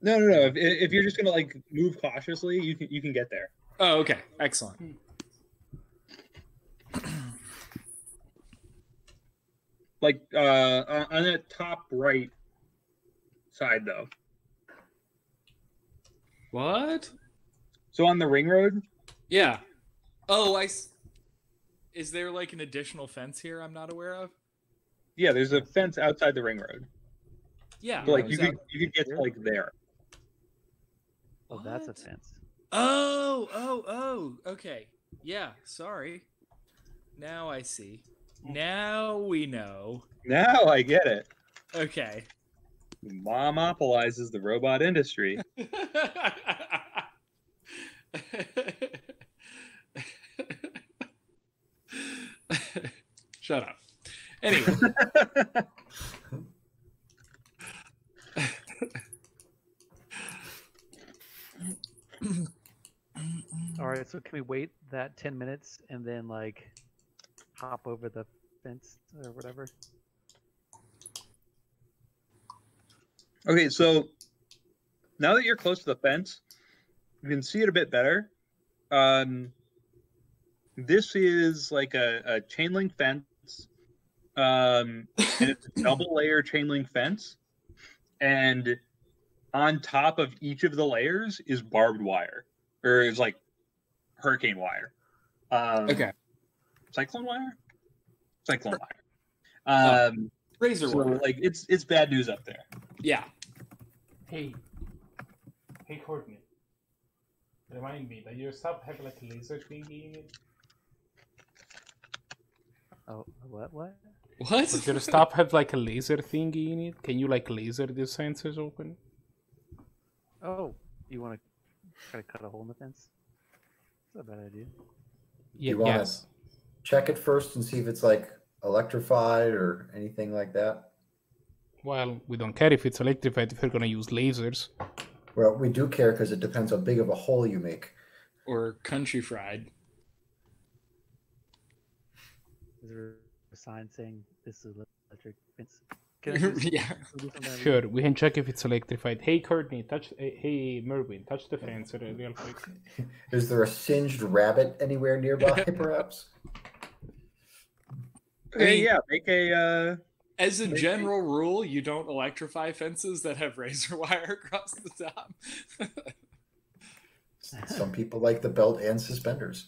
No. If you're just gonna like move cautiously, you can get there. Oh, okay, excellent. Like on the top right side though. What? So on the ring road, Yeah. Oh, is there like an additional fence here I'm not aware of? yeah, there's a fence outside the ring road. Yeah. So, like I you was could out- you could get to like there. Oh, that's a What? fence. Oh. Okay. Yeah. Sorry. Now I see. Now we know. Now I get it. Okay. Monopolizes the robot industry. Shut up. Anyway. All right, so can we wait that 10 minutes and then like hop over the fence or whatever? Okay, so now that you're close to the fence, you can see it a bit better. This is like a chain link fence, and it's a double layer chain link fence, and on top of each of the layers is barbed wire, or is like hurricane wire. Okay. Cyclone wire. Cyclone wire. Razor So wire. like it's bad news up there. Yeah. Hey, Courtney. Remind me that your stuff have like a laser thingy in it. Oh, what? Does your stuff have like a laser thingy in it? Can you like laser the sensors open? Oh, you want to try to cut a hole in the fence? That's not a bad idea. Yeah, You wanna- yes. Check it first and see if it's like electrified or anything like that. Well, we don't care if it's electrified if we're gonna use lasers. Well, we do care because it depends how big of a hole you make. Or country fried. Is there a sign saying this is electric fence? Can I just Yeah. do something? Sure, we can check if it's electrified. Hey, Courtney, hey, Merwin, touch the fence real quick. Is there a singed rabbit anywhere nearby, perhaps? Okay, yeah, make a. As a general rule, you don't electrify fences that have razor wire across the top. Some people like the belt and suspenders.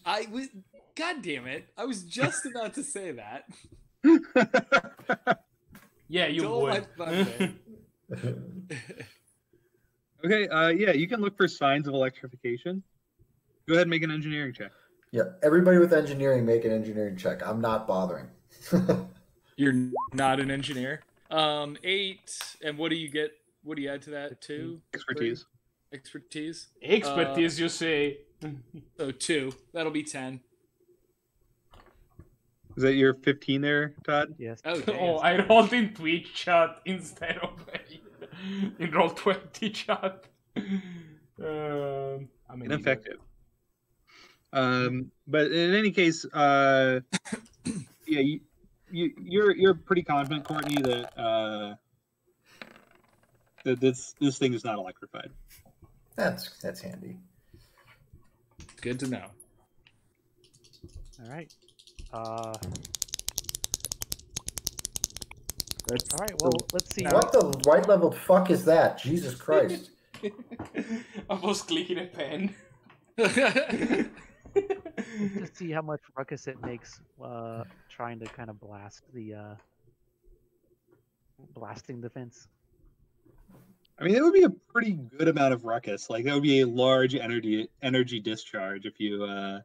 God damn it! I was just about to say that. Yeah, you Stole my would. thunder. Okay, yeah, you can look for signs of electrification. Go ahead and make an engineering check. Yeah, everybody with engineering, make an engineering check. I'm not bothering. You're not an engineer. 8, and what do you get? What do you add to that? 2? Expertise. 3? Expertise. Expertise, you say. So 2. That'll be 10. Is that your 15 there, Todd? Yes. Okay. Oh, I rolled in Twitch chat instead of in Roll20 chat. I'm an Ineffective. But in any case, yeah, you're pretty confident, Courtney, that that this thing is not electrified. That's handy. Good to know. All right. All right. Well, let's see. What the white leveled fuck is that? Jesus Christ. I was clicking a pen. To see how much ruckus it makes trying to kind of blasting the fence. I mean, it would be a pretty good amount of ruckus. Like that would be a large energy discharge if you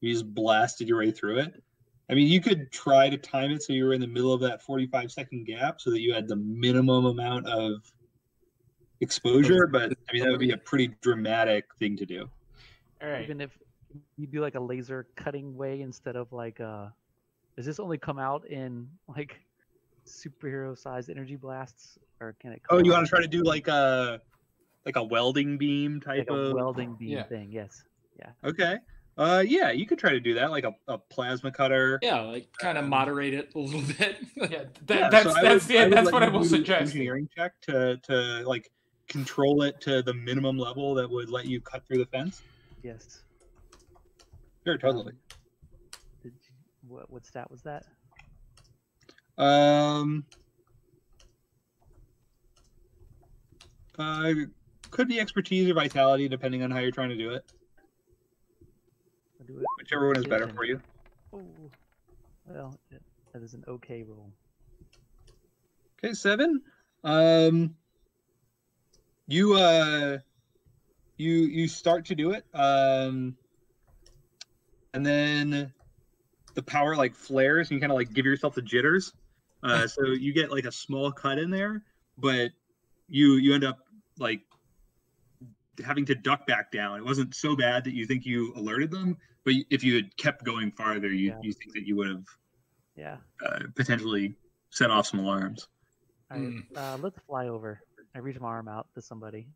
just blasted your way through it. I mean, you could try to time it so you were in the middle of that 45-second gap so that you had the minimum amount of exposure, but I mean, that would be a pretty dramatic thing to do. All right. Even if you do like a laser cutting way instead of like does this only come out in like superhero-sized energy blasts, or can it? Oh, you clone want to try to do like a welding beam type like a of welding beam Yeah. thing? Yes. Yeah. Okay. Yeah, you could try to do that, like a plasma cutter. Yeah, like kind of moderate it a little bit. Yeah, Yeah, so that's let what I you was do an suggesting. engineering check to like control it to the minimum level that would let you cut through the fence. Yes. Sure, totally. What stat was that? Could be expertise or vitality, depending on how you're trying to do it. I'll do it. Whichever one is better Precision. for you. Oh, well, that is an okay roll. Okay, 7. You start to do it, and then the power like flares, and you kind of like give yourself the jitters. So you get like a small cut in there, but you end up like having to duck back down. It wasn't so bad that you think you alerted them, but if you had kept going farther, you think that you would have potentially set off some alarms. All right, let's fly over. I reach my arm out to somebody.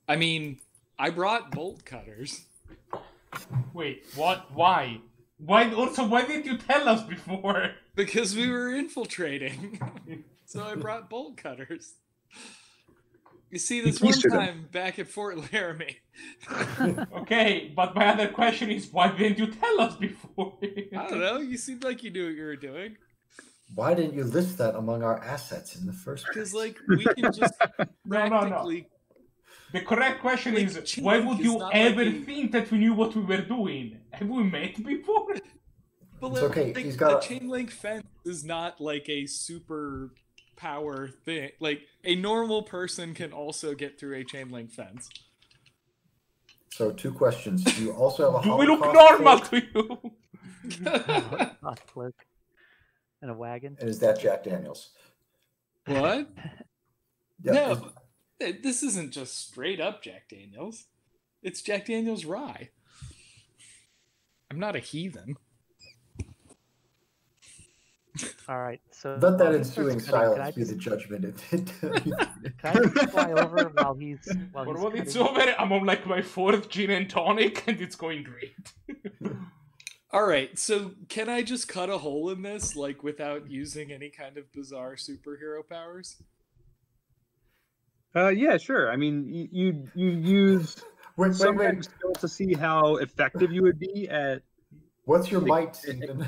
I mean, I brought bolt cutters. Wait, what? Why? Why? Also, why didn't you tell us before? Because we were infiltrating. So I brought bolt cutters. You see, this one time back at Fort Laramie. Okay, but my other question is, why didn't you tell us before? I don't know. You seemed like you knew what you were doing. Why didn't you list that among our assets in the first place? Because, like, we can just practically... The correct question Like, is, chain why link would is you not ever like a- think that we knew what we were doing? Have we met before? But It's okay, like, he's got a chain link fence is not like a super power thing. Like, a normal person can also get through a chain link fence. So 2 questions. Do you also have a Do we look Holocaust normal cloak? to you? Hot cloak and a wagon. And is that Jack Daniels? What? Yeah, No, this isn't just straight up Jack Daniels. It's Jack Daniels rye. I'm not a heathen. All right, so Let that while he starts ensuing cutting, silence be the judgment. Can I just fly over while he's But when cutting? it's over, I'm on like my 4th gin and tonic, and it's going great. All right, so can I just cut a hole in this, like, without using any kind of bizarre superhero powers? Yeah, sure. I mean, you use Wait. skill to see how effective you would be at. What's your might, Stephen?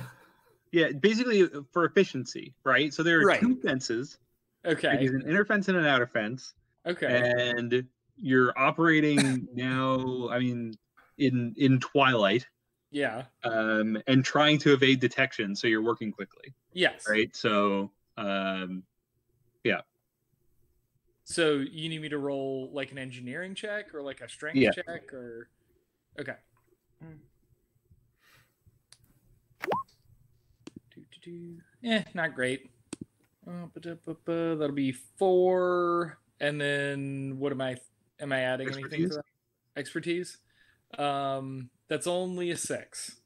Yeah, basically for efficiency, right? So there are Right. 2 fences. Okay. There's an inner fence and an outer fence. Okay. And you're operating now, I mean, in twilight, Yeah. and trying to evade detection, so you're working quickly, Yes. right? So, yeah. So you need me to roll like an engineering check or like a strength Yeah. check or okay. Not great. That'll be 4, and then what am I adding anything to that? Expertise? That's only a 6.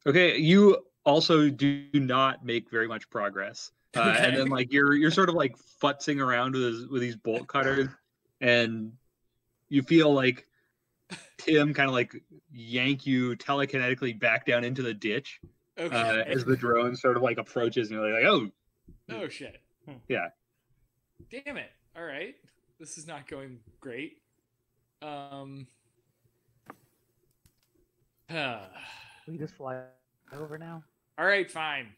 Okay, you also do not make very much progress. Okay. And then like you're sort of like futzing around with these bolt cutters, and you feel like Tim kind of like yank you telekinetically back down into the ditch Okay. as the drone sort of like approaches, and you're like, oh Shit. yeah. Damn it. All right. This is not going great. We just fly over now. All right, fine.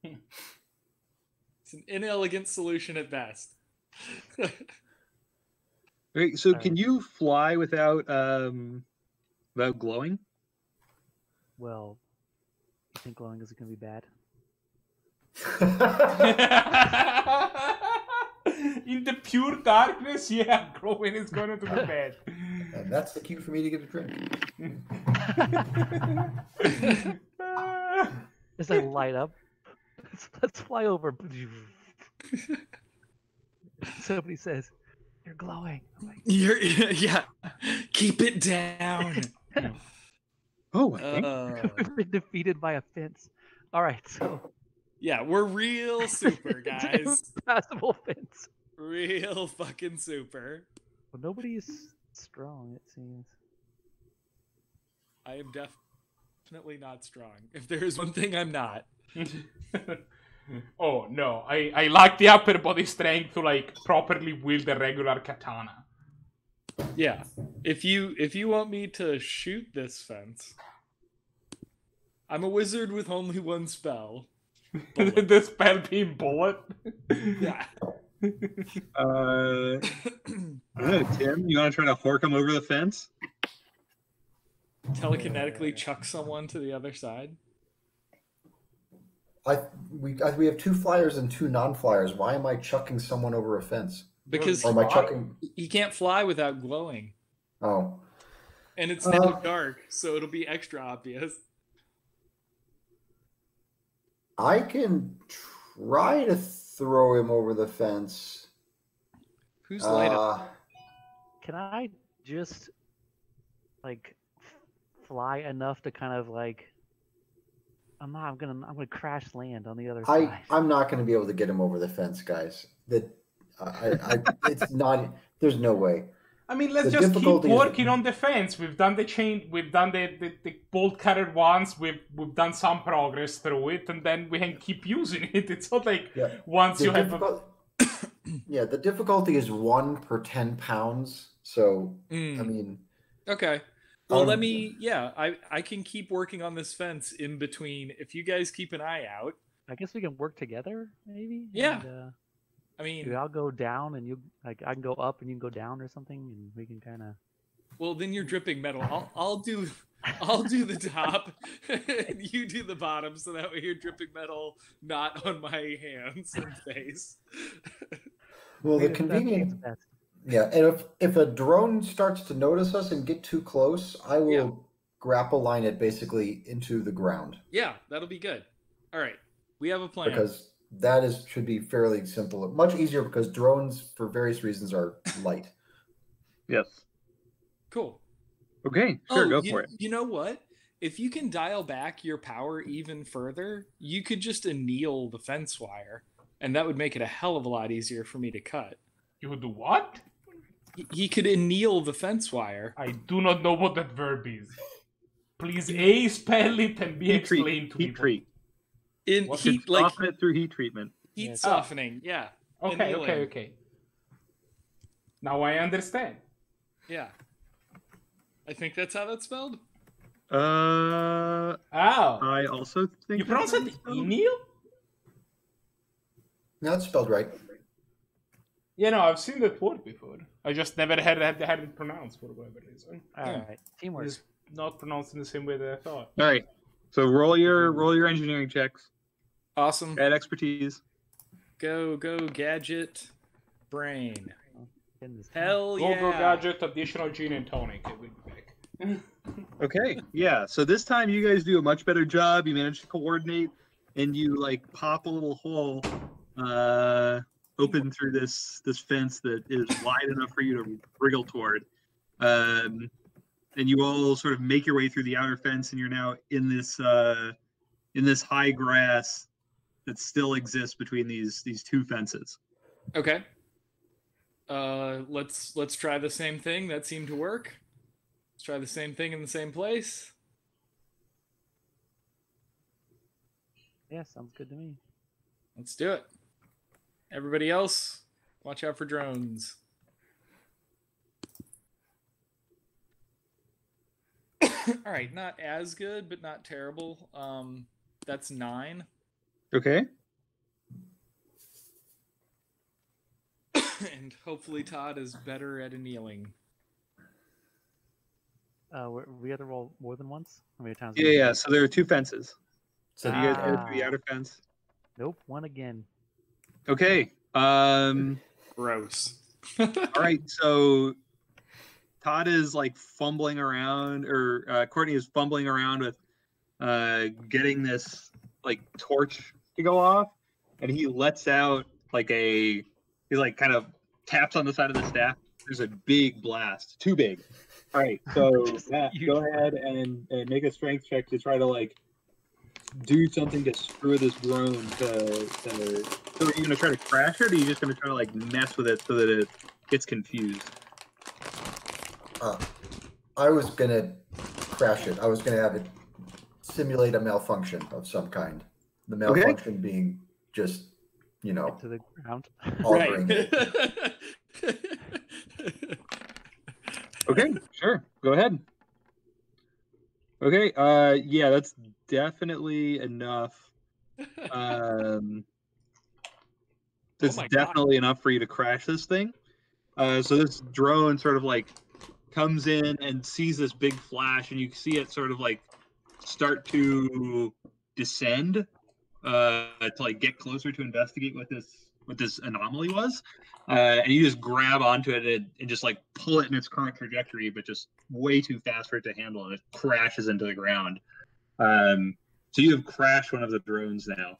It's an inelegant solution at best. Okay, so All can you fly without glowing? Well, you think glowing is going to be bad? In the pure darkness, yeah, glowing is going to be bad. And that's the cue for me to get a drink. As I light up, let's fly over. Somebody says, "You're glowing." I'm like, Yeah. Keep it down. Oh, I think. We've been defeated by a fence. All right, so Yeah, we're real super, guys. Impassable fence. Real fucking super. Well, nobody is strong, it seems. I am definitely not strong. If there is one thing I'm not. Oh no, I lack the upper body strength to like properly wield a regular katana. Yeah. If you want me to shoot this fence, I'm a wizard with only one spell. The spell being bullet. Yeah. I don't know, Tim, you want to try to hork him over the fence? Telekinetically chuck someone to the other side. We have 2 flyers and 2 non-flyers. Why am I chucking someone over a fence? Because Or am I chucking? he can't fly without glowing. Oh, And it's now dark, so it'll be extra obvious. I can try to throw him over the fence. Who's light up? Can I just like fly enough to kind of like? I'm gonna crash land on the other side. I'm not going to be able to get him over the fence, guys. It's not. There's no way. I mean, let's The just keep difficulty is- working on the fence. We've done the chain, we've done the bolt cutter once, we've done some progress through it, and then we can keep using it. It's not like once you have Yeah, the difficulty is 1 per 10 pounds. So I mean, Okay. Well, let me. Yeah, I can keep working on this fence in between. If you guys keep an eye out. I guess we can work together, maybe. Yeah. And, I mean, maybe I'll go down, and you like I can go up, and you can go down, or something, and we can kind of. well, then you're dripping metal. I'll do the top, and you do the bottom, so that way you're dripping metal not on my hands and face. well, the convenient. Yeah, and if a drone starts to notice us and get too close, I will grapple line it basically into the ground. Yeah, that'll be good. All right, we have a plan. Because that should be fairly simple. Much easier because drones, for various reasons, are light. Yes. Cool. Okay, sure, go for it. You know what? If you can dial back your power even further, you could just anneal the fence wire, and that would make it a hell of a lot easier for me to cut. You would do what? He could anneal the fence wire. I do not know what that verb is. Please A, spell it and B, explain to me. Heat treat. In heat, like Soften it through heat treatment. heat softening. Yeah. Okay, Annealing. okay. Now I understand. Yeah. I think that's how that's spelled. Oh. I also think You pronounce it Enil? No, it's spelled right. Yeah, no, I've seen that word before. I just never had it pronounced for whatever reason. All right, teamwork. It's not pronounced in the same way that I thought. All right. So roll your engineering checks. Awesome. Add expertise. Go gadget brain. In this Hell yeah. Go gadget, additional gin and tonic. It will be back. Okay. Yeah. So this time you guys do a much better job. You manage to coordinate, and you like pop a little hole open through this fence that is wide enough for you to wriggle toward. And you all sort of make your way through the outer fence, and you're now in this high grass that still exists between these 2 fences. Okay. Let's try the same thing. That seemed to work. Let's try the same thing in the same place. Yeah, sounds good to me. Let's do it. Everybody else, watch out for drones. All right, not as good, but not terrible. That's 9. Okay. And hopefully Todd is better at annealing. We have to roll more than once. How many times? Yeah. So there are 2 fences. So you guys head to the Ah. outer fence. Nope, one again. Okay. Gross. All right. So Todd is like fumbling around, or Courtney is fumbling around with getting this like torch to go off, and he lets out like he like kind of taps on the side of the staff. There's a big blast, too big. All right, so Matt, go ahead and make a strength check to try to like do something to screw this drone to so are you gonna try to crash it, or are you just gonna try to like mess with it so that it gets confused? I was gonna crash it. I was gonna have it simulate a malfunction of some kind. The malfunction being just, you know, to the ground. altering it. Okay, sure. Go ahead. Okay, yeah, that's definitely enough. That's definitely enough for you to crash this thing. So this drone sort of like comes in and sees this big flash, and you see it sort of like start to descend to like get closer to investigate what this anomaly was. And you just grab onto it and just like pull it in its current trajectory, but just way too fast for it to handle, and it crashes into the ground. So you have crashed one of the drones now.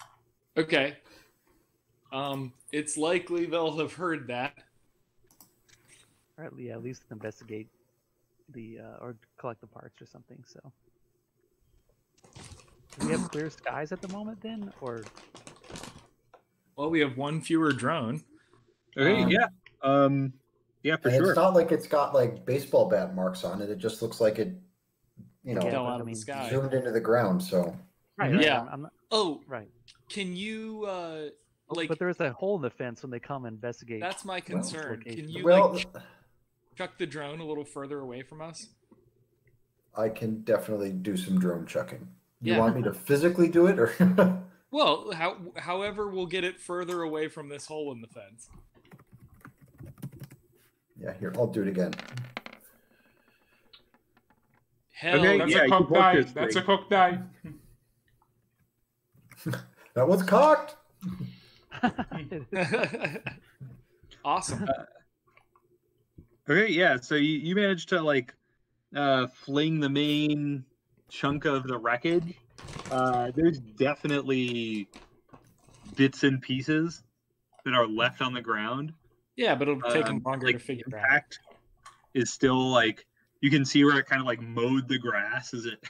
Okay. It's likely they'll have heard that. Or at least investigate the or collect the parts or something. So, do we have clear skies at the moment then, or? Well, we have one fewer drone. Okay, yeah, for sure. It's not like it's got like baseball bat marks on it. It just looks like it, you know, Fell out of the sky. zoomed into the ground. So Right. Yeah. I'm not, Oh, right. Can you like? But there's a hole in the fence when they come investigate. That's my concern. Can you well, like chuck the drone a little further away from us? I can definitely do some drone chucking. You Yeah. want me to physically do it, or? Well, however, we'll get it further away from this hole in the fence. Yeah, here, I'll do it again. Hell, Okay, That's yeah, a cocked die. this That's thing. a cocked die. That one's cocked. Awesome. Okay, yeah. So you managed to like fling the main chunk of the wreckage. There's definitely bits and pieces that are left on the ground. Yeah, but it'll take them longer to Like, figure out. impact is still like you can see where it kind of like mowed the grass as it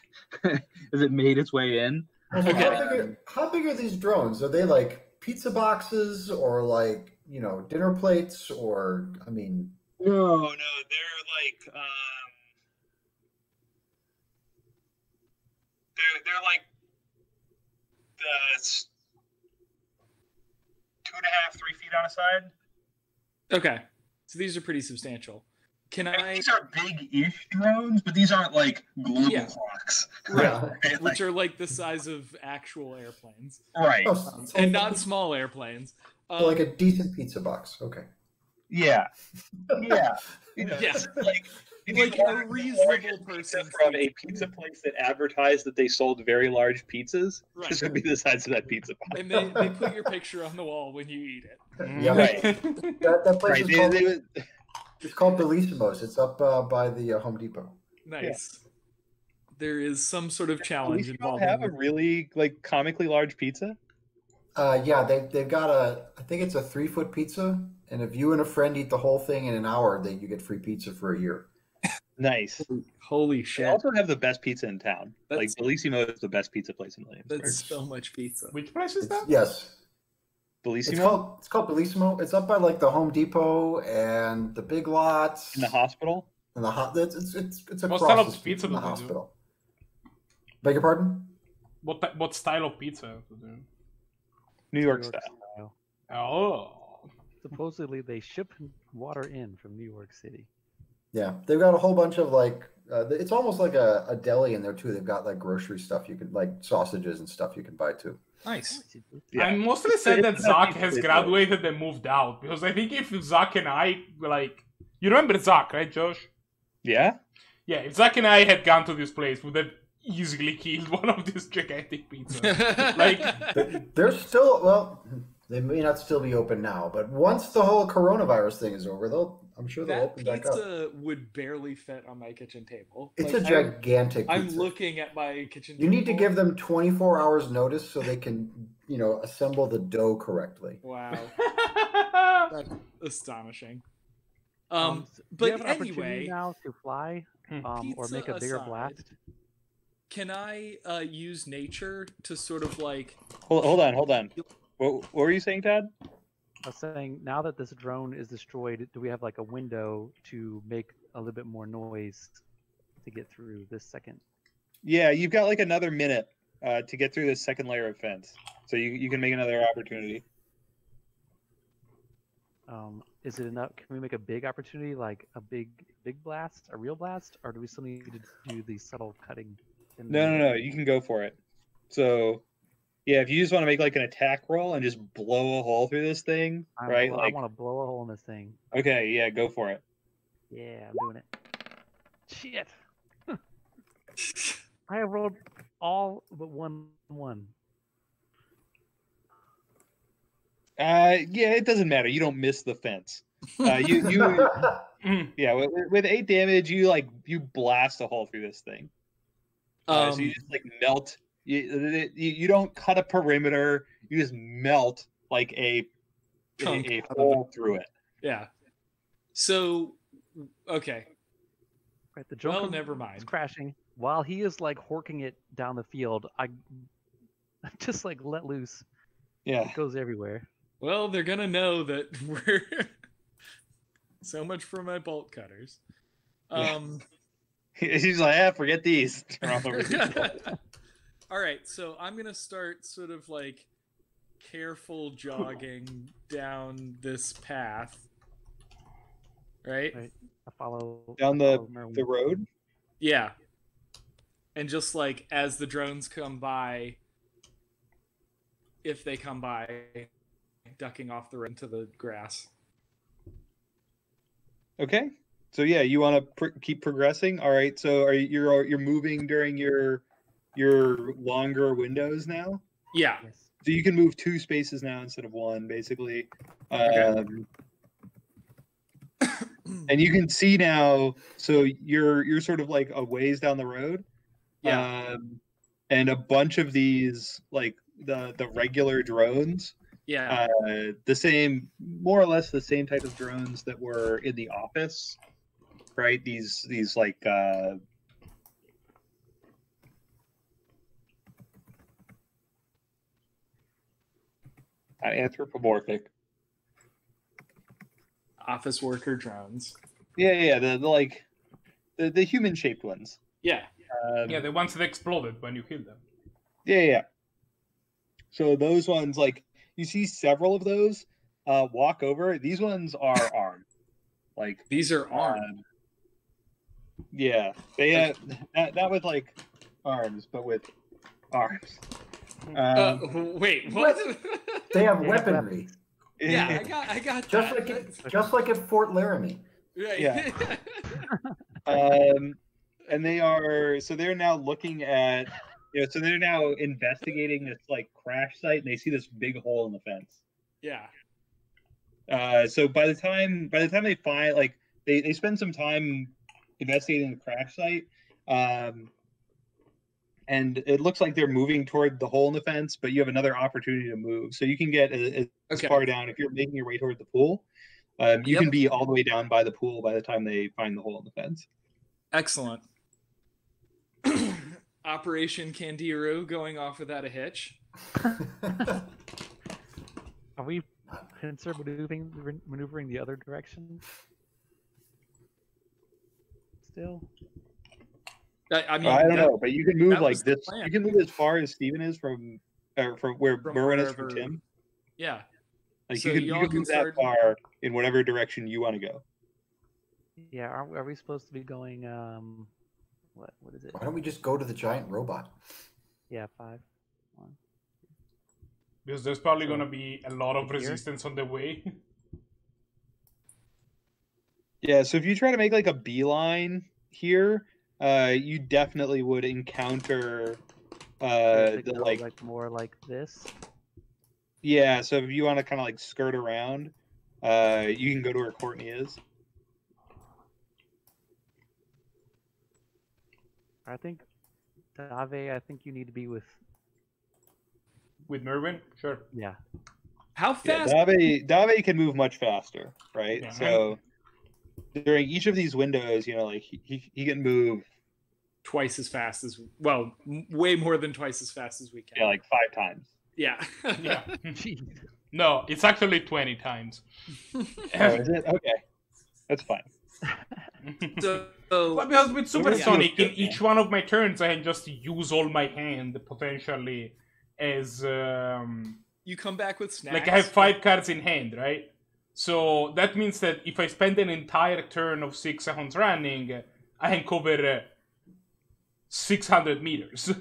as it made its way in. Okay. How big are these drones? Are they like pizza boxes or like, you know, dinner plates, or I mean? No, they're like they're like the 2.5, 3 feet on a side. Okay, so these are pretty substantial. Can I? These are big-ish drones, but these aren't like global Yeah. clocks. Right, Right, which are like the size of actual airplanes, right. Oh, so and not small airplanes. like a decent pizza box. Okay. Yeah. Yeah. You know, Yeah. it's like if Like you a ordered the reasonable largest pizza person's from a pizza. pizza place that advertised that they sold very large pizzas. Right. This would be the size of that pizza box. And they put your picture on the wall when you eat it. Yeah, Right. that place Right. is called, it's called Bellisimo's. It's up by the Home Depot. Nice. There is some sort of challenge Police involved. have a really like comically large pizza. Yeah, they've got I think it's a 3-foot pizza, and if you and a friend eat the whole thing in an hour, then you get free pizza for a year. Nice. Holy They shit! also have the best pizza in town. That's- Like Bellissimo is the best pizza place in Williamsburg. That's so much pizza. Which place is that? Yes, Bellissimo it's called Bellissimo. It's up by like the Home Depot and the Big Lots in the hospital. and the it's What across style the of street pizza from the do they do? hospital. Beg your pardon? What style of pizza? New York style. Oh. Supposedly they ship water in from New York City. Yeah, they've got a whole bunch of like it's almost like a deli in there too. They've got like grocery stuff you can, like sausages and stuff you can buy too. Nice. Yeah. I'm mostly sad that It's not Zach pizza has place, graduated and moved out, because I think if Zach and I like, you remember Zach, right, Josh? Yeah. Yeah, if Zach and I had gone to this place, we would have easily killed one of these gigantic pizzas. Like, They're still, well, they may not still be open now, but once the whole coronavirus thing is over, I'm sure they'll That open back up. pizza would barely fit on my kitchen table. It's Like, a gigantic I'm pizza. looking at my kitchen You need to table. give them 24 hours notice so they can, you know, assemble the dough correctly. Wow, that's astonishing. Do you But have an opportunity anyway, now to fly or Pizza make a bigger aside. blast? can I use nature to sort of like? Hold on. What were you saying, Todd? I was saying, now that this drone is destroyed, do we have like a window to make a little bit more noise to get through this second? Yeah, you've got like another minute to get through this second layer of fence, so you can make another opportunity. Is it enough? Can we make a big opportunity, like a big blast, a real blast, or do we still need to do the subtle cutting? No. You can go for it. So, yeah, if you just want to make like an attack roll and just blow a hole through this thing, right? I want to blow a hole in this thing. Okay, yeah, go for it. Yeah, I'm doing it. Shit. I have rolled all but one. Yeah, it doesn't matter. You don't miss the fence. Yeah, with 8 damage, you blast a hole through this thing. So you just like melt. You don't cut a perimeter. You just melt like a hole through it. Yeah. So, okay. Right, the drone Well, never mind. is crashing while he is like horking it down the field. I just like let loose. Yeah, It goes everywhere. Well, they're gonna know that we're so much for my bolt cutters. He's like, forget these. All right, so I'm gonna start sort of like careful jogging down this path. Right? I follow Down the road. Yeah. And just like as the drones come by, if they come by, ducking off the road into the grass. Okay. So yeah, you want to keep progressing. All right. So you're moving during your longer windows now? Yeah. Yes. So you can move 2 spaces now instead of 1, basically. Okay. And you can see now. So you're sort of like a ways down the road. Yeah. And a bunch of these, like the regular drones. Yeah. More or less the same type of drones that were in the office, right? These like anthropomorphic Office worker drones. Yeah, the human shaped ones. Yeah. Yeah, the ones that exploded when you killed them. Yeah. So those ones, like, you see several of those walk over. These ones are armed. Like, these are armed. Yeah, they have not with like arms, but with arms. Wait, what? They have weaponry. Yeah, I got just that. Just like at Fort Laramie. Right. Yeah. And they're now looking at, so they're now investigating this like crash site, and they see this big hole in the fence. Yeah. So by the time they find, like, they spend some time investigating the crash site, and it looks like they're moving toward the hole in the fence, but you have another opportunity to move, so you can get as far down if you're making your way toward the pool. You can be all the way down by the pool by the time they find the hole in the fence. Excellent. Operation Candiru going off without a hitch. Are we pincer maneuvering the other direction? Still? I mean, I don't know, but you can move like this. Plan. You can move as far as Steven is from where Merwin is from Tim. Yeah. Like, so you can move that far in whatever direction you want to go. Yeah, are we supposed to be going? What is it? Why don't we just go to the giant robot? Yeah, 5, 1. Because there's probably going to be a lot of resistance on the way. Yeah, so if you try to make like a beeline here, you definitely would encounter like more like this. Yeah, so if you want to kind of like skirt around, you can go to where Courtney is. I think, Dave, I think you need to be with Merwin? Sure. Yeah. How fast? Yeah, Dave can move much faster, right? Yeah. So during each of these windows, like he can move twice as fast as way more than twice as fast as we can. Yeah, like 5 times. Yeah. Yeah. No, it's actually 20 times. Oh, is it? Okay. That's fine. But because with supersonic, in each one of my turns, I can just use all my hand potentially as you come back with snacks. like I have 5 cards in hand, right? So that means that if I spend an entire turn of 6 seconds running, I can cover 600 meters.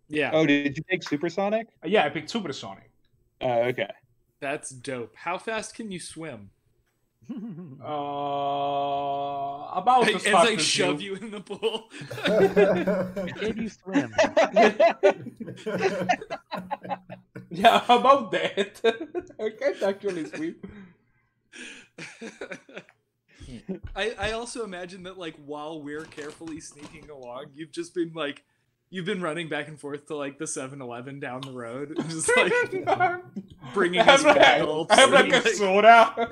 Yeah. Oh, did you take supersonic? Yeah, I picked supersonic. Oh, okay. That's dope. How fast can you swim? About as As fast I as shove you in the pool. Can you swim? Yeah, about that. I can't actually swim. I also imagine that like while we're carefully sneaking along, you've been running back and forth to like the 7-Eleven down the road, and just like bringing us back. I have like a soda.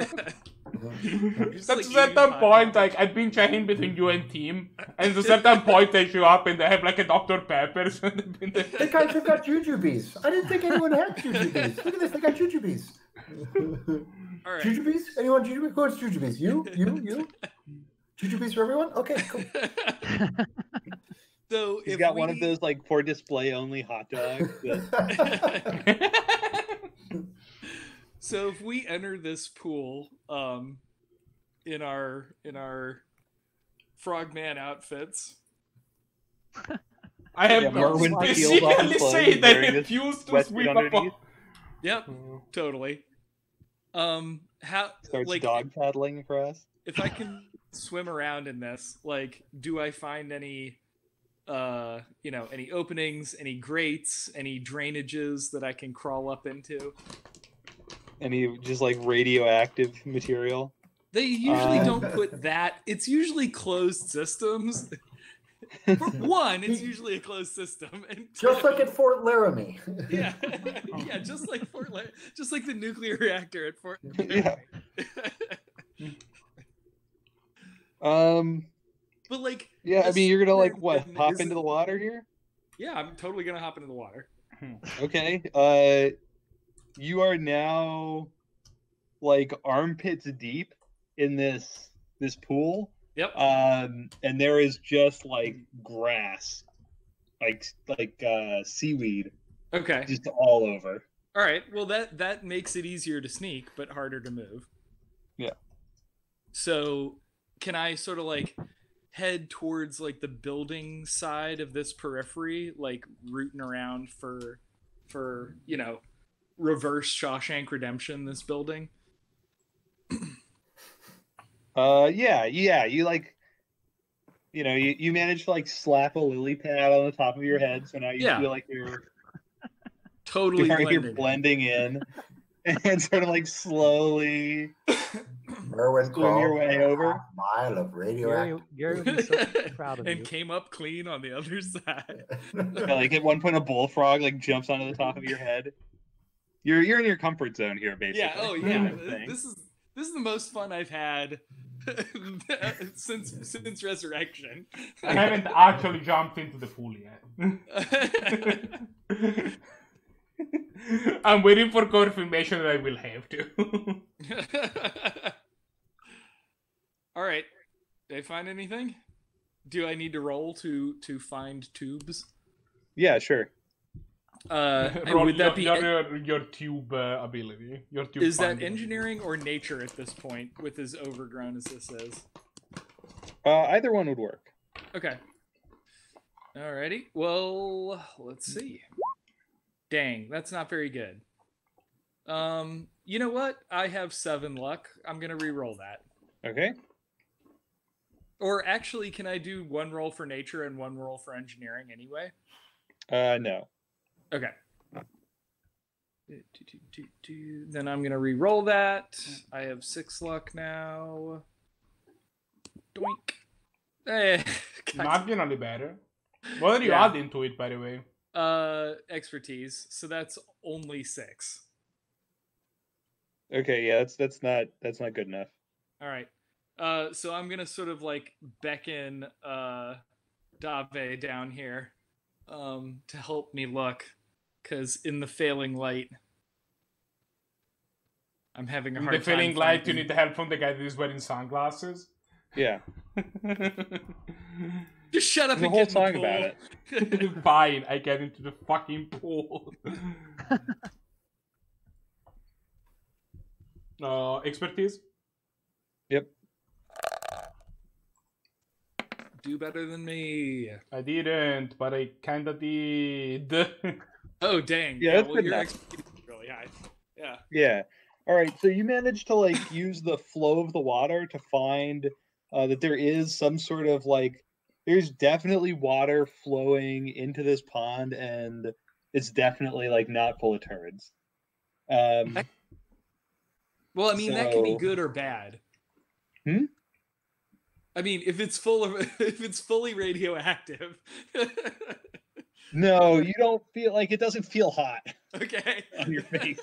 Just, At a like, certain eating point, like I've been chatting between you and Tim, and at a certain point they show up and they have like a Dr. Pepper. So Hey guys, they've got jujubes. I didn't think anyone had jujubes. Look at this, they got jujubes. All right. Jujubes? Anyone jujubes? Who has jujubes? You? Jujubes for everyone? Okay, cool. So He's if got one of those like for display only hot dogs. So if we enter this pool, in our frogman outfits, I have Merwin specifically say they refuse to swim up. Yep, totally. How Starts like dog paddling for us. if I can swim around in this, like, do I find any, any openings, any grates, any drainages that I can crawl up into? Any just like radioactive material? They usually don't put that. It's usually closed systems. For one, it's usually a closed system, and Just like at Fort Laramie. yeah, yeah, just like just like the nuclear reactor at Fort. Yeah. But like, Yeah, I mean, you're gonna like what? Is Hop it- into the water here? Yeah, I'm totally gonna hop into the water. Okay. You are now like armpits deep in this pool. Yep. And there is just like grass, like seaweed, Okay. just all over. All right. Well, that makes it easier to sneak, but harder to move. Yeah. So, can I sort of like head towards like the building side of this periphery, like rooting around for reverse Shawshank Redemption this building? Yeah. You like, you manage to like slap a lily pad on the top of your head, so now you feel like you're Totally you're blending in, and sort of like slowly Merwin swim your way over. A mile of radioactive. Gary would be so proud of and you. came up clean on the other side. Yeah, like at one point, a bullfrog like jumps onto the top of your head. You're in your comfort zone here, basically. Yeah. Oh, yeah. Thing. This is the most fun I've had since Resurrection. I haven't actually jumped into the pool yet. I'm waiting for confirmation that I will have to. All right. Did I find anything? Do I need to roll to find tubes? Yeah, sure. Roll would that be your tube ability? Your tube is that finding. engineering or nature at this point, with as overgrown as this is? Either one would work. Okay. Alrighty. Well, let's see. Dang, that's not very good. You know what? I have 7 luck. I'm gonna re-roll that. Okay. Or actually, can I do 1 roll for nature and 1 roll for engineering anyway? No. Okay. Then I'm gonna re-roll that. I have 6 luck now. Doink. Marginally better. What are you Yeah. adding to it, by the way? Expertise. So that's only 6. Okay, yeah, that's not good enough. All right. So I'm gonna sort of like beckon Dave down here to help me look, because in the failing light, I'm having a hard time. In the failing light, you finding- need the help from the guy that is wearing sunglasses. Yeah. Just shut up There's a and whole get in song the about pool. it. Fine, I get into the fucking pool. Expertise? Yep. Do better than me. I didn't, but I kinda did. Oh dang! Yeah, that's well, good your enough. expertise is really high. Yeah. Yeah. All right. So you managed to like use the flow of the water to find that there is some sort of like there's definitely water flowing into this pond, and it's definitely like not full of turds. Well, I mean that could be So- good or bad. Hmm? I mean, if it's full of, if it's fully radioactive. No, you don't feel like it doesn't feel hot Okay. on your face.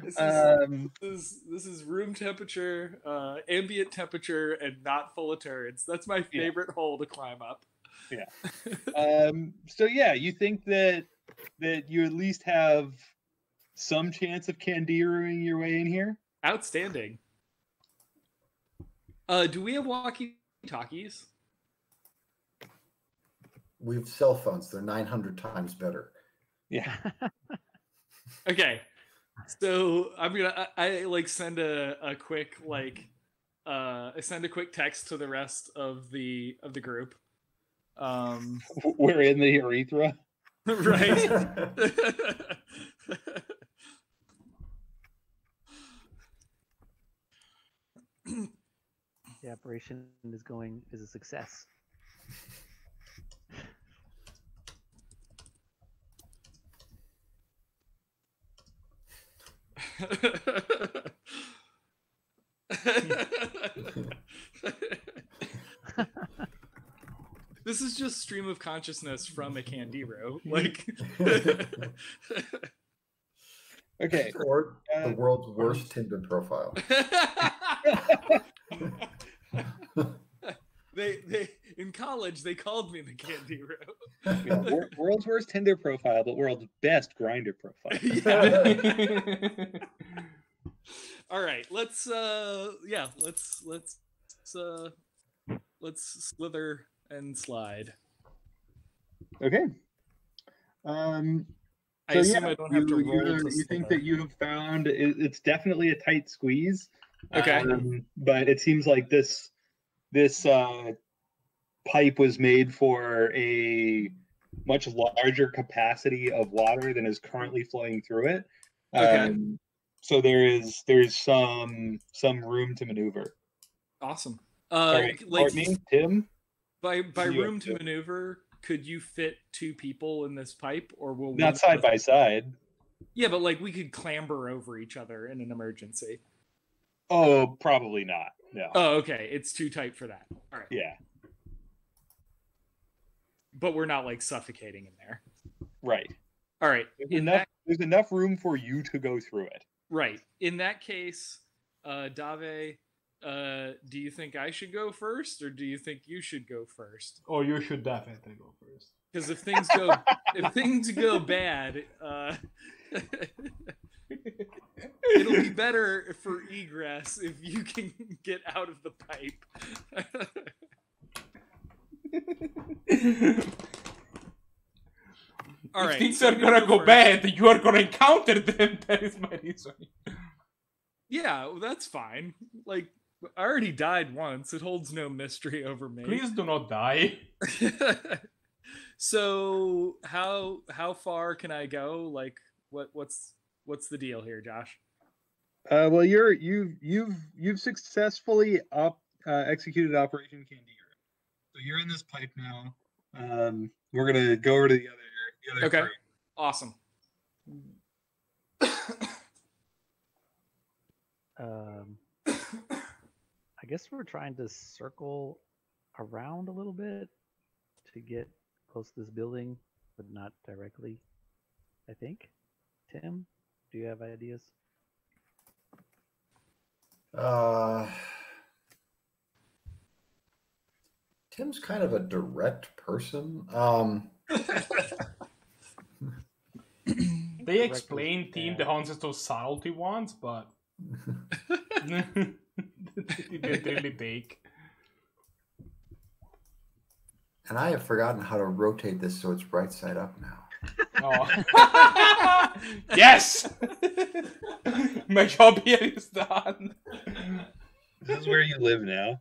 This Um, this is room temperature, ambient temperature, and not full of turds. That's my favorite hole to climb up. so yeah, you think that you at least have some chance of Candiruing your way in here? Outstanding. Do we have walkie-talkies? We have cell phones. They're 900 times better. Yeah. Okay. So I like send a quick like I send a quick text to the rest of the group. We're in the urethra. Right. The operation is a success. This is just stream of consciousness from a Candiru. Like Okay. Or the world's worst Tinder profile. they in college they called me the Candiru. Yeah, world's worst Tinder profile, but world's best grinder profile. Yeah. All right, let's slither and slide. Okay. I assume I don't have to roll to you think slither. that you have found it's definitely a tight squeeze. Okay. But it seems like this pipe was made for a much larger capacity of water than is currently flowing through it. Okay. So there's some room to maneuver. Awesome. All right, Like Courtney, Tim. by you room have to to- maneuver, could you fit two people in this pipe, or will Not side by side. Yeah, but like we could clamber over each other in an emergency. Oh, probably not. No. Oh, okay. It's too tight for that. All right. Yeah. But we're not like suffocating in there. Right. All right. There's enough room for you to go through it. Right. In that case, Dave, do you think I should go first, or do you think you should go first? Oh, you should definitely go first. Because if things go bad, it'll be better for egress if you can get out of the pipe. All If right. things so are I'm gonna go first. bad, you are gonna encounter them. That is my reason. Yeah, well, that's fine. Like, I already died once. It holds no mystery over me. Please do not die. So, how far can I go? Like, what's the deal here, Josh? Well, you've successfully executed Operation Candiru. So you're in this pipe now. We're gonna go over to the other Okay. crew. Awesome. I guess we're trying to circle around a little bit to get close to this building, but not directly. I think. Tim, do you have ideas? Tim's kind of a direct person. They explain Tim the Haunts those subtlety ones, but it didn't really take. And I have forgotten how to rotate this so it's right side up now. Oh. Yes! My job here is done. This is where you live now.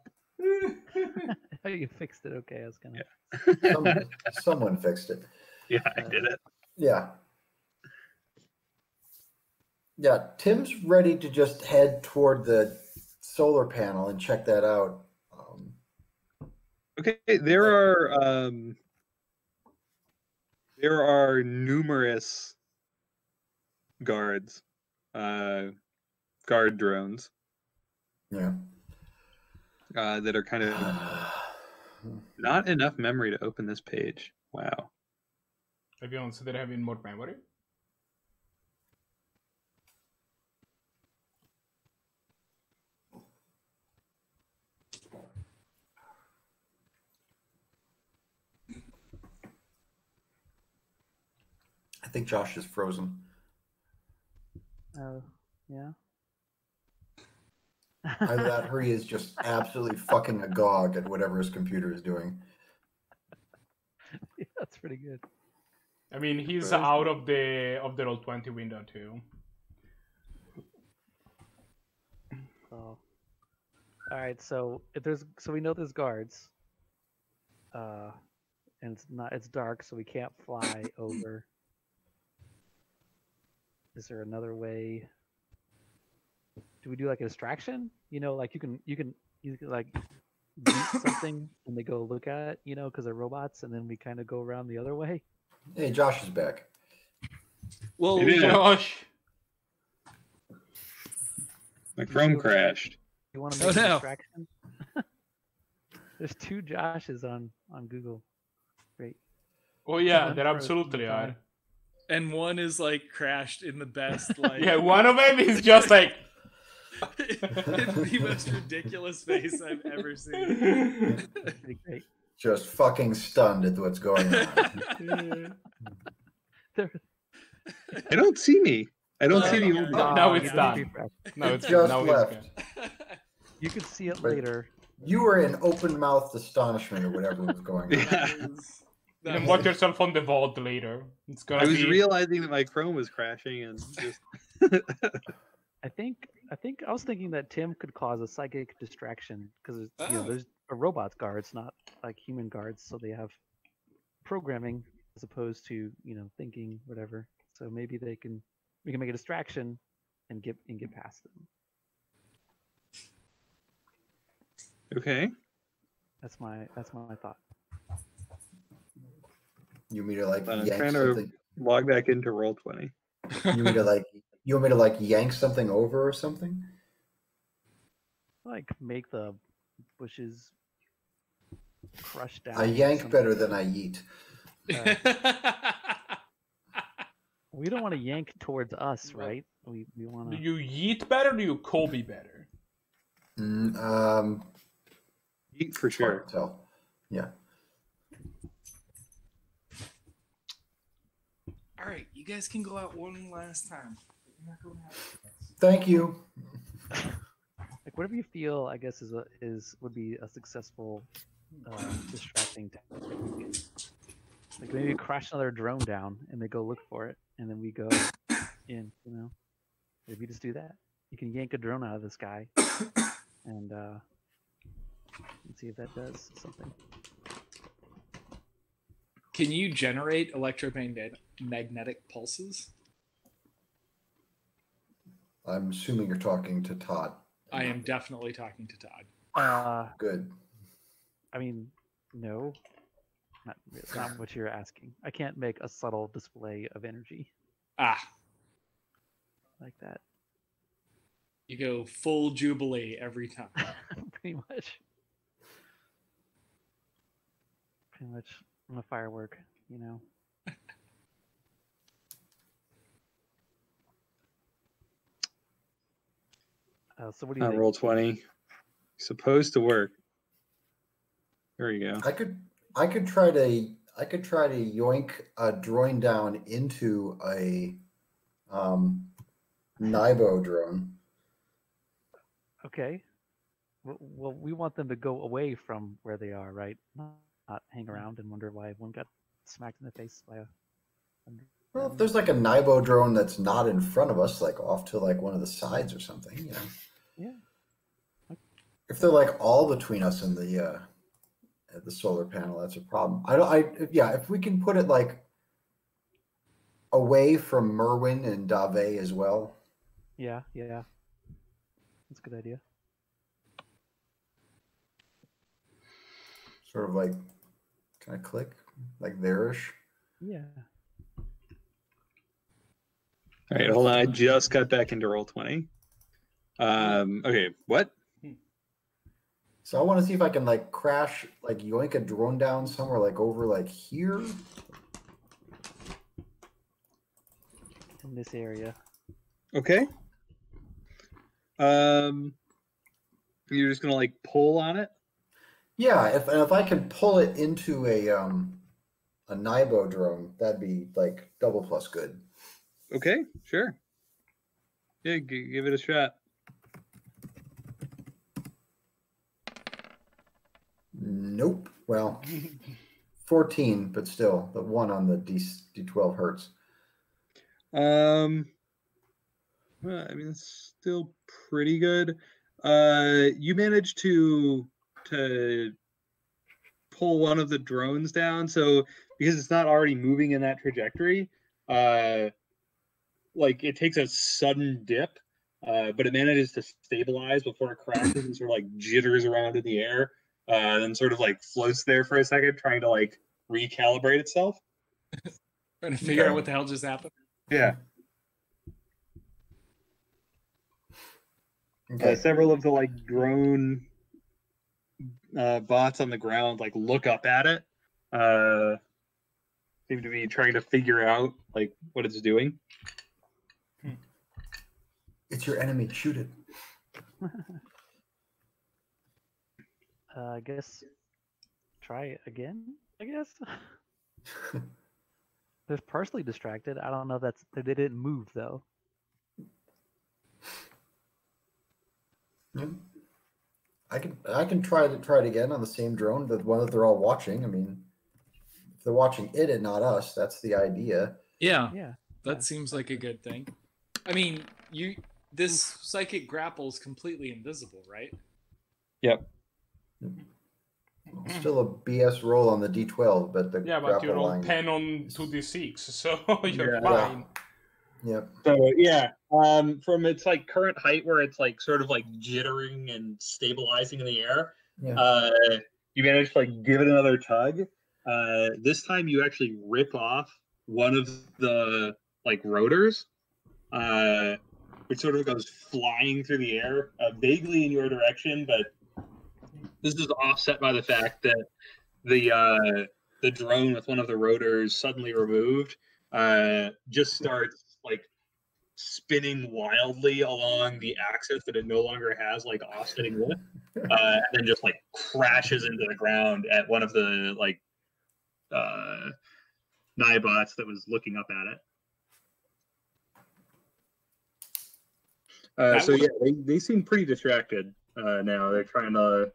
Oh, you fixed it. Okay, I was gonna. Someone fixed it. Yeah, I did it. Yeah. Yeah, Tim's ready to just head toward the solar panel and check that out. Okay, there are numerous guards, guard drones. Yeah. That are kind of not enough memory to open this page. Wow. Have you considered having more memory? I think Josh is frozen. Oh, yeah. Either that or he is just absolutely fucking agog at whatever his computer is doing. Yeah, that's pretty good. I mean, he's out of the Roll20 window too. So, all right. So we know there's guards. And it's dark, so we can't fly over. Is there another way? Do we do like a distraction? You know, like you can like beat something and they go look at it, you know, because they're robots, and then we kind of go around the other way. Hey, Josh is back. Well, It is. Josh. My Chrome crashed. You want to make a distraction? There's 2 Joshes on Google. Great. Oh yeah, One there for absolutely some are. time. and one is like crashed in the best like Yeah, one of them is just like the most ridiculous face I've ever seen. Pretty great. Just fucking stunned at what's going on. I don't see me. I don't see the old Oh, guy. now it's you didn't done. refresh. No, it's just now left. it's good. You could see it But- later. You were in open-mouthed astonishment or whatever was going on. Yeah. You can watch yourself on the vault later. It's gonna I was be realizing that my Chrome was crashing and just I think I was thinking that Tim could cause a psychic distraction because you know Oh. there's a robot guards, not like human guards, so they have programming as opposed to thinking whatever. So maybe we can make a distraction and get past them. okay. That's my thought. You mean to like I'm yank trying to something? log back into Roll20. You mean to like? You want me to like yank something over or something? Like make the bushes crush down. I or yank something. better than I yeet. We don't want to yank towards us, right? We want Do to. you yeet better or do you Kobe better? Eat for sure. Hard to tell. Yeah. All right, you guys can go out one last time. Thank you. Like whatever you feel, I guess would be a successful distracting technique. Like maybe crash another drone down and they go look for it, and then we go in. If you just do that, you can yank a drone out of the sky and see if that does something. Can you generate electromagnetic pulses? I'm assuming you're talking to Todd. I am definitely talking to Todd. Good. I mean, no, not what you're asking. I can't make a subtle display of energy Ah, like that. you go full Jubilee every time. Pretty much. I'm a firework, So what do you On think? Roll20. Supposed to work. There you go. I could try to yoink a drone down into a Nibo drone. Okay. Well, we want them to go away from where they are, right? Not hang around and wonder why one got smacked in the face by a. Well, if there's like a Nibo drone that's not in front of us, like off to like one of the sides or something, you know. Yeah. If they're like all between us and the solar panel, that's a problem. If we can put it like away from Merwin and Dave as well. Yeah. That's a good idea. Sort of like kind of click, like there-ish. Yeah. All right, hold on. I just got back into Roll20. Okay, what? So I want to see if I can like crash, like yoink a drone down somewhere like over like here. In this area. Okay. You're just gonna like pull on it? Yeah, if I can pull it into a Nibo drone, that'd be like double plus good. Okay, sure. Yeah, give it a shot. Nope. Well, 14, but still, the one on the D12 hurts. Well, I mean, it's still pretty good. You managed to pull one of the drones down, so because it's not already moving in that trajectory, like it takes a sudden dip, but it manages to stabilize before it crashes and sort of like jitters around in the air, and then sort of like floats there for a second, trying to like recalibrate itself. Trying to figure out what the hell just happened. Yeah. Okay. Several of the like drone bots on the ground like look up at it, seem to be trying to figure out like what it's doing. It's your enemy. Shoot it. I guess try again. I guess they're partially distracted. I don't know. They didn't move though. Yeah. I can try it again on the same drone, the one that they're all watching. I mean, if they're watching it and not us, that's the idea. Yeah. Yeah. That seems like a good thing. I mean, this psychic grapple is completely invisible, right? Yep. Still a BS roll on the D12, but the but you roll line 10 on 2d6, so you're Yeah. fine. Yep. So yeah, from its like current height where it's like sort of like jittering and stabilizing in the air, Yeah. you manage to like give it another tug. This time you actually rip off one of the like rotors, which sort of goes flying through the air, vaguely in your direction, but this is offset by the fact that the drone with one of the rotors suddenly removed just starts like spinning wildly along the axis that it no longer has like offsetting with, and then just like crashes into the ground at one of the like Nibots that was looking up at it. So yeah, they seem pretty distracted now. They're trying to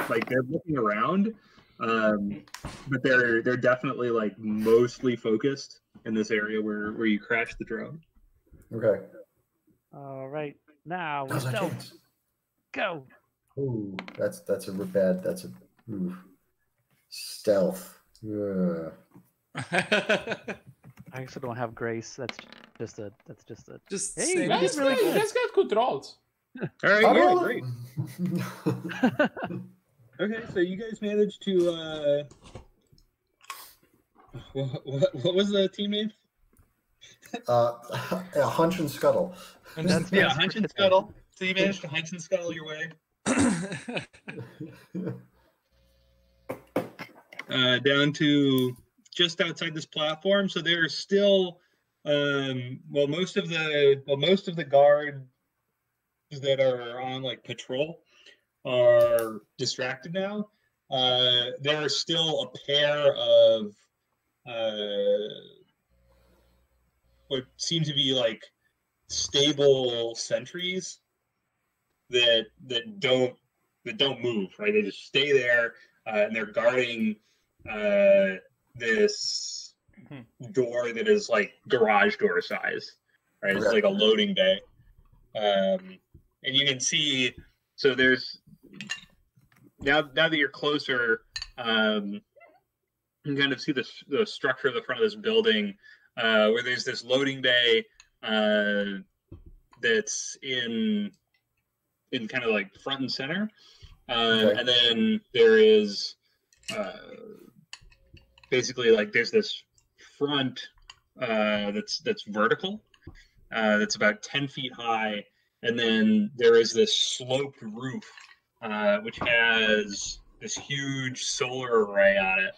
like they're looking around, but they're definitely like mostly focused in this area where you crashed the drone. Okay. All right. Now we Now's our stealth. chance. Go. Ooh, that's a bad. That's a stealth. Ugh. I also don't have grace. That's just a. Just Hey, say we did really You good. guys got good rolls. All right, I yeah, rolled great. it. Okay, so you guys managed to what was the team name? Hunch and Scuttle. Yeah, Hunch and Scuttle. So you managed to Hunch and Scuttle your way down to just outside this platform. So there's still most of the guards that are on like patrol are distracted now. there are still a pair of what seem to be like stable sentries that don't move. Right, they just stay there, and they're guarding this door that is like garage door size. Right, it's like a loading bay, and you can see. So there's now that you're closer, you can kind of see the structure of the front of this building, where there's this loading bay that's in kind of like front and center, and then there is basically like there's this front that's vertical, that's about 10 feet high, and then there is this sloped roof, which has this huge solar array on it,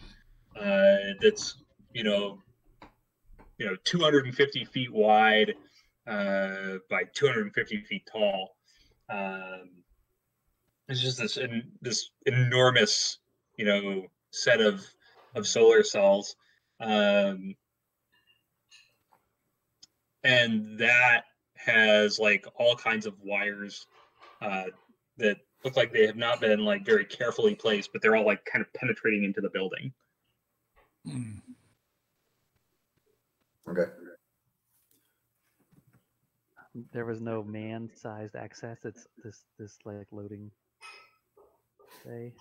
that's 250 feet wide by 250 feet tall. It's just this enormous set of solar cells, and that has like all kinds of wires that look like they have not been like very carefully placed, but they're all like kind of penetrating into the building. Okay. There was no man-sized access. It's this like loading bay.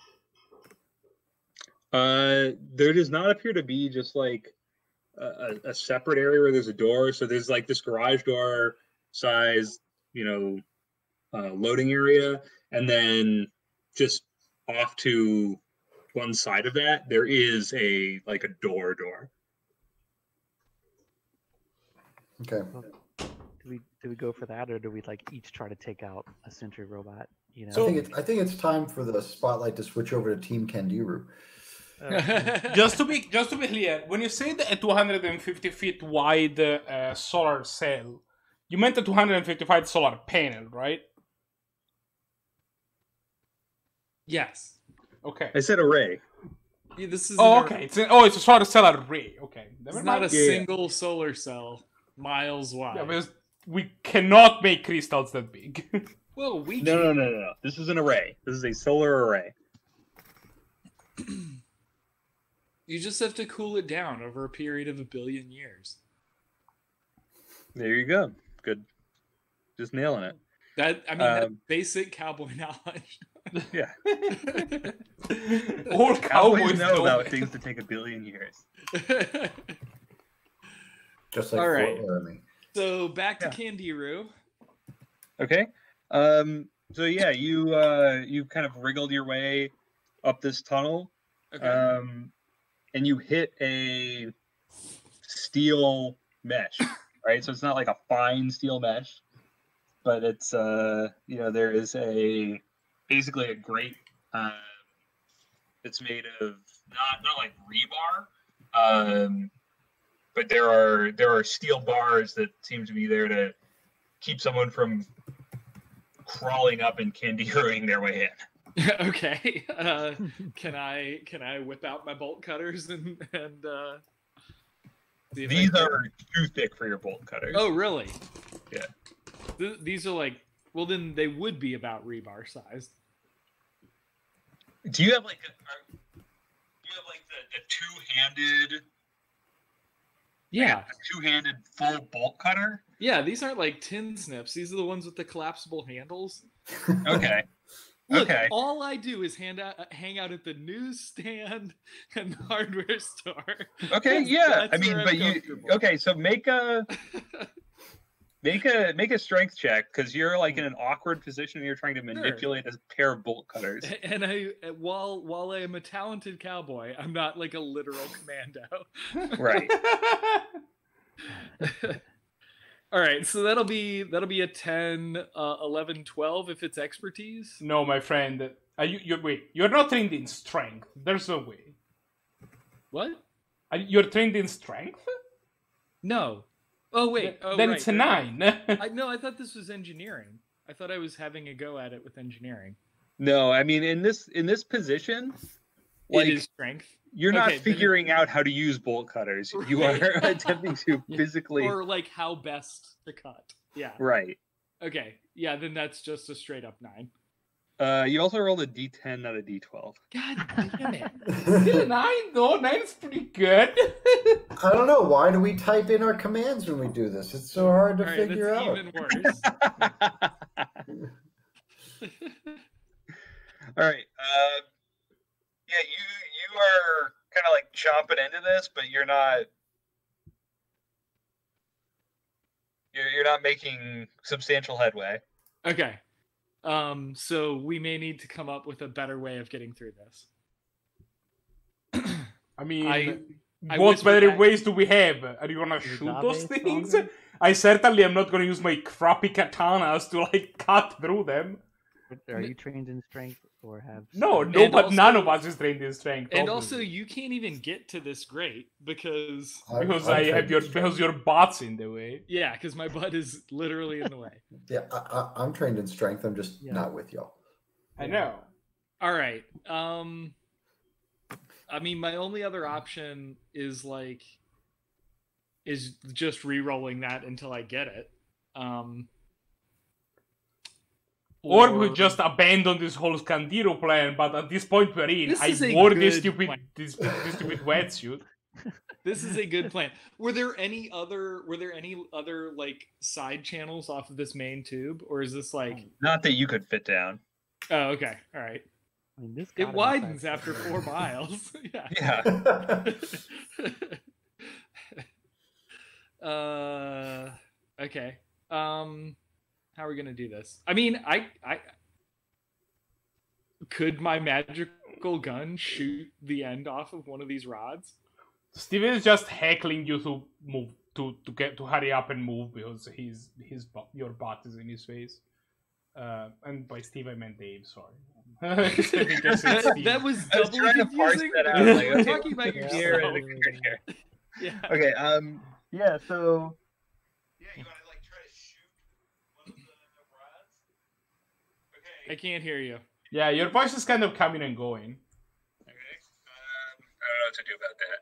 There does not appear to be just like a separate area where there's a door. So there's like this garage door size, loading area, and then just off to one side of that, there is a door. Okay. Well, do we go for that, or do we like each try to take out a sentry robot? So I think it's time for the spotlight to switch over to Team Kandiru. Just to be clear, when you say a 250 feet wide solar cell, you meant a 255 solar panel, right? Yes. Okay. I said array. Yeah, this is okay. It's a solar cell array. Okay. It's not a single solar cell miles wide. Yeah, because we cannot make crystals that big. Well, we No. This is an array. This is a solar array. You just have to cool it down over a period of 1 billion years. There you go. Good. Just nailing it. That's basic cowboy knowledge. Yeah. All cowboys know about things that take 1 billion years. Just like all right. Fort Laramie. So back to Kandiru. Okay. So yeah, you kind of wriggled your way up this tunnel. Okay. And you hit a steel mesh, right? So it's not like a fine steel mesh, but it's there is basically a grate that's made of not like rebar, but there are steel bars that seem to be there to keep someone from crawling up and Kandiruing their way in. Okay. Can I whip out my bolt cutters and see if These are too thick for your bolt cutters. Oh, really? Yeah. These are like, well, then they would be about rebar sized. Do you have like the two-handed? Yeah. Two-handed full bolt cutter? Yeah, these aren't like tin snips. These are the ones with the collapsible handles. Okay. Look, okay. all I do is hang out at the newsstand and the hardware store. Okay, yeah. I mean, but so make a strength check, because you're like in an awkward position and you're trying to manipulate a pair of bolt cutters. And while I am a talented cowboy, I'm not like a literal commando. Right. All right, so that'll be a 10, 11, 12 if it's expertise. No, my friend. You're not trained in strength. There's no way. What? You're trained in strength? No. Oh, wait. Then right, it's a 9. I thought this was engineering. I thought I was having a go at it with engineering. No, I mean, in this position, Like, it is strength. you're not Okay, then- figuring out how to use bolt cutters. You are Right. attempting to physically. Or like how best to cut. Yeah. Right. Okay. Yeah, then that's just a straight up 9. You also rolled a d10, not a d12. God damn it. Still 9 though. 9 is pretty good. I don't know. Why do we type in our commands when we do this? It's so hard to All right, figure that's out. even worse. All right. Yeah, you are kind of like chomping into this, but you're not. You're not making substantial headway. Okay. So we may need to come up with a better way of getting through this. I mean, I what whispered better that- ways do we have? Are you gonna shoot those agave things? stronger? I certainly am not gonna use my crappy katanas to like cut through them. Are you trained in strength or have? No, strength? no, And but also- none of us is trained in strength. And obviously. also, you can't even get to this grate because because I'm I have trained your in strength. because your butt's in the way. yeah, because my butt is literally in the way. Yeah, I'm trained in strength. I'm just Yeah. not with y'all. I know. All right. I mean, my only other option is just re-rolling that until I get it. Or we just abandon this whole Scandiro plan, but at this point we're in. This I is a wore good this stupid plan. this stupid wetsuit. This is a good plan. Were there any other like side channels off of this main tube, or is this like? Not that you could fit down. Oh, okay, all right. I mean, this It gotta be widens fast. after 4 miles. Yeah. Yeah. Okay. How are we gonna do this? I mean, I could my magical gun shoot the end off of one of these rods? Steven is just heckling you to move to hurry up and move because your butt is in his face. And by Steve I meant Dave. Sorry. Steven just said Steve. That was I was doubly trying to parse confusing. that out. Like, We're okay, talking about yeah. here yourself. and here. Yeah. Okay. Yeah. So. Yeah, you want to like try to shoot one of the rods? I Okay. can't hear you. Yeah, your voice is kind of coming and going. Okay. I don't know what to do about that.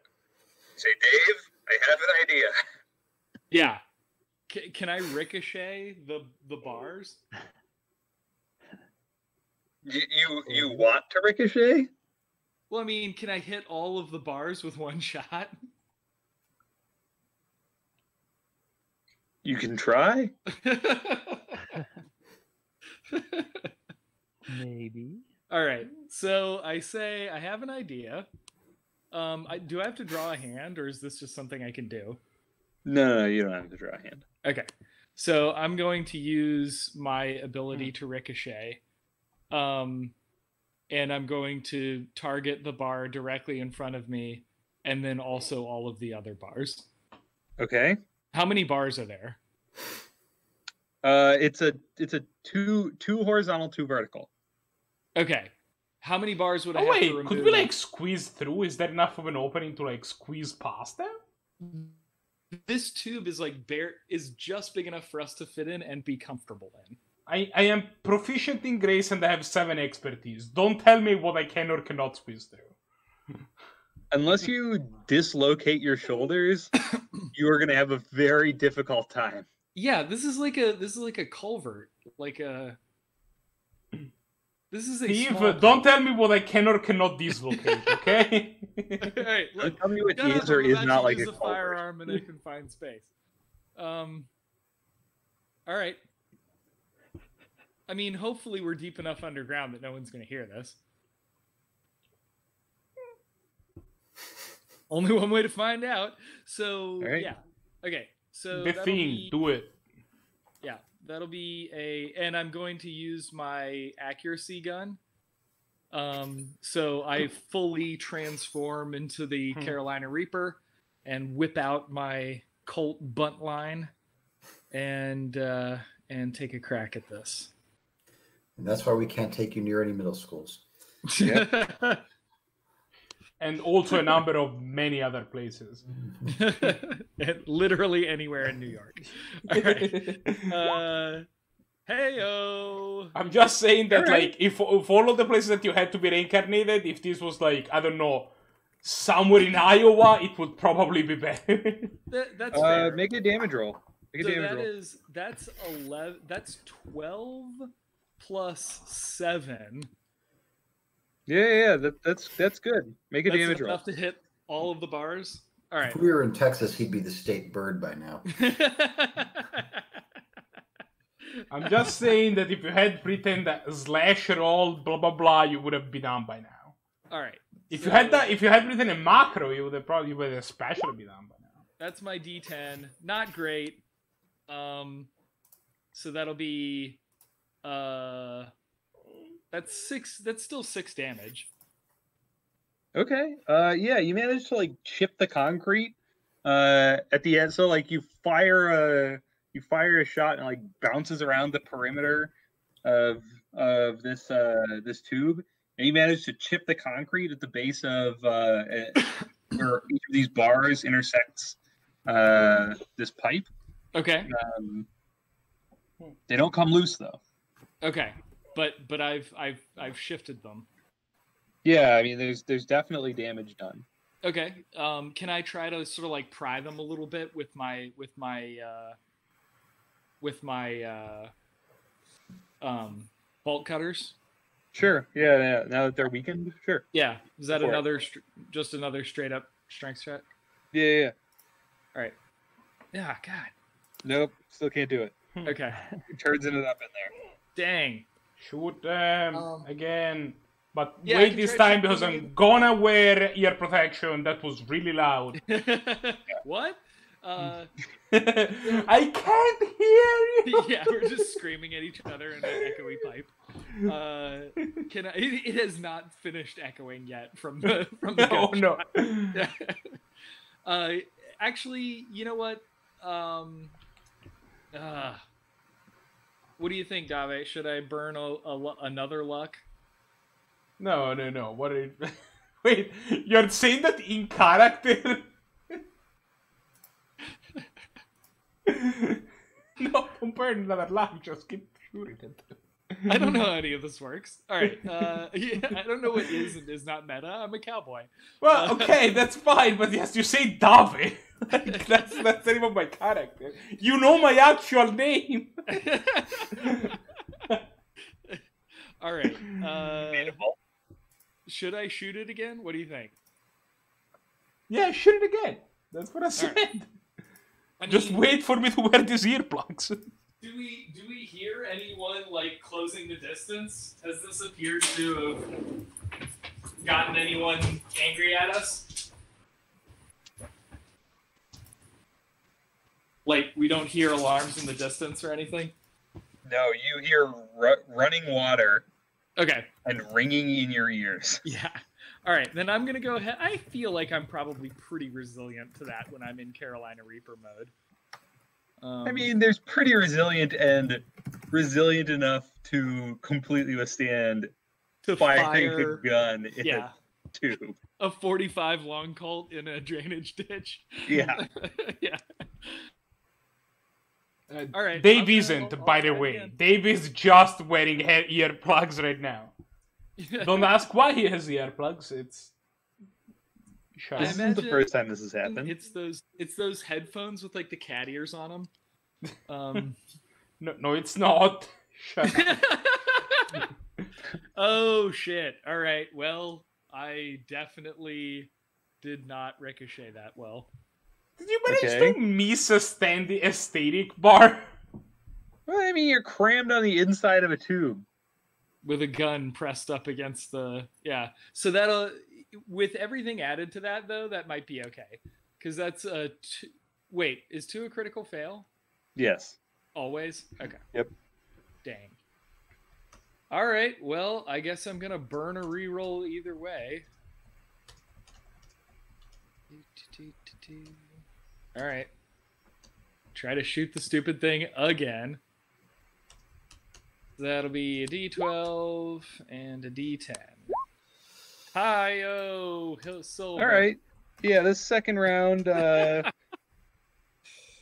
Say, Dave, I have an idea. Yeah. Can I ricochet the bars? You want to ricochet? Well, I mean, can I hit all of the bars with one shot? You can try. Maybe. All right. So I say I have an idea. Do I have to draw a hand, or is this just something I can do? No, you don't have to draw a hand. Okay. So I'm going to use my ability to ricochet. And I'm going to target the bar directly in front of me, and then also all of the other bars. Okay. How many bars are there? It's a two horizontal, 2 vertical. Okay. How many bars would I Oh have to wait, remove? could we like squeeze through? Is there enough of an opening to like squeeze past them? This tube is is just big enough for us to fit in and be comfortable in. I am proficient in grace and I have 7 expertise. Don't tell me what I can or cannot squeeze through. Unless you dislocate your shoulders, you are going to have a very difficult time. Yeah, this is like a culvert, This is a Steve, small don't tell me what I can or cannot dislocate, okay? All right, look, Tell me what shut up, is or I'm is about not to like use a a culvert. firearm in a confined space. All right. I mean, hopefully we're deep enough underground that no one's going to hear this. Only one way to find out. So, All right. yeah. Okay. So The that'll thing, be- do it. Yeah, that'll be and I'm going to use my accuracy gun. So I fully transform into the Carolina Reaper and whip out my Colt bunt line and take a crack at this. And that's why we can't take you near any middle schools. And also a number of many other places. And literally anywhere in New York. All right. Heyo. I'm just saying that, Alright. like, if all of the places that you had to be reincarnated, if this was, like, I don't know, somewhere in Iowa, it would probably be better. That's fair. Make a damage roll. Make a So damage roll. that's 11. That's 12 plus 7. Yeah. That's good. Make a That's damage roll. enough to hit all of the bars. All right. If we were in Texas, he'd be the state bird by now. I'm just saying that if you had written that slash roll, blah blah blah, you would have been done by now. All right. If So you had written a macro, you would have especially been done by now. that's my D10. Not great. So that'll be that's 6. That's still 6 damage. Okay. Yeah, you managed to like chip the concrete at the end. So like you fire a shot and like bounces around the perimeter of this this tube, and you manage to chip the concrete at the base of where each of these bars intersects this pipe. Okay. They don't come loose though. Okay. But I've shifted them. Yeah, I mean there's definitely damage done. Okay. Can I try to sort of like pry them a little bit with my bolt cutters? Sure. Yeah. Now that they're weakened, sure. Yeah. Is that Go for it. another just another straight up strength check? Yeah. All right. Yeah. God. Nope. Still can't do it. Okay. It turns it up in there. Dang. Shoot them again. But Yeah, I wait can this try time because I'm gonna wear ear protection. That was really loud. What? I can't hear you. Yeah, we're just screaming at each other in an echoey pipe. Can I? It has not finished echoing yet from the Oh no. Actually, you know what? What do you think, Dave? Should I burn another luck? No. What are you... Wait, you're saying that in character? No, don't burn another luck. Just keep shooting it. I don't know how any of this works. All right. Yeah, I don't know what is and is not meta. I'm a cowboy. Well, okay, that's fine, but yes, you say Dave. Like, that's not even my character. You know my actual name. All right. Should I shoot it again? What do you think? Yeah, shoot it again. That's what I said. Right. Just wait for me to wear these earplugs. Do we hear anyone like closing the distance? Has this appeared to have gotten anyone angry at us? Like we don't hear alarms in the distance or anything? No, you hear running water Okay. and ringing in your ears. Yeah. All right, then I'm gonna go ahead. I feel like I'm probably pretty resilient to that when I'm in Carolina Reaper mode. I mean, there's pretty resilient and resilient enough to completely withstand to firing fire, a gun in yeah, a tube. a 45 long Colt in a drainage ditch. Yeah. Yeah. All right. Dave isn't, by the try way. again. Dave is just wearing earplugs right now. Don't ask why he has the earplugs. It's shy. This isn't the first time this has happened. It's those headphones with like the cat ears on them. No, it's not. Shut up. Oh shit! All right. Well, I definitely did not ricochet that well. Did you manage Okay. to miss a standing aesthetic bar? Well, I mean, you're crammed on the inside of a tube. With a gun pressed up against the so that'll with everything added to that though that might be okay because that's a wait, is 2 a critical fail Yes. always? Okay. Yep. Dang. All right, well I guess I'm gonna burn a reroll either way. All right, try to shoot the stupid thing again. That'll be a D12 and a D10. Hi-yo, silver. All right. Yeah, this second round,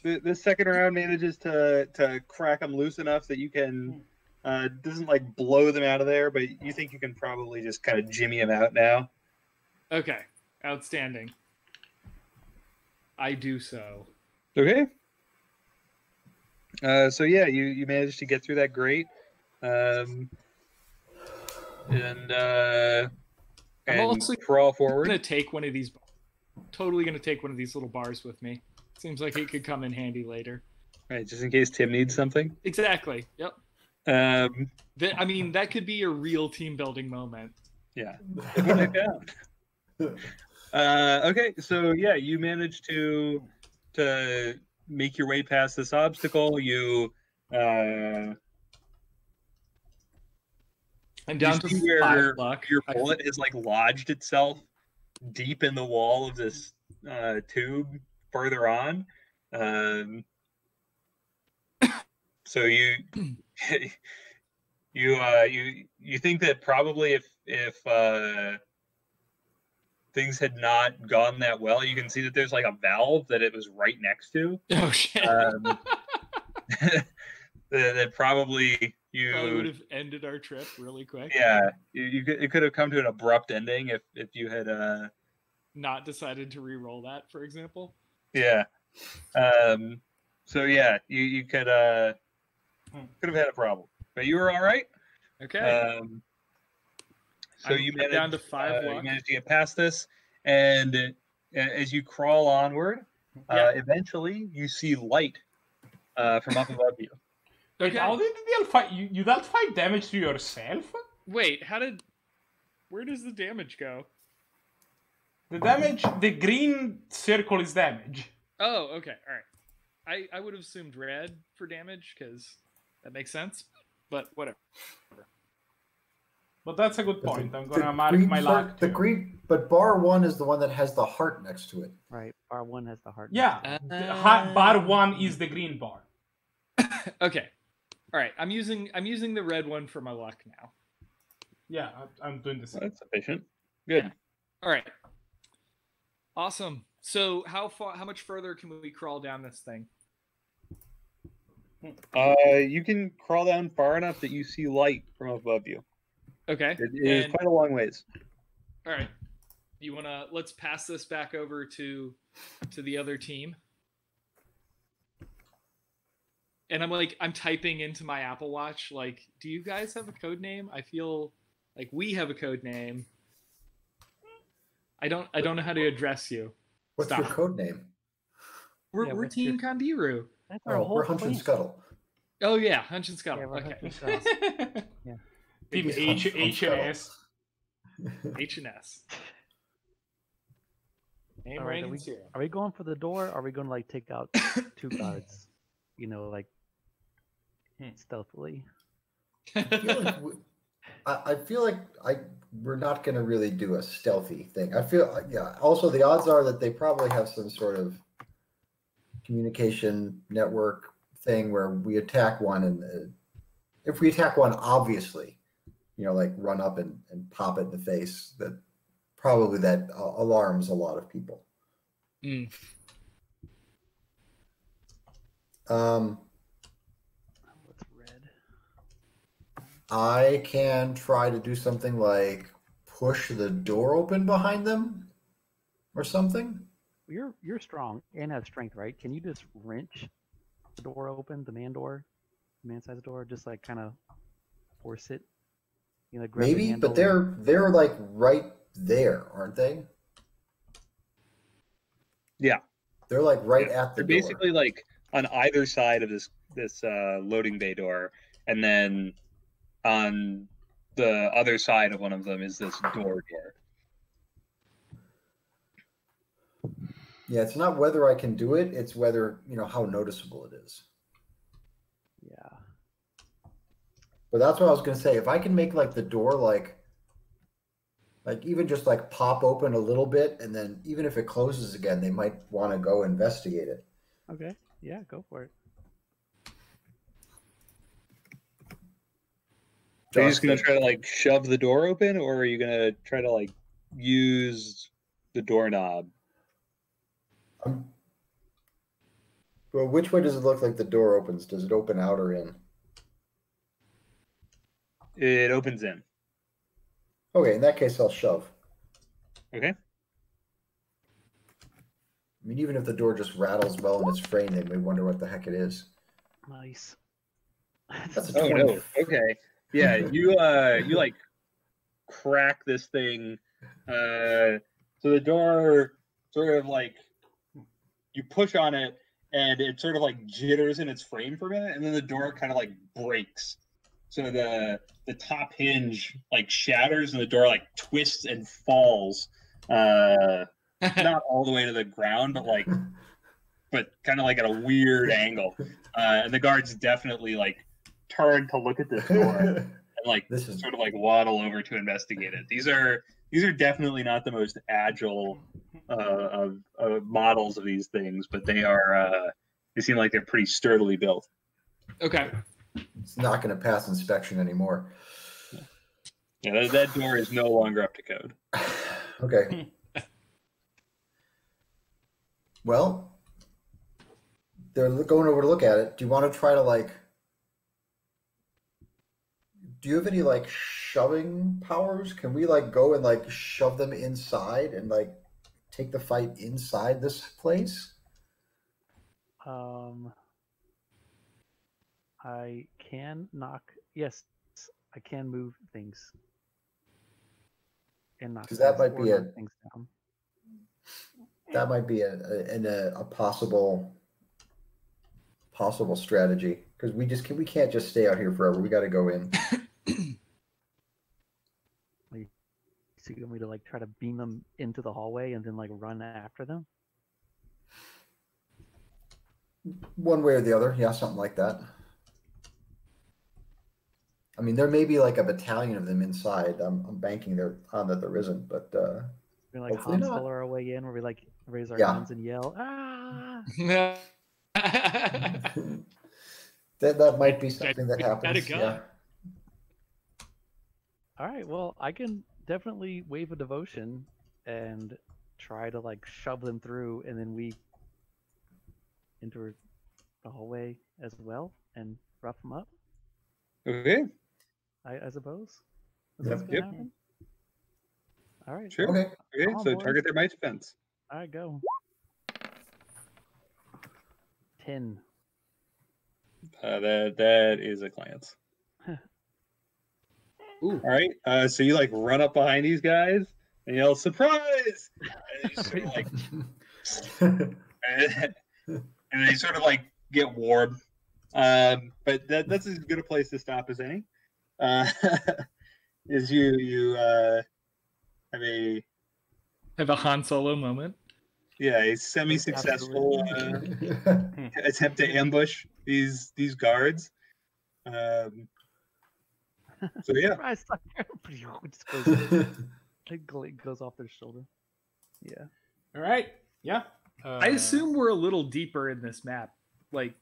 this second round manages to crack them loose enough that you can doesn't like blow them out of there, but you think you can probably just kind of jimmy them out now. Okay, outstanding. I do so. Okay. So yeah, you managed to get through that grate, and also crawl forward. I'm gonna take one of these. Totally gonna take one of these little bars with me. Seems like it could come in handy later. Right, just in case Tim needs something. Exactly. Yep. I mean, that could be a real team building moment. Yeah. Okay, so yeah, you managed to make your way past this obstacle. I'm down to where 5 luck. your bullet has like lodged itself deep in the wall of this tube further on. So you think that probably if things had not gone that well, you can see that there's like a valve that it was right next to. Oh shit! That probably would have ended our trip really quick. Yeah, it could have come to an abrupt ending if you had not decided to re-roll that, for example. Yeah. So yeah, you could have had a problem, but you were all right. Okay. So you managed down to 5 luck. You managed to get past this, and as you crawl onward, eventually you see light from up above you. Okay. How did you deal 5? You dealt 5 damage to yourself? Wait, where does the damage go? The green circle is damage. Oh, okay, all right. I would have assumed red for damage because that makes sense, but whatever. But that's a good point. I'm gonna mark my luck. The green, but bar 1 is the one that has the heart next to it. Right, bar 1 has the heart. Yeah, bar 1 is the green bar. Okay, all right. I'm using the red one for my luck now. Yeah, I'm doing the same. That's sufficient. Good. Yeah. All right. Awesome. So how much further can we crawl down this thing? You can crawl down far enough that you see light from above you. Okay. It is quite a long ways. All right. Let's pass this back over to the other team. And I'm typing into my Apple Watch, like, do you guys have a code name? I feel like we have a code name. I don't know how to address you. What's your code name? We're Team Kandiru. That's our whole we're Hunch and Scuttle. Oh yeah, Hunch and Scuttle. Yeah, we're okay. Hunch and Scuttle. Yeah. Team H&S. H&S. Name All right, are we going for the door? Or are we going to like take out 2 guards? Like stealthily. I feel like we're not going to really do a stealthy thing. I feel Also, the odds are that they probably have some sort of communication network thing where we attack one, and if we attack one, obviously, like run up and pop it in the face. That probably alarms a lot of people. Mm. What's red? I can try to do something like push the door open behind them or something. You're strong and have strength, right? Can you just wrench the door open, the man-sized door, just like kind of force it? Grab Maybe, but they're like right there, aren't they? Yeah, they're like right at the They're door. basically like on either side of this loading bay door, and then on the other side of one of them is this door. Yeah, it's not whether I can do it; it's whether how noticeable it is. Yeah. But that's what I was going to say. If I can make like the door like even just like pop open a little bit, and then even if it closes again, they might want to go investigate it. Okay. Yeah, go for it. Are you just going to try to like shove the door open, or are you going to try to like use the doorknob? Well, which way does it look like the door opens? Does it open out or in? It opens in. Okay, in that case, I'll shove. Okay. I mean, even if the door just rattles well in its frame, they may wonder what the heck it is. Nice. That's a Oh 20. no. Okay. Yeah, you like crack this thing. So the door sort of like you push on it and it sort of like jitters in its frame for a minute, and then the door kind of like breaks. So the top hinge like shatters and the door like twists and falls. Not all the way to the ground, but kind of like at a weird angle. And the guards definitely like turn to look at this door and like This is- sort of like waddle over to investigate it. These are definitely not the most agile of models of these things, but they seem like they're pretty sturdily built. Okay. It's not going to pass inspection anymore. Yeah, that door is no longer up to code. Okay. Well, they're going over to look at it. Do you want to try to like? Do you have any like shoving powers? Can we like go and like shove them inside and like take the fight inside this place? I can knock. Yes, I can move things and knock. 'Cause that things might or be knock a- things down. That might be a possible strategy because we can't just stay out here forever. We got to go in. So you want me to like try to beam them into the hallway and then like run after them? One way or the other, yeah, something like that. I mean, there may be like a battalion of them inside. I'm banking on that there isn't, but We're like hopefully Han not. Solo our way in, where we like raise our Yeah. hands and yell, "Ah!" that might be something that Got a happens. gun. Yeah. All right, well, I can definitely wave a devotion and try to like shove them through, and then we enter the hallway as well and rough them up. Okay. I suppose. Yep. That's gonna Yep. happen. All right. Sure. Okay. Okay. Come on, So boys. target their might defense. All right, go. 10. That is a glance. Ooh. All right. So you like run up behind these guys and yell surprise, and you sort of like, and they sort of like get warm. But that's as good a place to stop as any. Is you have Have a Han Solo moment. a semi-successful attempt to ambush these guards. So yeah. Surprise, sucker. It just goes, it goes off their shoulder. Yeah. All right. Yeah. I assume we're a little deeper in this map. Like,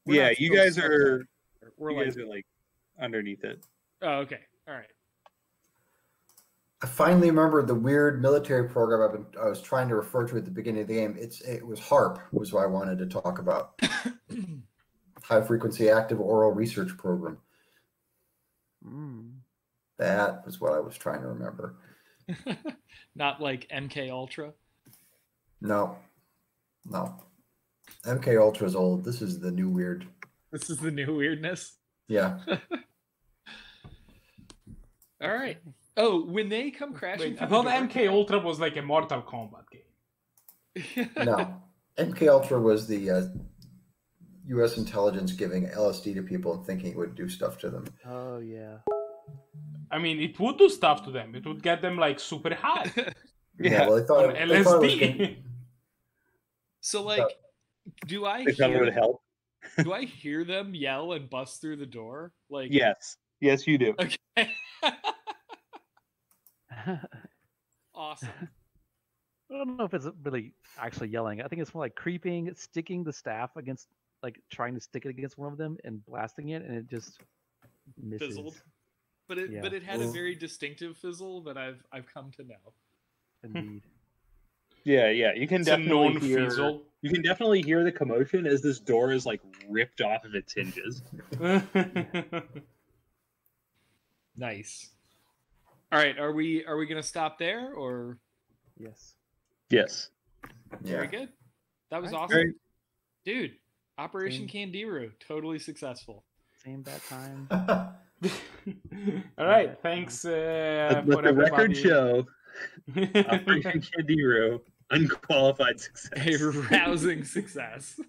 we're Yeah, not you still guys stuck are. down here. We're You like, guys are like underneath it. oh, okay, all right. I finally remembered the weird military program I was trying to refer to at the beginning of the game. It was HARP was what I wanted to talk about. High frequency active oral research program. That was what I was trying to remember. Not like MK Ultra. No. MK Ultra is old. This is the new weird. This is the new weirdness. Yeah. All right. Oh, when they come crashing, Wait, I through thought the door- MK Ultra was like a Mortal Kombat game. No. MK Ultra was the U.S. intelligence giving LSD to people and thinking it would do stuff to them. Oh, yeah. I mean, it would do stuff to them. It would get them like super high Yeah, well, they thought, on they thought it was LSD. gonna, So, like, do I They thought it would hear? help. Do I hear them yell and bust through the door? Like, Yes, you do. Okay. Awesome. I don't know if it's really actually yelling. I think it's more like creeping, sticking the staff against, like trying to stick it against one of them and blasting it, and it just misses. Fizzled. But it Yeah. had a very distinctive fizzle that I've come to know. Indeed. Yeah. You can It's a known definitely hear. fizzle. You can definitely hear the commotion as this door is like ripped off of its hinges. Nice. All right, are we gonna stop there or? Yes. Yes. Very good. That was Alright. awesome, Very- dude. Operation Candiru, totally successful. Same bad time. All right, thanks Let for the record everybody. show, Operation Candiru, unqualified success. A rousing success.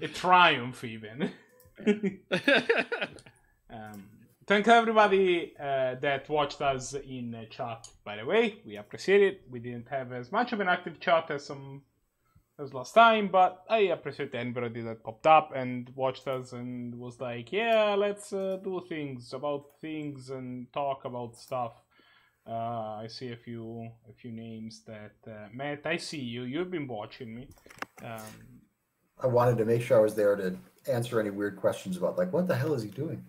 A triumph, even. Thanks everybody that watched us in chat, by the way. We appreciate it. We didn't have as much of an active chat as last time, but I appreciate anybody that popped up and watched us and was like, yeah, let's do things and talk about stuff. I see a few names that Matt, I see you. You've been watching me. I wanted to make sure I was there to answer any weird questions about, like, what the hell is he doing?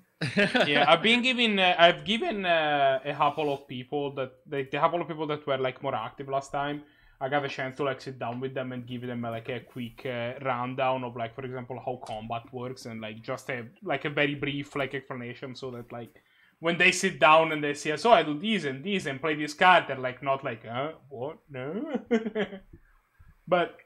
Yeah, I've given a couple of people that were like more active last time. I got a chance to like sit down with them and give them like a quick rundown of like, for example, how combat works and like just a very brief like explanation, so that like when they sit down and they see, so I do this and this and play this card, they're like not like, what? No. But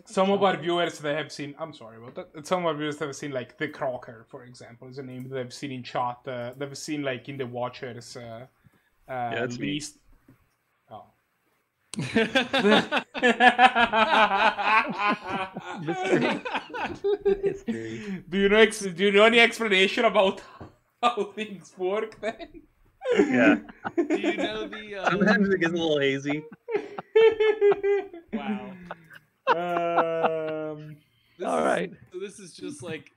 some of our viewers, they have seen, I'm sorry about that, some of our viewers have seen like the Crocker, for example, is a name that they've seen in chat, they've seen like in the Watchers that's list. me. Oh. History. Do you know any explanation about how things work then? Yeah. Do you know the? Sometimes it gets a little hazy. Wow. All right. So this is just like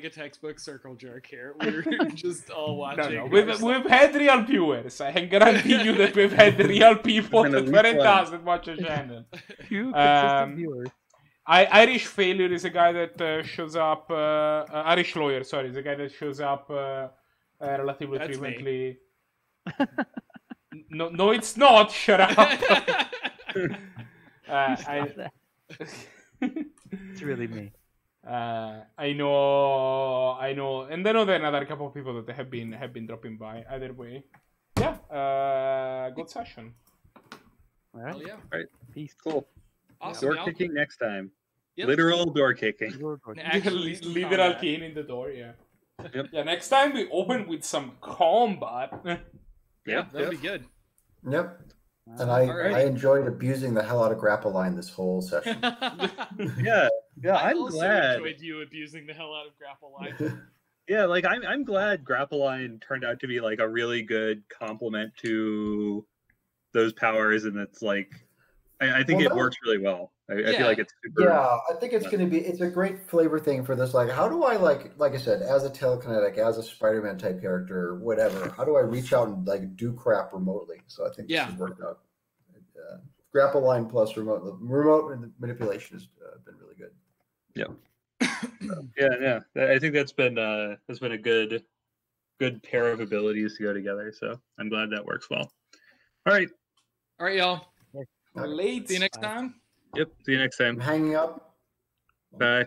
a textbook circle jerk here. We're just all watching. No. We've had real viewers. I can guarantee you that we've had real people And that at weren't least one. us that watch a channel. Few consistent viewers. Irish Failure is a guy that shows up. Irish Lawyer, sorry, is a guy that shows up relatively That's me. frequently. No, it's not. Shut up. It's really me. I know, and then there are another couple of people that have been dropping by. Either way, yeah, good session. All right. Hell yeah. Peace. Cool. Awesome. Door y'all. kicking next time. Yep. Literal door kicking. Actually, some Literal combat. key in the door. Yeah. Yep. Yeah. Next time we open with some combat. Yeah, that'd be good. Yep. And Alright. I enjoyed abusing the hell out of Grapple Line this whole session. Yeah. Yeah, I I'm also glad. enjoyed you abusing the hell out of Grapple Line. Yeah, like I'm glad Grapple Line turned out to be like a really good complement to those powers, and it's like I think Well, it that- works really well. I Yeah. feel like it's super. Yeah, I think it's going to be, it's a great flavor thing for this. Like, how do I, like I said, as a telekinetic, as a Spider-Man type character, whatever, how do I reach out and like do crap remotely? So I think this Yeah. has worked out. Grapple Line plus remote manipulation has been really good. Yeah. I think that's been a good pair of abilities to go together. So I'm glad that works well. All right. All right, y'all. Late. See you next time. Yep. See you next I'm time. hanging up. Bye.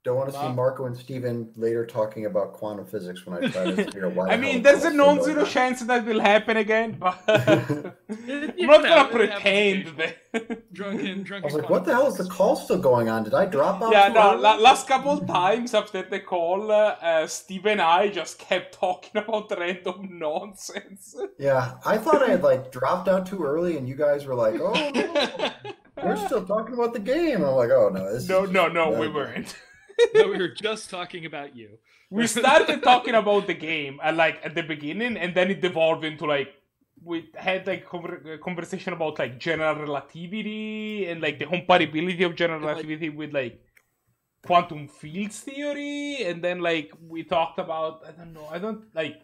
Don't want to see Bye. Marco and Steven later talking about quantum physics when I try to figure out why. I the mean, hell there's it's a still going non-zero on. chance that will happen again, but I'm You not know, gonna it happens pretend occasionally. that. Drunken. I was like, what the hell is the call still going on? Did I drop out? Yeah, too no. early? Last couple of times after the call, Steve and I just kept talking about random nonsense. Yeah, I thought I had like dropped out too early, and you guys were like, "Oh, no, we're still talking about the game." I'm like, "Oh no, this No, is we weren't. No, we were just talking about you. We started talking about the game like at the beginning, and then it devolved into like we had like conversation about like general relativity and like the compatibility of general relativity with like quantum fields theory, and then like we talked about I don't like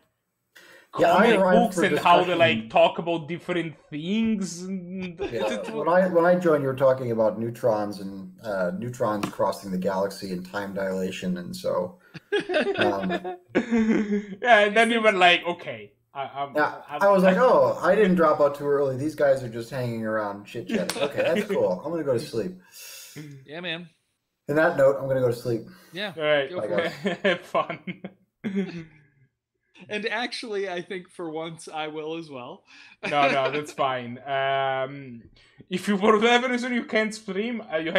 Yeah, I comic arrived books for and how they discussion. like talk about different things. And Yeah. When I joined, you were talking about neutrons and neutrons crossing the galaxy and time dilation, and so yeah, and then we were like, okay, I was like, oh, I didn't drop out too early. These guys are just hanging around chit chatting. Okay, that's cool. I'm gonna go to sleep. Yeah, man. In that note, I'm gonna go to sleep. Yeah. All right. Go for it. Have fun. And actually, I think for once I will as well. No, that's fine. If you for whatever reason you can't stream, you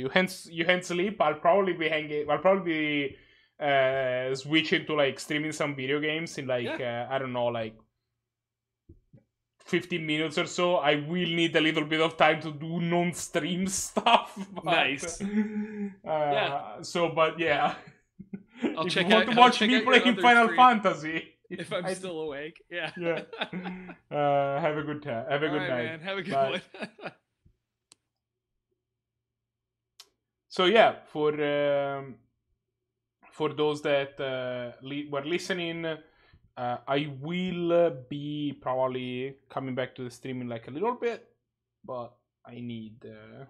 can't sleep. I'll probably be switching to like streaming some video games in like I don't know, like 15 minutes or so. I will need a little bit of time to do non-stream stuff. But, Nice. So, but yeah. I'll If check you want out- to I'll watch check me out your playing other Final stream. Fantasy, If I'm still awake. Yeah. yeah. Have a good time. Have a All good right, night. man. Have a good Bye. one. So yeah, for those that were listening, I will be probably coming back to the stream in like a little bit, but I need to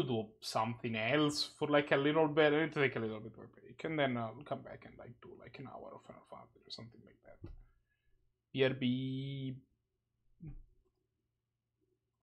do something else for like a little bit. I need to take a little bit of a break, and then I'll come back and like do like an hour of Final Fantasy or something like that. BRB